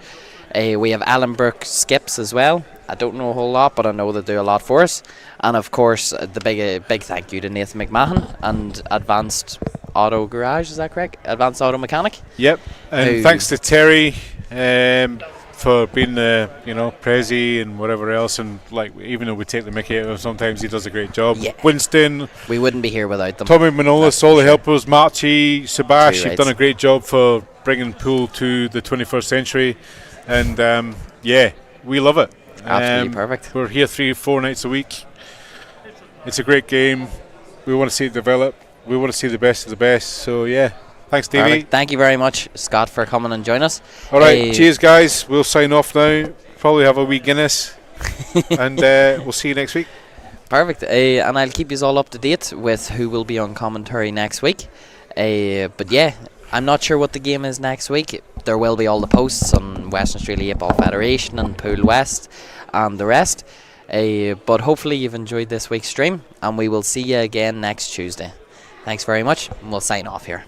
We have Allenbrook Skips as well. I don't know a whole lot, but I know they do a lot for us. And of course, the big thank you to Nathan McMahon and Advanced Auto Garage. Is that correct? Advanced Auto Mechanic. Yep. And Who- thanks to Terry for being the prezi and whatever else. And even though we take the mickey out of him, sometimes he does a great job. Yeah. Winston, We wouldn't be here without them. Tommy Manolis, all the helpers, Marchie, Sebash, True you've rights. done a great job for bringing pool to the 21st century. And yeah, we love it. Absolutely perfect. We're here 3-4 nights a week. It's a great game. We want to see it develop. We want to see the best of the best. So yeah, thanks, Davey. Perfect. Thank you very much, Scott, for coming and joining us. All right, cheers, guys. We'll sign off now. Probably have a wee Guinness, and we'll see you next week. Perfect. And I'll keep you all up to date with who will be on commentary next week. But yeah, I'm not sure what the game is next week. There will be all the posts on Western Australia Ball Federation and Pool West and the rest. But hopefully you've enjoyed this week's stream, and we will see you again next Tuesday. Thanks very much, and we'll sign off here.